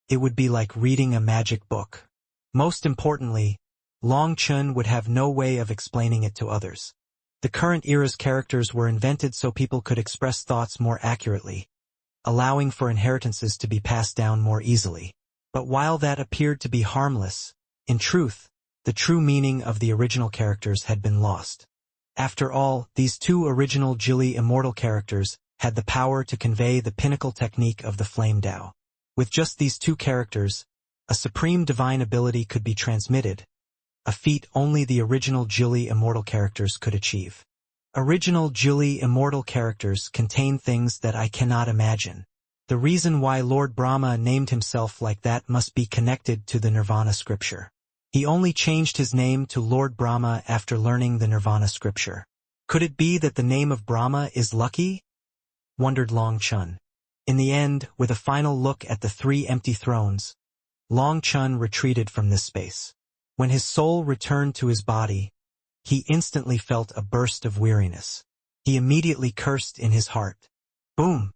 it would be like reading a magic book. Most importantly, Long Chun would have no way of explaining it to others. The current era's characters were invented so people could express thoughts more accurately, allowing for inheritances to be passed down more easily. But while that appeared to be harmless, in truth, the true meaning of the original characters had been lost. After all, these 2 original Jili Immortal characters had the power to convey the pinnacle technique of the Flame Dao. With just these 2 characters, a supreme divine ability could be transmitted, a feat only the original Jili Immortal characters could achieve. Original Jili Immortal characters contain things that I cannot imagine. The reason why Lord Brahma named himself like that must be connected to the Nirvana scripture. He only changed his name to Lord Brahma after learning the Nirvana scripture. Could it be that the name of Brahma is lucky? Wondered Long Chun. In the end, with a final look at the 3 empty thrones, Long Chun retreated from this space. When his soul returned to his body, he instantly felt a burst of weariness. He immediately cursed in his heart. Boom!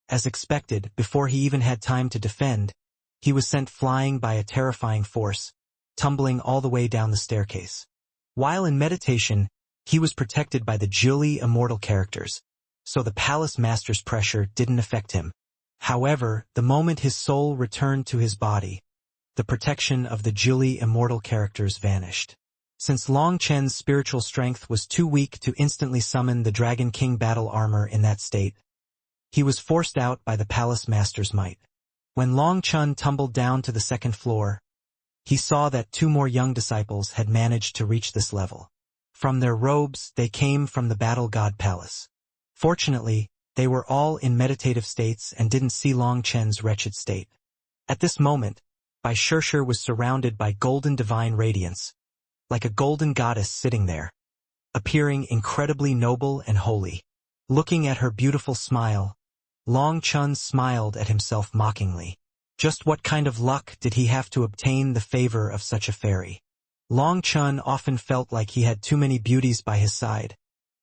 As expected, before he even had time to defend, he was sent flying by a terrifying force, tumbling all the way down the staircase. While in meditation, he was protected by the Jili Immortal characters, so the palace master's pressure didn't affect him. However, the moment his soul returned to his body, the protection of the Jili immortal characters vanished. Since Long Chen's spiritual strength was too weak to instantly summon the Dragon King battle armor in that state, he was forced out by the palace master's might. When Long Chen tumbled down to the second floor, he saw that 2 more young disciples had managed to reach this level. From their robes, they came from the battle god palace. Fortunately, they were all in meditative states and didn't see Long Chen's wretched state. At this moment, Bai Shishir was surrounded by golden divine radiance, like a golden goddess sitting there, appearing incredibly noble and holy. Looking at her beautiful smile, Long Chen smiled at himself mockingly. Just what kind of luck did he have to obtain the favor of such a fairy? Long Chen often felt like he had too many beauties by his side,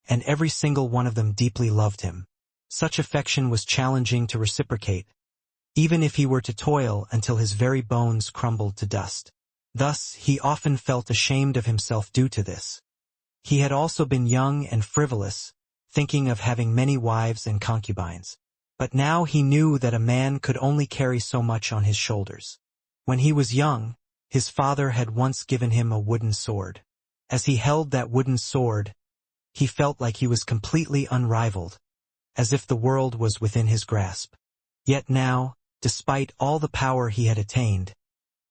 and every single one of them deeply loved him. Such affection was challenging to reciprocate, even if he were to toil until his very bones crumbled to dust. Thus, he often felt ashamed of himself due to this. He had also been young and frivolous, thinking of having many wives and concubines. But now he knew that a man could only carry so much on his shoulders. When he was young, his father had once given him a wooden sword. As he held that wooden sword, he felt like he was completely unrivaled, as if the world was within his grasp. Yet now, despite all the power he had attained,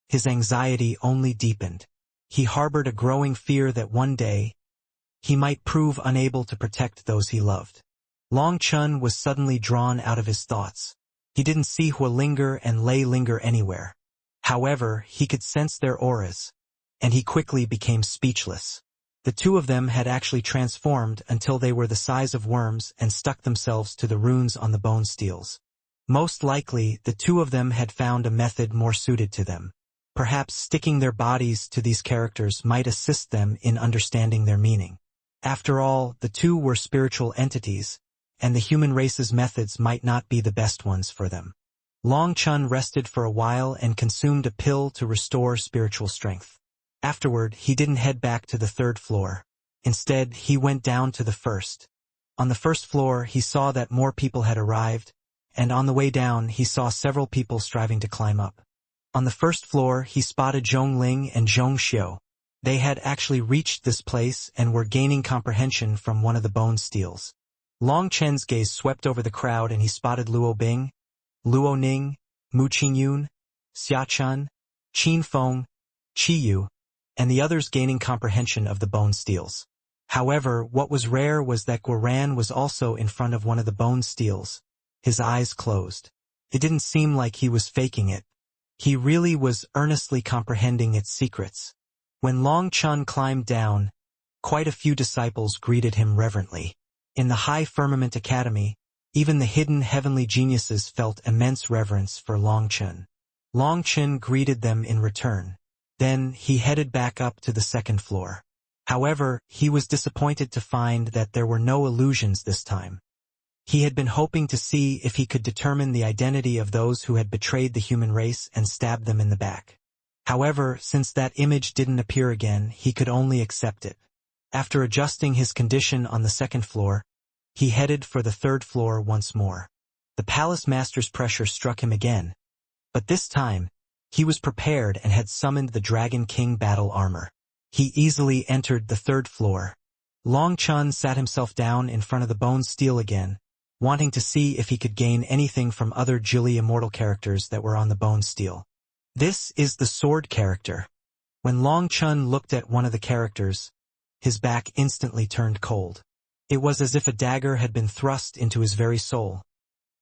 his anxiety only deepened. He harbored a growing fear that one day, he might prove unable to protect those he loved. Long Chen was suddenly drawn out of his thoughts. He didn't see Huolinger and Lei Linger anywhere. However, he could sense their auras, and he quickly became speechless. The 2 of them had actually transformed until they were the size of worms and stuck themselves to the runes on the bone steels. Most likely, the 2 of them had found a method more suited to them. Perhaps sticking their bodies to these characters might assist them in understanding their meaning. After all, the 2 were spiritual entities, and the human race's methods might not be the best ones for them. Long Chen rested for a while and consumed a pill to restore spiritual strength. Afterward, he didn't head back to the 3rd floor. Instead, he went down to the 1st. On the 1st floor, he saw that more people had arrived, and on the way down, he saw several people striving to climb up. On the 1st floor, he spotted Zhong Ling and Zhong Xiu. They had actually reached this place and were gaining comprehension from one of the bone steels. Long Chen's gaze swept over the crowd and he spotted Luo Bing, Luo Ning, Mu Qingyun, Xia Chun, Qin Feng, Qi Yu, and the others gaining comprehension of the bone steels. However, what was rare was that Guoran was also in front of one of the bone steels, his eyes closed. It didn't seem like he was faking it. He really was earnestly comprehending its secrets. When Long Chen climbed down, quite a few disciples greeted him reverently. In the High Firmament Academy, even the hidden heavenly geniuses felt immense reverence for Long Chen. Long Chen greeted them in return. Then he headed back up to the 2nd floor. However, he was disappointed to find that there were no illusions this time. He had been hoping to see if he could determine the identity of those who had betrayed the human race and stabbed them in the back. However, since that image didn't appear again, he could only accept it. After adjusting his condition on the 2nd floor, he headed for the 3rd floor once more. The palace master's pressure struck him again, but this time, he was prepared and had summoned the Dragon King battle armor. He easily entered the 3rd floor. Long Chen sat himself down in front of the bone steel again, wanting to see if he could gain anything from other Jili immortal characters that were on the bone steel. This is the sword character. When Long Chen looked at one of the characters, his back instantly turned cold. It was as if a dagger had been thrust into his very soul,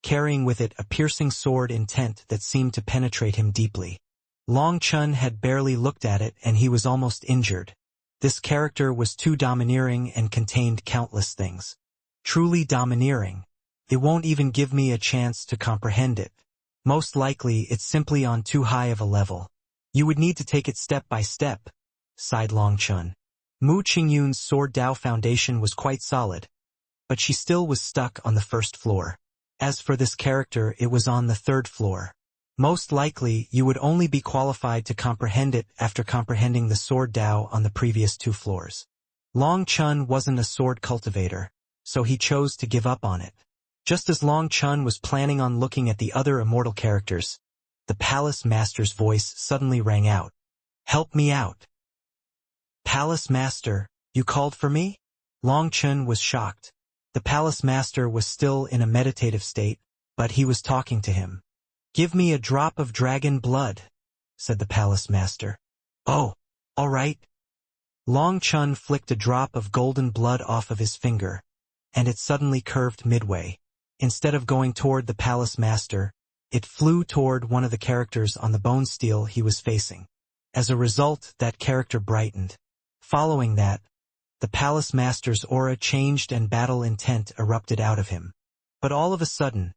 carrying with it a piercing sword intent that seemed to penetrate him deeply. Long Chen had barely looked at it and he was almost injured. This character was too domineering and contained countless things. Truly domineering. It won't even give me a chance to comprehend it. Most likely it's simply on too high of a level. You would need to take it step by step, sighed Long Chen. Mu Qingyun's Sword Dao foundation was quite solid, but she still was stuck on the 1st floor. As for this character, it was on the 3rd floor. Most likely, you would only be qualified to comprehend it after comprehending the Sword Dao on the previous 2 floors. Long Chen wasn't a sword cultivator, so he chose to give up on it. Just as Long Chun was planning on looking at the other immortal characters, the Palace Master's voice suddenly rang out. "Help me out." "Palace Master, you called for me?" Long Chun was shocked. The Palace Master was still in a meditative state, but he was talking to him. "Give me a drop of dragon blood," said the Palace Master. "Oh, all right." Long Chun flicked a drop of golden blood off of his finger, and it suddenly curved midway. Instead of going toward the Palace Master, it flew toward one of the characters on the bone steel he was facing. As a result, that character brightened. Following that, the Palace Master's aura changed and battle intent erupted out of him. But all of a sudden,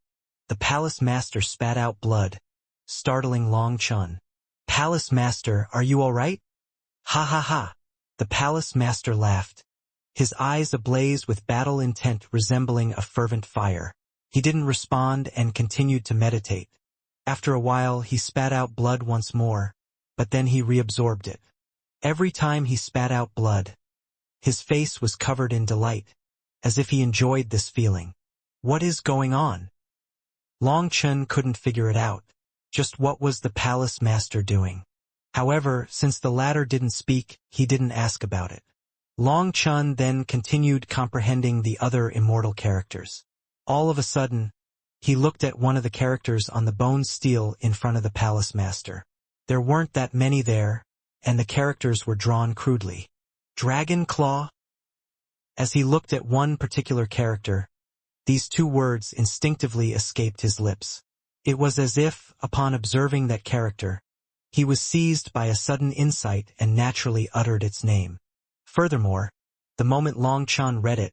the Palace Master spat out blood, startling Long Chun. "Palace Master, are you all right?" "Ha ha ha." The Palace Master laughed, his eyes ablaze with battle intent resembling a fervent fire. He didn't respond and continued to meditate. After a while, he spat out blood once more, but then he reabsorbed it. Every time he spat out blood, his face was covered in delight, as if he enjoyed this feeling. What is going on? Long Chun couldn't figure it out. Just what was the Palace Master doing? However, since the latter didn't speak, he didn't ask about it. Long Chun then continued comprehending the other immortal characters. All of a sudden, he looked at one of the characters on the bone steel in front of the Palace Master. There weren't that many there, and the characters were drawn crudely. Dragon Claw? As he looked at one particular character, these two words instinctively escaped his lips. It was as if, upon observing that character, he was seized by a sudden insight and naturally uttered its name. Furthermore, the moment Long Chun read it,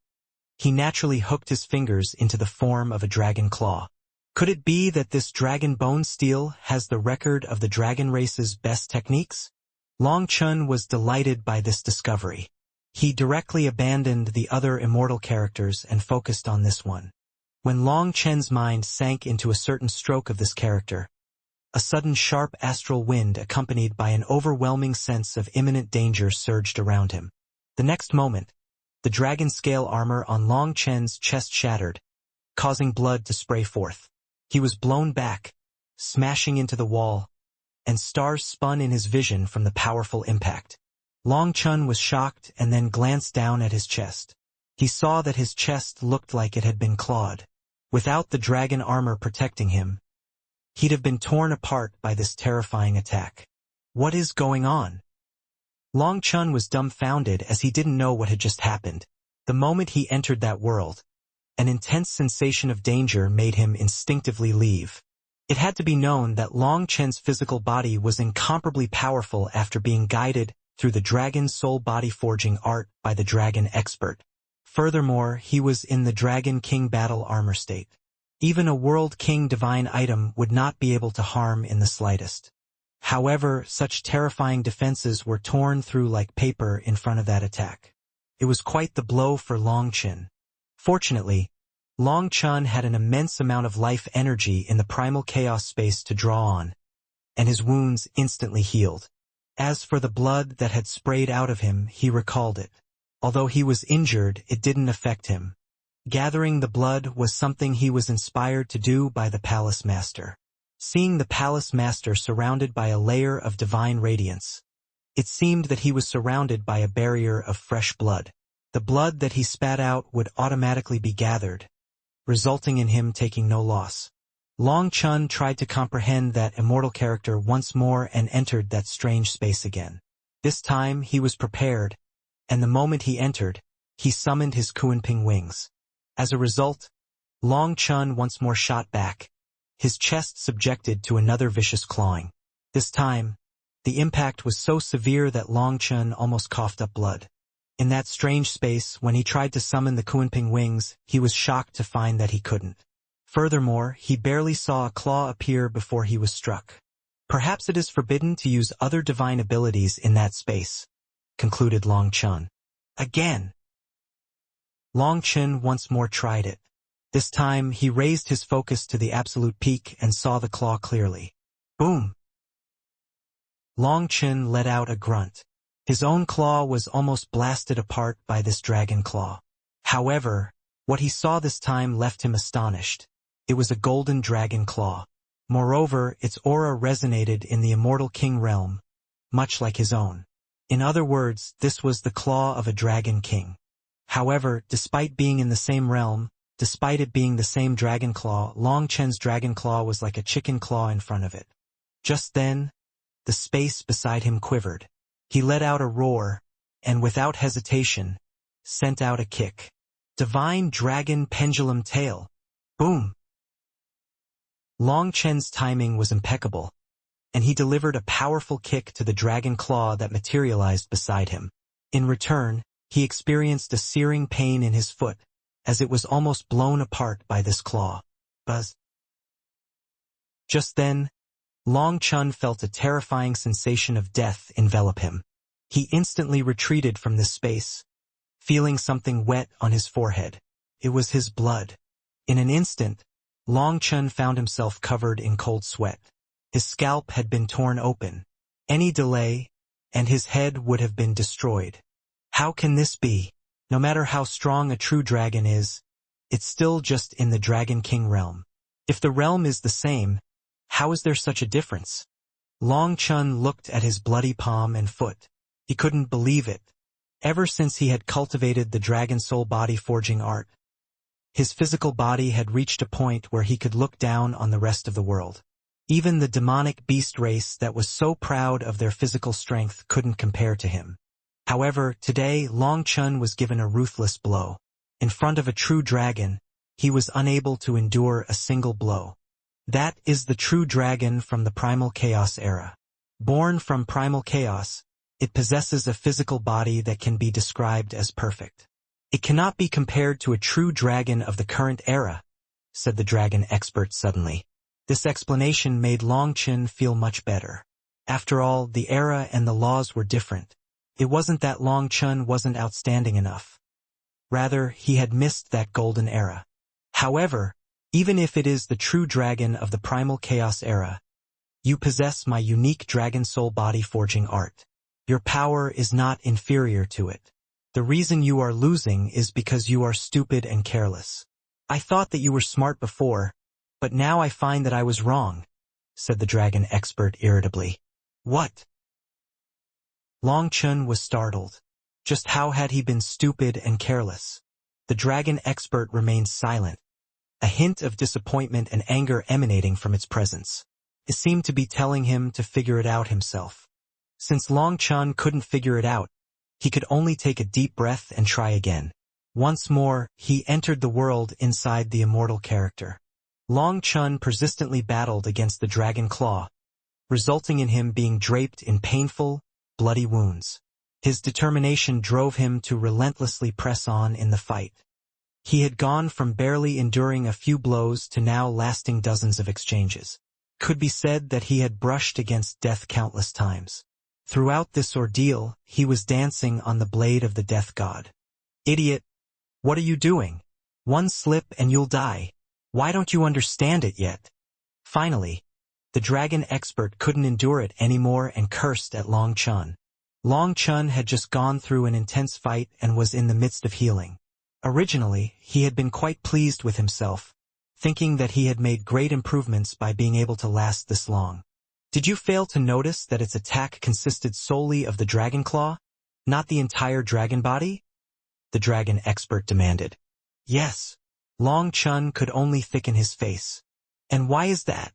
he naturally hooked his fingers into the form of a dragon claw. Could it be that this dragon bone steel has the record of the dragon race's best techniques? Long Chun was delighted by this discovery. He directly abandoned the other immortal characters and focused on this one. When Long Chen's mind sank into a certain stroke of this character, a sudden sharp astral wind accompanied by an overwhelming sense of imminent danger surged around him. The next moment, the dragon scale armor on Long Chen's chest shattered, causing blood to spray forth. He was blown back, smashing into the wall, and stars spun in his vision from the powerful impact. Long Chun was shocked and then glanced down at his chest. He saw that his chest looked like it had been clawed. Without the dragon armor protecting him, he'd have been torn apart by this terrifying attack. What is going on? Long Chun was dumbfounded as he didn't know what had just happened. The moment he entered that world, an intense sensation of danger made him instinctively leave. It had to be known that Long Chen's physical body was incomparably powerful after being guided through the dragon soul body forging art by the dragon expert. Furthermore, he was in the Dragon King battle armor state. Even a World King divine item would not be able to harm in the slightest. However, such terrifying defenses were torn through like paper in front of that attack. It was quite the blow for Long Chun. Fortunately, Long Chun had an immense amount of life energy in the primal chaos space to draw on, and his wounds instantly healed. As for the blood that had sprayed out of him, he recalled it. Although he was injured, it didn't affect him. Gathering the blood was something he was inspired to do by the Palace Master. Seeing the Palace Master surrounded by a layer of divine radiance, it seemed that he was surrounded by a barrier of fresh blood. The blood that he spat out would automatically be gathered, resulting in him taking no loss. Long Chun tried to comprehend that immortal character once more and entered that strange space again. This time he was prepared, and the moment he entered, he summoned his Kunping wings. As a result, Long Chun once more shot back, his chest subjected to another vicious clawing. This time, the impact was so severe that Long Chun almost coughed up blood. In that strange space, when he tried to summon the Kunping wings, he was shocked to find that he couldn't. Furthermore, he barely saw a claw appear before he was struck. Perhaps it is forbidden to use other divine abilities in that space, concluded Long Chun. Again. Long Chun once more tried it. This time, he raised his focus to the absolute peak and saw the claw clearly. Boom! Long Chun let out a grunt. His own claw was almost blasted apart by this dragon claw. However, What he saw this time left him astonished. It was a golden dragon claw. Moreover, its aura resonated in the immortal king realm, much like his own. In other words, this was the claw of a dragon king. However, despite being in the same realm, despite it being the same dragon claw, Long Chen's dragon claw was like a chicken claw in front of it. Just then, the space beside him quivered. He let out a roar, and without hesitation, sent out a kick. Divine Dragon Pendulum Tail. Boom! Long Chen's timing was impeccable, and he delivered a powerful kick to the dragon claw that materialized beside him. In return, he experienced a searing pain in his foot, as it was almost blown apart by this claw. Buzz. Just then, Long Chen felt a terrifying sensation of death envelop him. He instantly retreated from this space, feeling something wet on his forehead. It was his blood. In an instant, Long Chen found himself covered in cold sweat. His scalp had been torn open. Any delay, and his head would have been destroyed. How can this be? No matter how strong a true dragon is, it's still just in the Dragon King realm. If the realm is the same, how is there such a difference? Long Chen looked at his bloody palm and foot. He couldn't believe it. Ever since he had cultivated the dragon soul body forging art, his physical body had reached a point where he could look down on the rest of the world. Even the demonic beast race that was so proud of their physical strength couldn't compare to him. However, today Long Chen was given a ruthless blow. In front of a true dragon, he was unable to endure a single blow. That is the true dragon from the Primal Chaos era. Born from Primal Chaos, it possesses a physical body that can be described as perfect. It cannot be compared to a true dragon of the current era, said the dragon expert suddenly. This explanation made Long Chen feel much better. After all, the era and the laws were different. It wasn't that Long Chen wasn't outstanding enough. Rather, he had missed that golden era. However, even if it is the true dragon of the Primal Chaos era, you possess my unique dragon soul body forging art. Your power is not inferior to it. The reason you are losing is because you are stupid and careless. I thought that you were smart before, but now I find that I was wrong, said the dragon expert irritably. What? Long Chen was startled. Just how had he been stupid and careless? The dragon expert remained silent, a hint of disappointment and anger emanating from its presence. It seemed to be telling him to figure it out himself. Since Long Chen couldn't figure it out, he could only take a deep breath and try again. Once more, he entered the world inside the immortal character. Long Chen persistently battled against the dragon claw, resulting in him being draped in painful, bloody wounds. His determination drove him to relentlessly press on in the fight. He had gone from barely enduring a few blows to now lasting dozens of exchanges. Could be said that he had brushed against death countless times. Throughout this ordeal, he was dancing on the blade of the death god. Idiot! What are you doing? One slip and you'll die. Why don't you understand it yet? Finally, the dragon expert couldn't endure it anymore and cursed at Long Chen. Long Chen had just gone through an intense fight and was in the midst of healing. Originally, he had been quite pleased with himself, thinking that he had made great improvements by being able to last this long. Did you fail to notice that its attack consisted solely of the dragon claw, not the entire dragon body? The dragon expert demanded. Yes. Long Chen could only thicken his face. And why is that?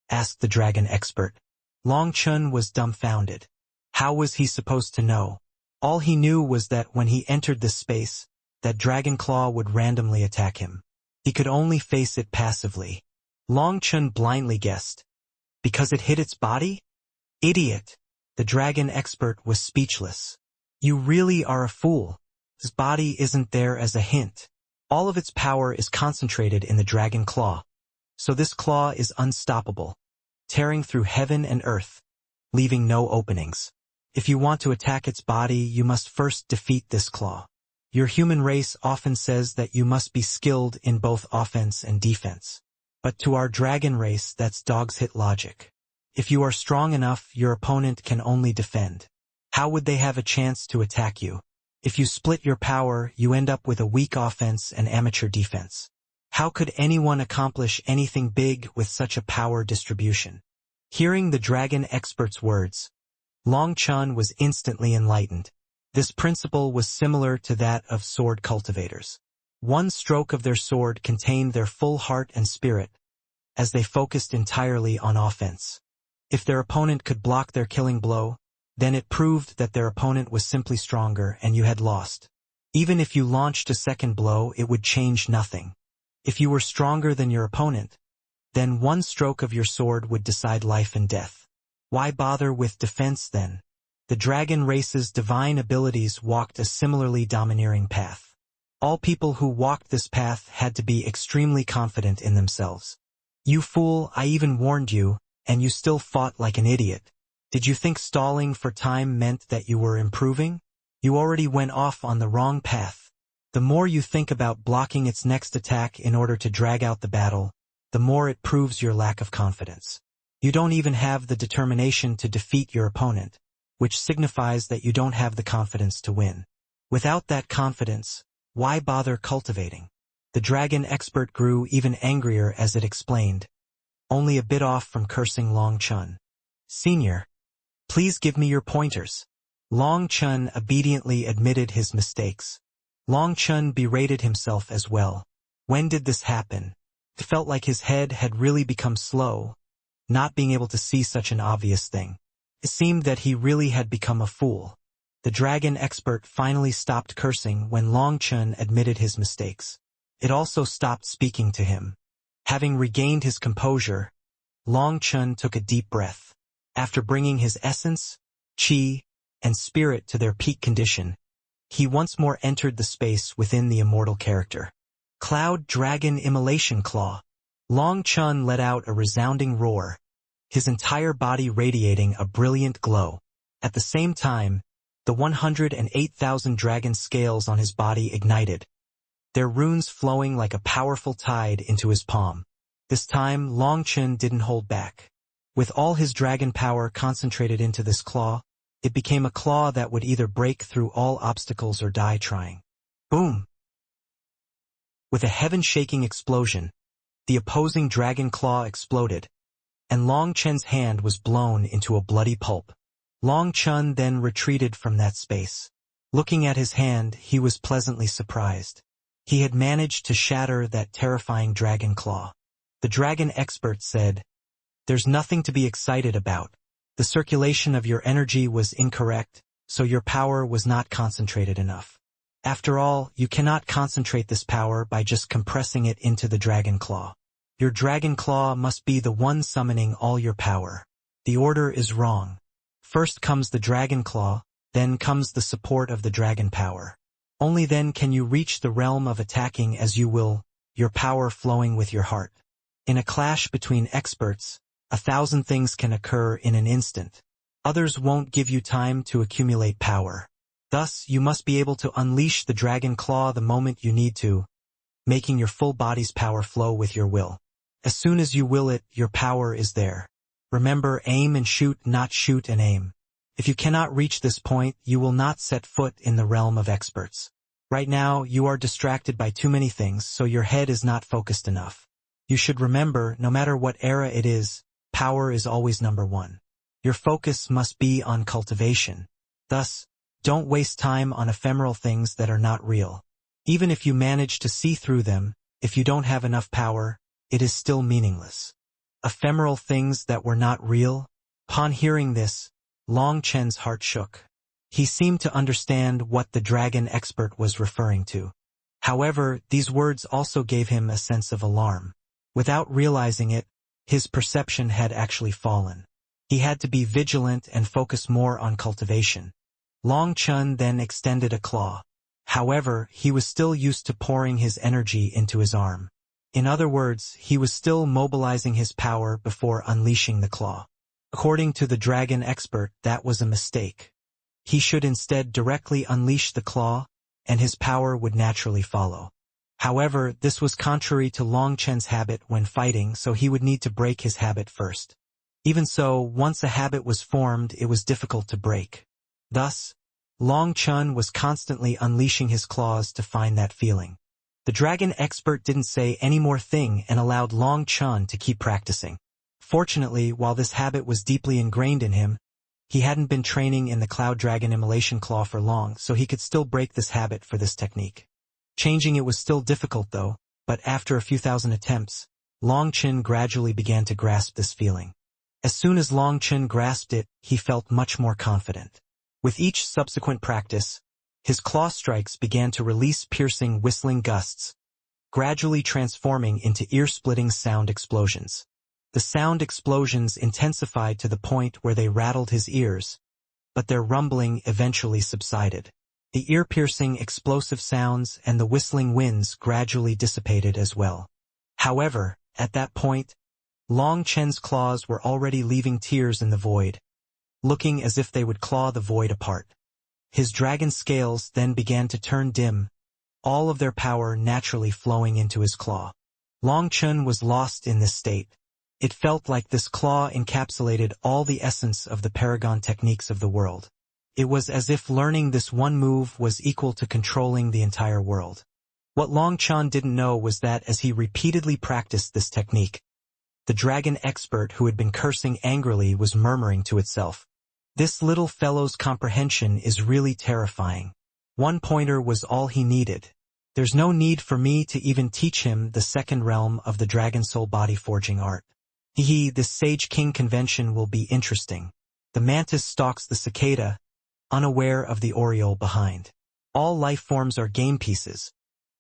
Asked the dragon expert. Long Chen was dumbfounded. How was he supposed to know? All he knew was that when he entered this space, that dragon claw would randomly attack him. He could only face it passively. Long Chen blindly guessed. Because it hit its body? Idiot! The dragon expert was speechless. You really are a fool. His body isn't there as a hint. All of its power is concentrated in the dragon claw. So this claw is unstoppable, tearing through heaven and earth, leaving no openings. If you want to attack its body, you must first defeat this claw. Your human race often says that you must be skilled in both offense and defense. But to our dragon race, that's dog's hit logic. If you are strong enough, your opponent can only defend. How would they have a chance to attack you? If you split your power, you end up with a weak offense and amateur defense. How could anyone accomplish anything big with such a power distribution? Hearing the dragon expert's words, Long Chun was instantly enlightened. This principle was similar to that of sword cultivators. One stroke of their sword contained their full heart and spirit, as they focused entirely on offense. If their opponent could block their killing blow, then it proved that their opponent was simply stronger and you had lost. Even if you launched a second blow, it would change nothing. If you were stronger than your opponent, then one stroke of your sword would decide life and death. Why bother with defense then? The dragon race's divine abilities walked a similarly domineering path. All people who walked this path had to be extremely confident in themselves. You fool, I even warned you, and you still fought like an idiot. Did you think stalling for time meant that you were improving? You already went off on the wrong path. The more you think about blocking its next attack in order to drag out the battle, the more it proves your lack of confidence. You don't even have the determination to defeat your opponent, which signifies that you don't have the confidence to win. Without that confidence, why bother cultivating? The dragon expert grew even angrier as it explained, only a bit off from cursing Long Chun. Senior, please give me your pointers. Long Chun obediently admitted his mistakes. Long Chun berated himself as well. When did this happen? It felt like his head had really become slow, not being able to see such an obvious thing. It seemed that he really had become a fool. The dragon expert finally stopped cursing when Long Chun admitted his mistakes. It also stopped speaking to him. Having regained his composure, Long Chun took a deep breath. After bringing his essence, chi, and spirit to their peak condition, he once more entered the space within the immortal character. Cloud Dragon Immolation Claw. Long Chun let out a resounding roar, his entire body radiating a brilliant glow. At the same time, the 108,000 dragon scales on his body ignited, their runes flowing like a powerful tide into his palm. This time, Long Chun didn't hold back. With all his dragon power concentrated into this claw, it became a claw that would either break through all obstacles or die trying. Boom! With a heaven-shaking explosion, the opposing dragon claw exploded, and Long Chun's hand was blown into a bloody pulp. Long Chun then retreated from that space. Looking at his hand, he was pleasantly surprised. He had managed to shatter that terrifying dragon claw. The dragon expert said, "There's nothing to be excited about. The circulation of your energy was incorrect, so your power was not concentrated enough. After all, you cannot concentrate this power by just compressing it into the dragon claw. Your dragon claw must be the one summoning all your power. The order is wrong. First comes the dragon claw, then comes the support of the dragon power. Only then can you reach the realm of attacking as you will, your power flowing with your heart. In a clash between experts, 1,000 things can occur in an instant. Others won't give you time to accumulate power. Thus, you must be able to unleash the dragon claw the moment you need to, making your full body's power flow with your will. As soon as you will it, your power is there. Remember, aim and shoot, not shoot and aim. If you cannot reach this point, you will not set foot in the realm of experts. Right now, you are distracted by too many things, so your head is not focused enough. You should remember, no matter what era it is, power is always number one. Your focus must be on cultivation. Thus, don't waste time on ephemeral things that are not real. Even if you manage to see through them, if you don't have enough power, it is still meaningless. Ephemeral things that were not real? Upon hearing this, Long Chun's heart shook. He seemed to understand what the dragon expert was referring to. However, these words also gave him a sense of alarm. Without realizing it, his perception had actually fallen. He had to be vigilant and focus more on cultivation. Long Chun then extended a claw. However, he was still used to pouring his energy into his arm. In other words, he was still mobilizing his power before unleashing the claw. According to the dragon expert, that was a mistake. He should instead directly unleash the claw, and his power would naturally follow. However, this was contrary to Long Chun's habit when fighting, so he would need to break his habit first. Even so, once a habit was formed, it was difficult to break. Thus, Long Chun was constantly unleashing his claws to find that feeling. The dragon expert didn't say any more thing and allowed Long Chun to keep practicing. Fortunately, while this habit was deeply ingrained in him, he hadn't been training in the Cloud Dragon Immolation Claw for long, so he could still break this habit for this technique. Changing it was still difficult though, but after a few thousand attempts, Long Chun gradually began to grasp this feeling. As soon as Long Chun grasped it, he felt much more confident. With each subsequent practice, his claw strikes began to release piercing, whistling gusts, gradually transforming into ear-splitting sound explosions. The sound explosions intensified to the point where they rattled his ears, but their rumbling eventually subsided. The ear-piercing explosive sounds and the whistling winds gradually dissipated as well. However, at that point, Long Chun's claws were already leaving tears in the void, looking as if they would claw the void apart. His dragon scales then began to turn dim, all of their power naturally flowing into his claw. Long Chun was lost in this state. It felt like this claw encapsulated all the essence of the paragon techniques of the world. It was as if learning this one move was equal to controlling the entire world. What Long Chun didn't know was that as he repeatedly practiced this technique, the dragon expert who had been cursing angrily was murmuring to itself, "This little fellow's comprehension is really terrifying. One pointer was all he needed. There's no need for me to even teach him the second realm of the dragon soul body forging art. This Sage King convention will be interesting." The mantis stalks the cicada, unaware of the oriole behind. All life forms are game pieces,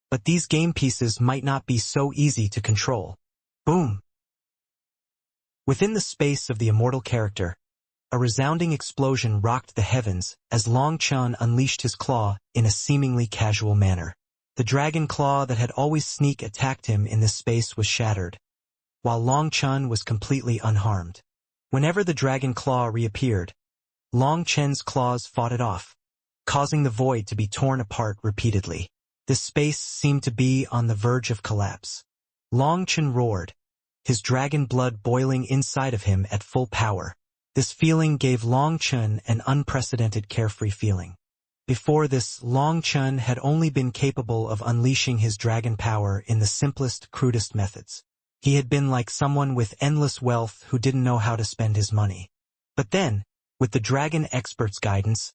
but these game pieces might not be so easy to control. Boom! Within the space of the immortal character, a resounding explosion rocked the heavens as Long Chun unleashed his claw in a seemingly casual manner. The dragon claw that had always sneak attacked him in this space was shattered, while Long Chun was completely unharmed. Whenever the dragon claw reappeared, Long Chun's claws fought it off, causing the void to be torn apart repeatedly. This space seemed to be on the verge of collapse. Long Chun roared, his dragon blood boiling inside of him at full power. This feeling gave Long Chun an unprecedented carefree feeling. Before this, Long Chun had only been capable of unleashing his dragon power in the simplest, crudest methods. He had been like someone with endless wealth who didn't know how to spend his money. But then, with the dragon expert's guidance,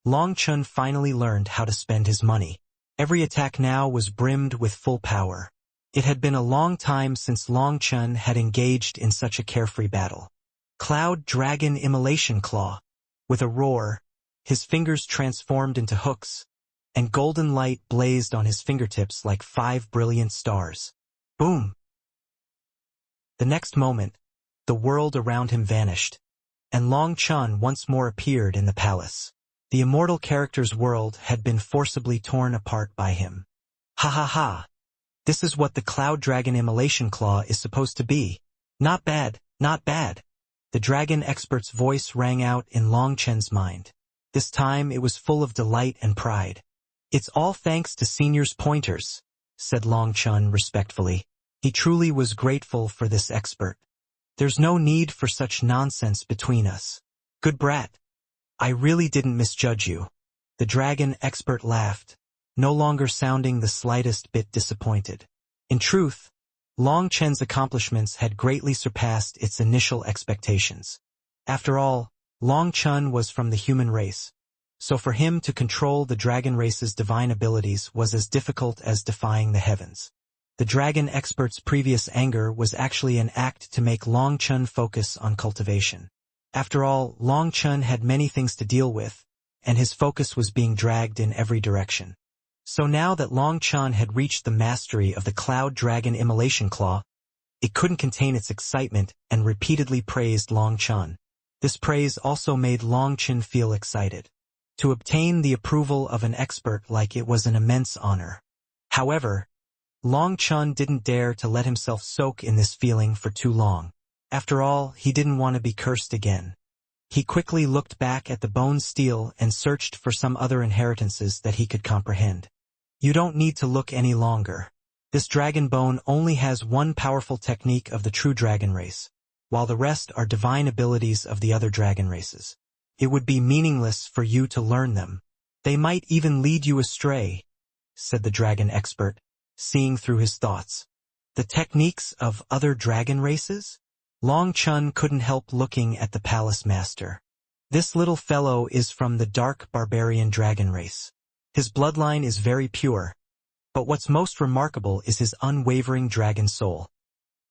Long Chun finally learned how to spend his money. Every attack now was brimmed with full power. It had been a long time since Long Chun had engaged in such a carefree battle. Cloud Dragon Immolation Claw. With a roar, his fingers transformed into hooks, and golden light blazed on his fingertips like 5 brilliant stars. Boom! The next moment, the world around him vanished, and Long Chun once more appeared in the palace. The immortal character's world had been forcibly torn apart by him. Ha ha ha! This is what the Cloud Dragon Immolation Claw is supposed to be. Not bad, not bad. The dragon expert's voice rang out in Long Chun's mind. This time it was full of delight and pride. "It's all thanks to Senior's pointers," said Long Chun respectfully. He truly was grateful for this expert. "There's no need for such nonsense between us. Good brat. I really didn't misjudge you." The dragon expert laughed, no longer sounding the slightest bit disappointed. In truth, Long Chun's accomplishments had greatly surpassed its initial expectations. After all, Long Chun was from the human race, so for him to control the dragon race's divine abilities was as difficult as defying the heavens. The dragon expert's previous anger was actually an act to make Long Chun focus on cultivation. After all, Long Chun had many things to deal with, and his focus was being dragged in every direction. So now that Long Chun had reached the mastery of the Cloud Dragon Immolation Claw, it couldn't contain its excitement and repeatedly praised Long Chun. This praise also made Long Chun feel excited. To obtain the approval of an expert like it was an immense honor. However, Long Chun didn't dare to let himself soak in this feeling for too long. After all, he didn't want to be cursed again. He quickly looked back at the bone steel and searched for some other inheritances that he could comprehend. You don't need to look any longer. This dragon bone only has one powerful technique of the true dragon race, while the rest are divine abilities of the other dragon races. It would be meaningless for you to learn them. They might even lead you astray, said the dragon expert, seeing through his thoughts. The techniques of other dragon races? Long Chun couldn't help looking at the palace master. This little fellow is from the dark barbarian dragon race. His bloodline is very pure, but what's most remarkable is his unwavering dragon soul.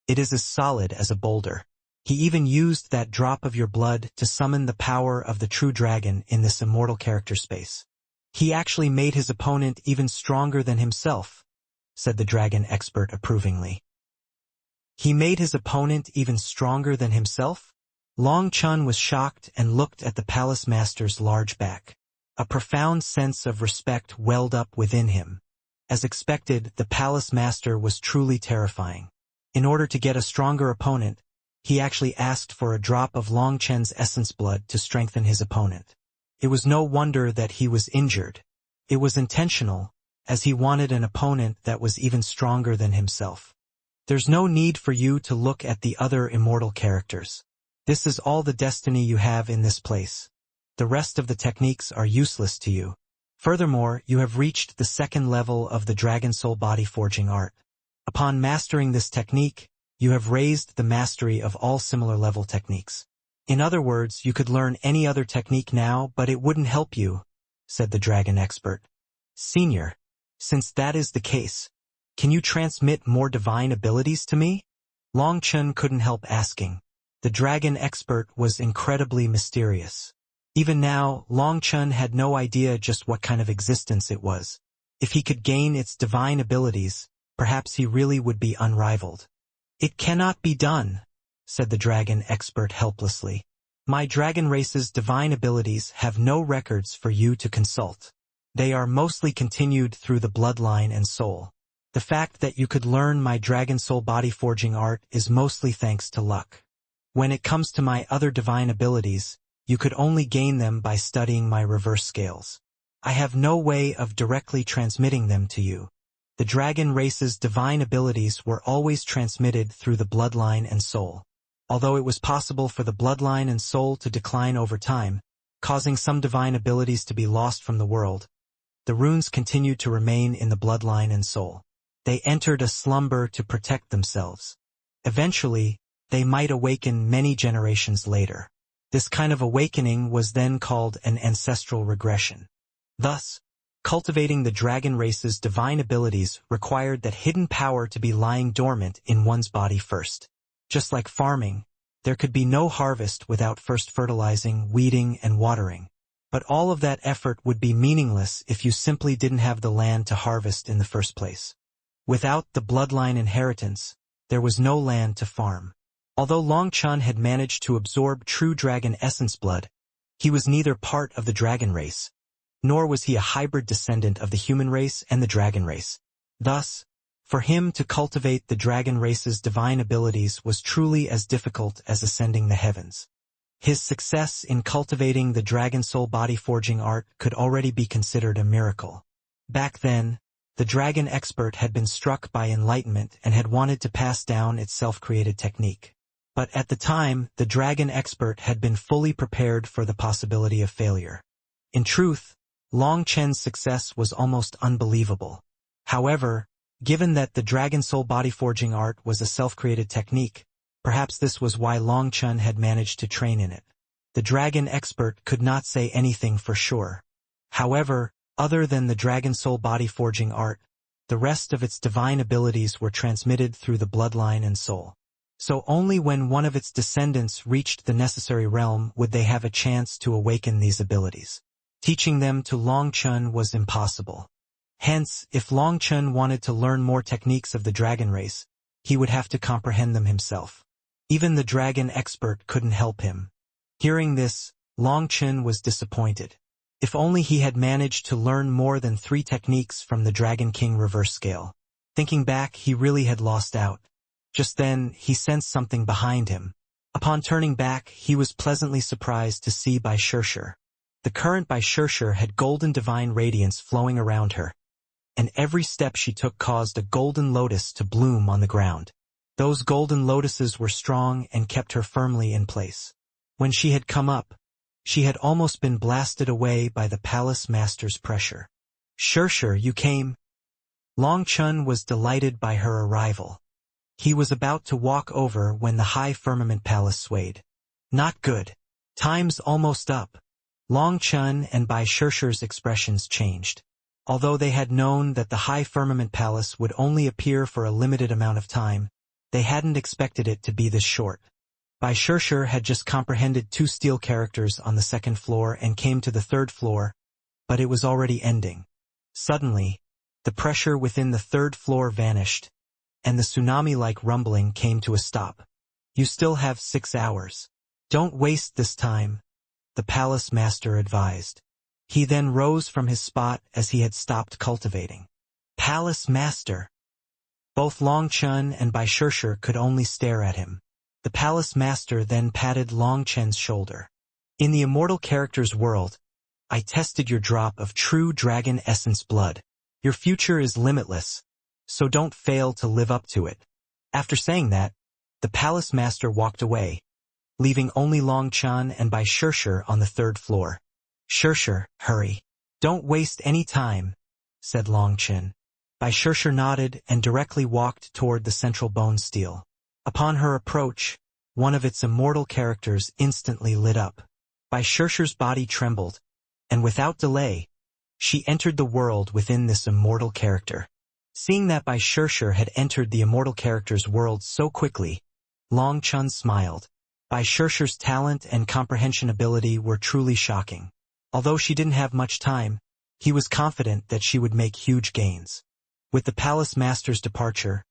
It is as solid as a boulder. He even used that drop of your blood to summon the power of the true dragon in this immortal character space. He actually made his opponent even stronger than himself, said the dragon expert approvingly. He made his opponent even stronger than himself? Long Chun was shocked and looked at the palace master's large back. A profound sense of respect welled up within him. As expected, the palace master was truly terrifying. In order to get a stronger opponent, he actually asked for a drop of Long Chen's essence blood to strengthen his opponent. It was no wonder that he was injured. It was intentional, as he wanted an opponent that was even stronger than himself. There's no need for you to look at the other immortal characters. This is all the destiny you have in this place. The rest of the techniques are useless to you. Furthermore, you have reached the second level of the Dragon Soul Body Forging art. Upon mastering this technique, you have raised the mastery of all similar level techniques. In other words, you could learn any other technique now, but it wouldn't help you, said the dragon expert. Senior, since that is the case, can you transmit more divine abilities to me? Long Chun couldn't help asking. The dragon expert was incredibly mysterious. Even now, Long Chun had no idea just what kind of existence it was. If he could gain its divine abilities, perhaps he really would be unrivaled. It cannot be done, said the dragon expert helplessly. My dragon race's divine abilities have no records for you to consult. They are mostly continued through the bloodline and soul. The fact that you could learn my dragon soul body forging art is mostly thanks to luck. When it comes to my other divine abilities, you could only gain them by studying my reverse scales. I have no way of directly transmitting them to you. The dragon race's divine abilities were always transmitted through the bloodline and soul. Although it was possible for the bloodline and soul to decline over time, causing some divine abilities to be lost from the world, the runes continued to remain in the bloodline and soul. They entered a slumber to protect themselves. Eventually, they might awaken many generations later. This kind of awakening was then called an ancestral regression. Thus, cultivating the dragon race's divine abilities required that hidden power to be lying dormant in one's body first. Just like farming, there could be no harvest without first fertilizing, weeding, and watering. But all of that effort would be meaningless if you simply didn't have the land to harvest in the first place. Without the bloodline inheritance, there was no land to farm. Although Long Chun had managed to absorb true dragon essence blood, he was neither part of the dragon race, nor was he a hybrid descendant of the human race and the dragon race. Thus, for him to cultivate the dragon race's divine abilities was truly as difficult as ascending the heavens. His success in cultivating the dragon soul body forging art could already be considered a miracle. Back then, the dragon expert had been struck by enlightenment and had wanted to pass down its self-created technique. But at the time, the dragon expert had been fully prepared for the possibility of failure. In truth, Long Chen's success was almost unbelievable. However, given that the dragon soul body forging art was a self-created technique, perhaps this was why Long Chun had managed to train in it. The dragon expert could not say anything for sure. However, other than the dragon soul body forging art, the rest of its divine abilities were transmitted through the bloodline and soul. So only when one of its descendants reached the necessary realm would they have a chance to awaken these abilities. Teaching them to Long Chun was impossible. Hence, if Long Chun wanted to learn more techniques of the dragon race, he would have to comprehend them himself. Even the dragon expert couldn't help him. Hearing this, Long Chun was disappointed. If only he had managed to learn more than 3 techniques from the Dragon King reverse scale. Thinking back, he really had lost out. Just then, he sensed something behind him. Upon turning back, he was pleasantly surprised to see Bai Shirshir. The current Bai Shirshir had golden divine radiance flowing around her, and every step she took caused a golden lotus to bloom on the ground. Those golden lotuses were strong and kept her firmly in place. When she had come up, She had almost been blasted away by the palace master's pressure. Sure, you came. Long Chun was delighted by her arrival. He was about to walk over when the high firmament palace swayed. Not good. Time's almost up. Long Chun and Bai Shishi's expressions changed. Although they had known that the high firmament palace would only appear for a limited amount of time, they hadn't expected it to be this short. Bai Shishi had just comprehended 2 steel characters on the 2nd floor and came to the 3rd floor, but it was already ending. Suddenly, the pressure within the 3rd floor vanished, and the tsunami-like rumbling came to a stop. You still have 6 hours. Don't waste this time, the palace master advised. He then rose from his spot as he had stopped cultivating. Palace master. Both Long Chun and Bai Shishi could only stare at him. The palace master then patted Long Chun's shoulder. In the immortal character's world, I tested your drop of true dragon essence blood. Your future is limitless, so don't fail to live up to it. After saying that, the palace master walked away, leaving only Long Chun and Bai Shishi on the 3rd floor. Shishi, hurry. Don't waste any time, said Long Chun. Bai Shishi nodded and directly walked toward the central bone steel. Upon her approach, one of its immortal characters instantly lit up. Bai Shishi's body trembled, and without delay, she entered the world within this immortal character. Seeing that Bai Shishi had entered the immortal character's world so quickly, Long Chun smiled. Bai Shishi's talent and comprehension ability were truly shocking. Although she didn't have much time, he was confident that she would make huge gains. With the palace master's departure,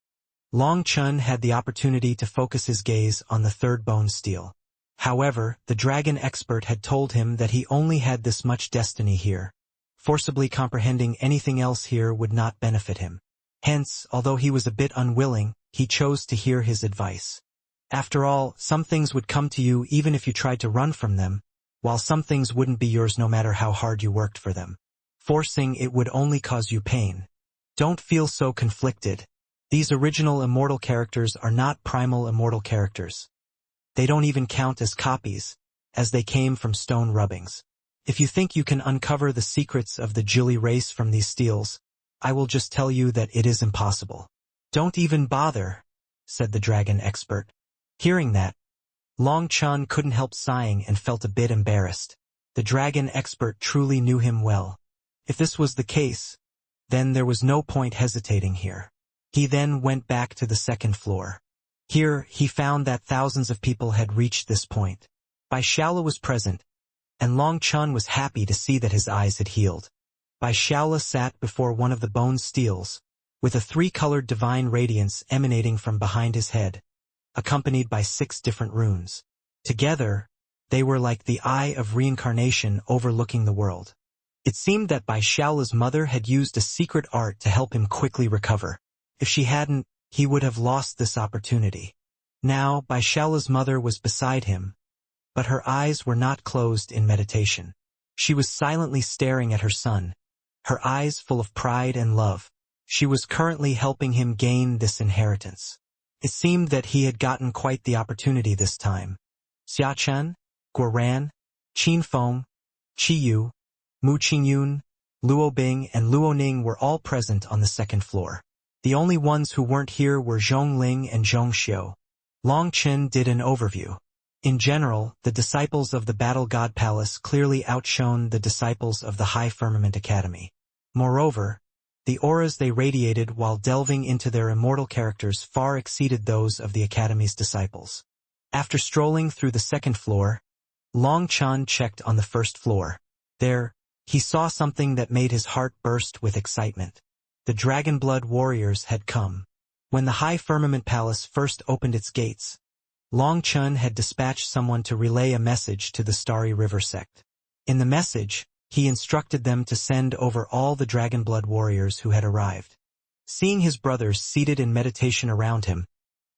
Long Chun had the opportunity to focus his gaze on the 3rd bone steel. However, the dragon expert had told him that he only had this much destiny here. Forcibly comprehending anything else here would not benefit him. Hence, although he was a bit unwilling, he chose to hear his advice. After all, some things would come to you even if you tried to run from them, while some things wouldn't be yours no matter how hard you worked for them. Forcing it would only cause you pain. Don't feel so conflicted. These original immortal characters are not primal immortal characters. They don't even count as copies, as they came from stone rubbings. If you think you can uncover the secrets of the Jili race from these steels, I will just tell you that it is impossible. Don't even bother, said the dragon expert. Hearing that, Long Chun couldn't help sighing and felt a bit embarrassed. The dragon expert truly knew him well. If this was the case, then there was no point hesitating here. He then went back to the 2nd floor. Here, he found that thousands of people had reached this point. Bai Shishi was present, and Long Chun was happy to see that his eyes had healed. Bai Shishi sat before one of the bone steels, with a 3-colored divine radiance emanating from behind his head, accompanied by 6 different runes. Together, they were like the eye of reincarnation overlooking the world. It seemed that Bai Shishi's mother had used a secret art to help him quickly recover. If she hadn't, he would have lost this opportunity. Now, Bai Shishi's mother was beside him, but her eyes were not closed in meditation. She was silently staring at her son, her eyes full of pride and love. She was currently helping him gain this inheritance. It seemed that he had gotten quite the opportunity this time. Xiachen, Guoran, Qinfeng, Qiyu, Mu Qingyun, Luobing and Luoning were all present on the 2nd floor. The only ones who weren't here were Zhongling and Zhongxiu. Long Chun did an overview. In general, the disciples of the Battle God Palace clearly outshone the disciples of the High Firmament Academy. Moreover, the auras they radiated while delving into their immortal characters far exceeded those of the Academy's disciples. After strolling through the 2nd floor, Long Chun checked on the 1st floor. There, he saw something that made his heart burst with excitement. The Dragon Blood warriors had come. When the High Firmament Palace first opened its gates, Long Chun had dispatched someone to relay a message to the Starry River sect. In the message, he instructed them to send over all the Dragon Blood warriors who had arrived. Seeing his brothers seated in meditation around him,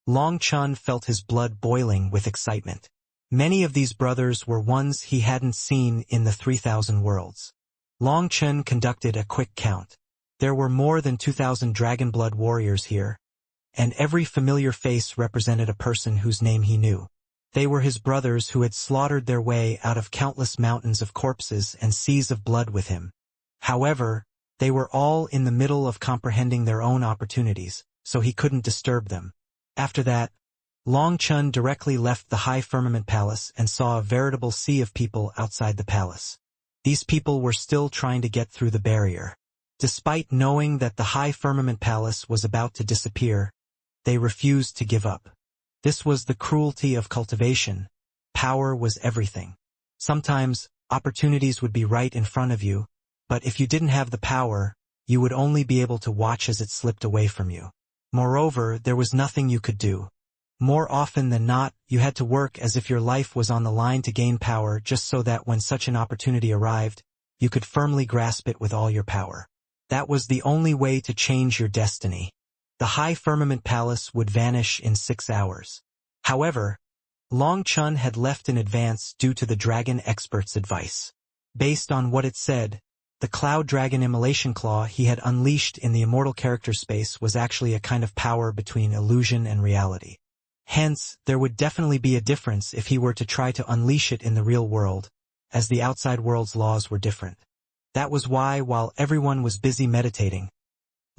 Long Chun felt his blood boiling with excitement. Many of these brothers were ones he hadn't seen in the 3,000 worlds. Long Chun conducted a quick count. There were more than 2,000 Dragon Blood warriors here, and every familiar face represented a person whose name he knew. They were his brothers who had slaughtered their way out of countless mountains of corpses and seas of blood with him. However, they were all in the middle of comprehending their own opportunities, so he couldn't disturb them. After that, Long Chun directly left the high firmament palace and saw a veritable sea of people outside the palace. These people were still trying to get through the barrier. Despite knowing that the high firmament palace was about to disappear, they refused to give up. This was the cruelty of cultivation. Power was everything. Sometimes, opportunities would be right in front of you, but if you didn't have the power, you would only be able to watch as it slipped away from you. Moreover, there was nothing you could do. More often than not, you had to work as if your life was on the line to gain power just so that when such an opportunity arrived, you could firmly grasp it with all your power. That was the only way to change your destiny. The high firmament palace would vanish in 6 hours. However, Long Chun had left in advance due to the dragon expert's advice. Based on what it said, the cloud dragon immolation claw he had unleashed in the immortal character space was actually a kind of power between illusion and reality. Hence, there would definitely be a difference if he were to try to unleash it in the real world, as the outside world's laws were different. That was why, while everyone was busy meditating,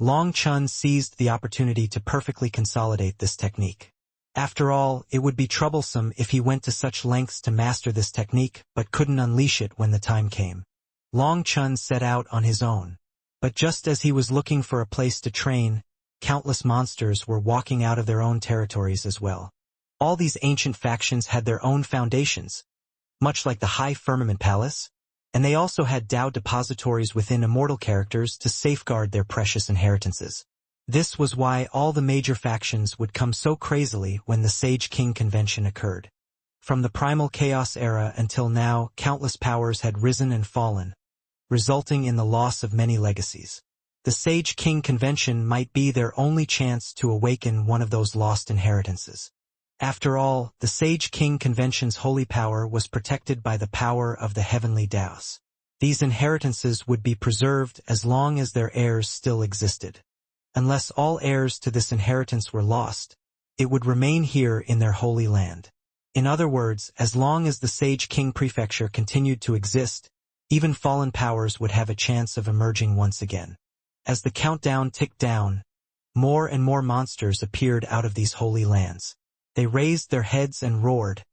Long Chun seized the opportunity to perfectly consolidate this technique. After all, it would be troublesome if he went to such lengths to master this technique but couldn't unleash it when the time came. Long Chun set out on his own. But just as he was looking for a place to train, countless monsters were walking out of their own territories as well. All these ancient factions had their own foundations, much like the High Firmament Palace, and they also had Tao depositories within immortal characters to safeguard their precious inheritances. This was why all the major factions would come so crazily when the Sage King Convention occurred. From the Primal Chaos era until now, countless powers had risen and fallen, resulting in the loss of many legacies. The Sage King Convention might be their only chance to awaken one of those lost inheritances. After all, the Sage King Convention's holy power was protected by the power of the heavenly Taos. These inheritances would be preserved as long as their heirs still existed. Unless all heirs to this inheritance were lost, it would remain here in their holy land. In other words, as long as the Sage King Prefecture continued to exist, even fallen powers would have a chance of emerging once again. As the countdown ticked down, more and more monsters appeared out of these holy lands. They raised their heads and roared,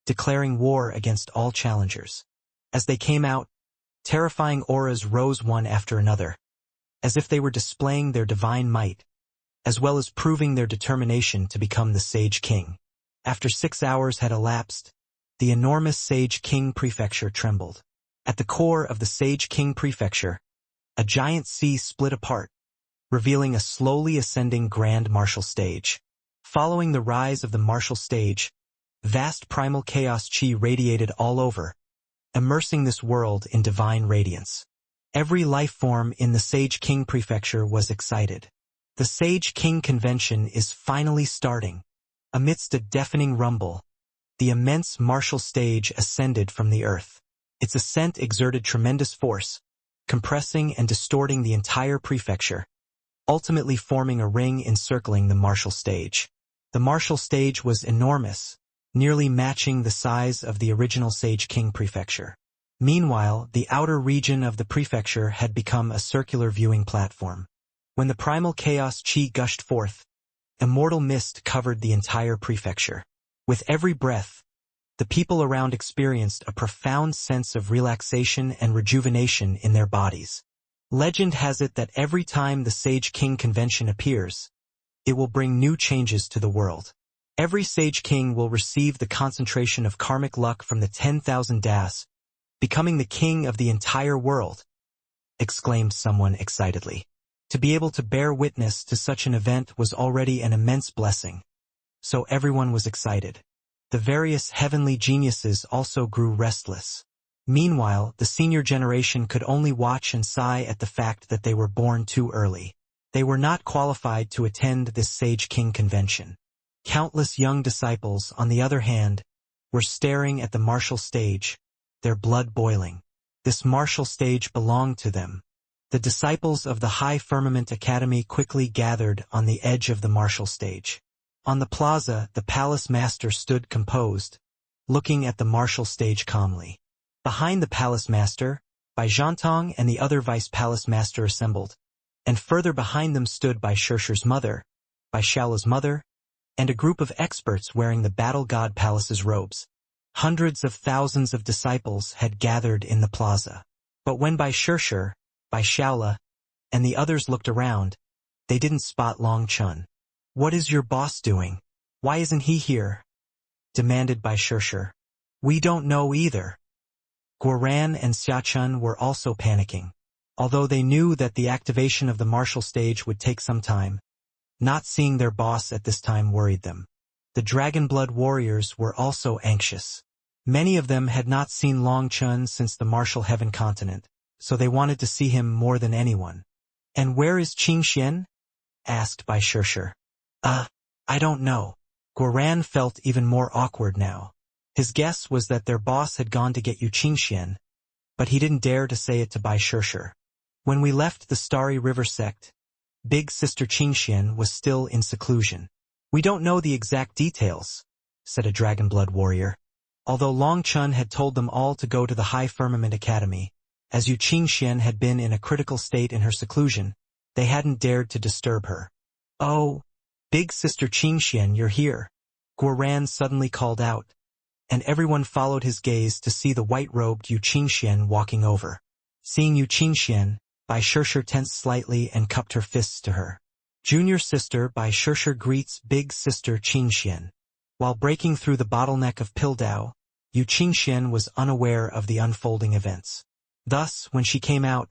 declaring war against all challengers. As they came out, terrifying auras rose one after another, as if they were displaying their divine might, as well as proving their determination to become the Sage King. After 6 hours had elapsed, the enormous Sage King Prefecture trembled. At the core of the Sage King Prefecture, a giant sea split apart, revealing a slowly ascending grand martial stage. Following the rise of the martial stage, vast primal chaos chi radiated all over, immersing this world in divine radiance. Every life form in the Sage King Prefecture was excited. The Sage King Convention is finally starting. Amidst a deafening rumble, the immense martial stage ascended from the earth. Its ascent exerted tremendous force, compressing and distorting the entire prefecture, ultimately forming a ring encircling the martial stage. The martial stage was enormous, nearly matching the size of the original Sage King Prefecture. Meanwhile, the outer region of the prefecture had become a circular viewing platform. When the primal chaos chi gushed forth, immortal mist covered the entire prefecture. With every breath, the people around experienced a profound sense of relaxation and rejuvenation in their bodies. Legend has it that every time the Sage King Convention appears, it will bring new changes to the world. Every Sage King will receive the concentration of karmic luck from the 10,000 Das, becoming the king of the entire world, exclaimed someone excitedly. To be able to bear witness to such an event was already an immense blessing, so everyone was excited. The various heavenly geniuses also grew restless. Meanwhile, the senior generation could only watch and sigh at the fact that they were born too early. They were not qualified to attend this Sage King Convention. Countless young disciples, on the other hand, were staring at the martial stage, their blood boiling. This martial stage belonged to them. The disciples of the High Firmament Academy quickly gathered on the edge of the martial stage. On the plaza, the palace master stood composed, looking at the martial stage calmly. Behind the palace master, Bai Zhantong and the other vice palace master assembled, and further behind them stood Bai Shishir's mother, Bai Shaola's mother, and a group of experts wearing the battle god palace's robes. Hundreds of thousands of disciples had gathered in the plaza. But when Bai Shishir, Bai Shaola, and the others looked around, they didn't spot Long Chun. "What is your boss doing? Why isn't he here?" demanded Bai Shishir. "We don't know either." Guoran and Xiachun were also panicking. Although they knew that the activation of the martial stage would take some time, not seeing their boss at this time worried them. The Dragonblood warriors were also anxious. Many of them had not seen Long Chun since the martial heaven continent, so they wanted to see him more than anyone. "And where is Qing Xian?" asked Bai Shishir. I don't know." Guoran felt even more awkward now. His guess was that their boss had gone to get Yu Qing Xian, but he didn't dare to say it to Bai Shishir. When we left the Starry River sect, Big Sister Qing Xian was still in seclusion. "We don't know the exact details," said a Dragonblood warrior. Although Long Chun had told them all to go to the High Firmament Academy, as Yu Qing Xian had been in a critical state in her seclusion, they hadn't dared to disturb her. "Oh, Big Sister Qing Xian, you're here," Guoran suddenly called out, and everyone followed his gaze to see the white-robed Yu Qing Xian walking over. Seeing Yu Qing Xian, Bai Shishir tensed slightly and cupped her fists to her. Junior sister Bai Shishir greets Big Sister Qing Xian. While breaking through the bottleneck of Pildao, Yu Qing Xian was unaware of the unfolding events. Thus, when she came out,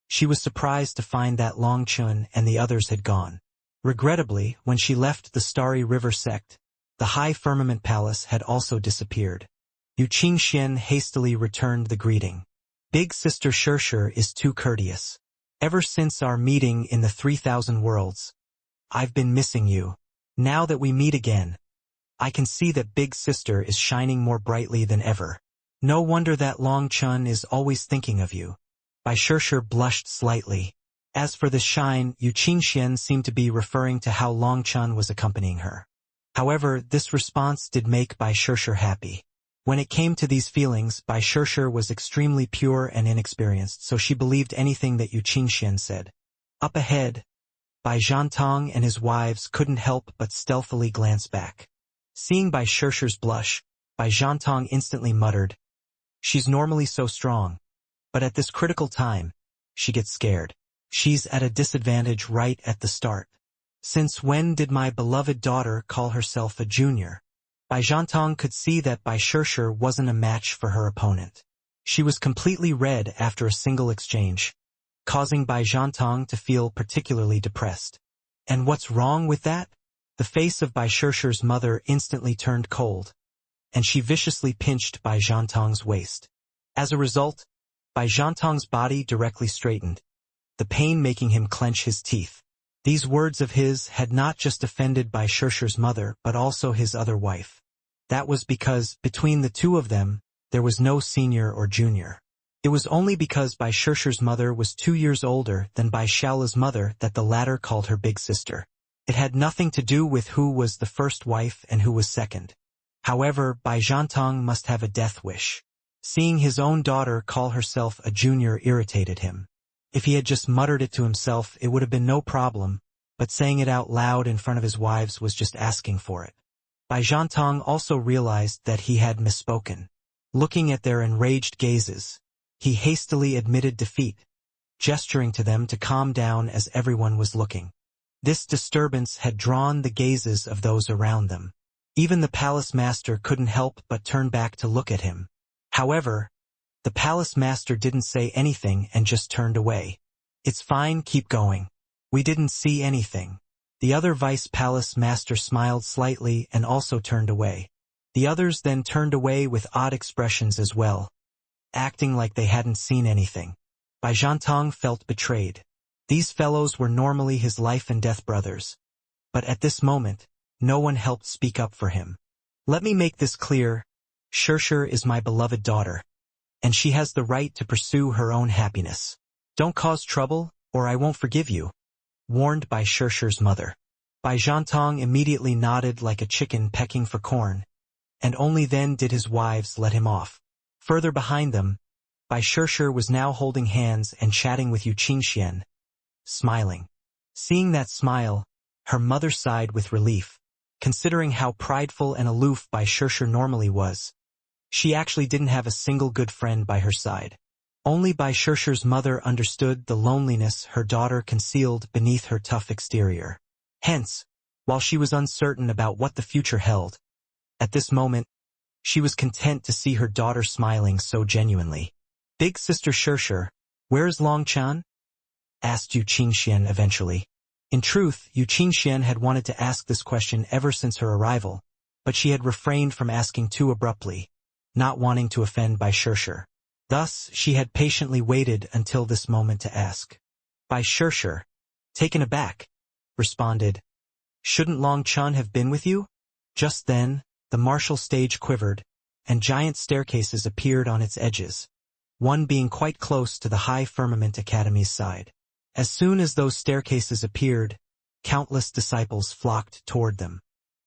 she was surprised to find that Long Chun and the others had gone. Regrettably, when she left the Starry River sect, the High Firmament Palace had also disappeared. Yu Qing Xian hastily returned the greeting. "Big Sister Shishir is too courteous. Ever since our meeting in the 3,000 worlds, I've been missing you. Now that we meet again, I can see that Big Sister is shining more brightly than ever. No wonder that Long Chun is always thinking of you." Bai Shishir blushed slightly. As for the shine, Yu Qing Xian seemed to be referring to how Long Chun was accompanying her. However, this response did make Bai Shishir happy. When it came to these feelings, Bai Shishir was extremely pure and inexperienced, so she believed anything that Yu Qing Xian said. Up ahead, Bai Zhantong and his wives couldn't help but stealthily glance back. Seeing Bai Shishir's blush, Bai Zhantong instantly muttered, "She's normally so strong, but at this critical time, she gets scared. She's at a disadvantage right at the start. Since when did my beloved daughter call herself a junior?" Bai Zhantong could see that Bai Shishir wasn't a match for her opponent. She was completely red after a single exchange, causing Bai Zhantong to feel particularly depressed. "And what's wrong with that?" The face of Bai Shishir's mother instantly turned cold, and she viciously pinched Bai Zhantong's waist. As a result, Bai Zhantong's body directly straightened, the pain making him clench his teeth. These words of his had not just offended Bai Shishir's mother but also his other wife. That was because, between the two of them, there was no senior or junior. It was only because Bai Shishir's mother was 2 years older than Bai Shaola's mother that the latter called her big sister. It had nothing to do with who was the first wife and who was second. However, Bai Zhantong must have a death wish. Seeing his own daughter call herself a junior irritated him. If he had just muttered it to himself, it would have been no problem, but saying it out loud in front of his wives was just asking for it. Bai Zhantong also realized that he had misspoken. Looking at their enraged gazes, he hastily admitted defeat, gesturing to them to calm down as everyone was looking. This disturbance had drawn the gazes of those around them. Even the palace master couldn't help but turn back to look at him. However, the palace master didn't say anything and just turned away. "It's fine, keep going. We didn't see anything." The other vice palace master smiled slightly and also turned away. The others then turned away with odd expressions as well, acting like they hadn't seen anything. Bai Zhantong felt betrayed. These fellows were normally his life and death brothers. But at this moment, no one helped speak up for him. "Let me make this clear. Shishir is my beloved daughter, and she has the right to pursue her own happiness. Don't cause trouble, or I won't forgive you," warned Bai Shishir's mother. Bai Zhantong immediately nodded like a chicken pecking for corn, and only then did his wives let him off. Further behind them, Bai Shirshir was now holding hands and chatting with Yu Qingxian, smiling. Seeing that smile, her mother sighed with relief. Considering how prideful and aloof Bai Shirshir normally was, she actually didn't have a single good friend by her side. Only Bai Shirshir's mother understood the loneliness her daughter concealed beneath her tough exterior. Hence, while she was uncertain about what the future held, at this moment, she was content to see her daughter smiling so genuinely. "Big Sister Shirshir, where is Long Chan?" asked Yu Qingxian eventually. In truth, Yu Qingxian had wanted to ask this question ever since her arrival, but she had refrained from asking too abruptly, not wanting to offend Bai Shirshir. Thus, she had patiently waited until this moment to ask. Bai Shirshir, taken aback, responded, "Shouldn't Long Chan have been with you?" Just then, the martial stage quivered, and giant staircases appeared on its edges, one being quite close to the High Firmament Academy's side. As soon as those staircases appeared, countless disciples flocked toward them.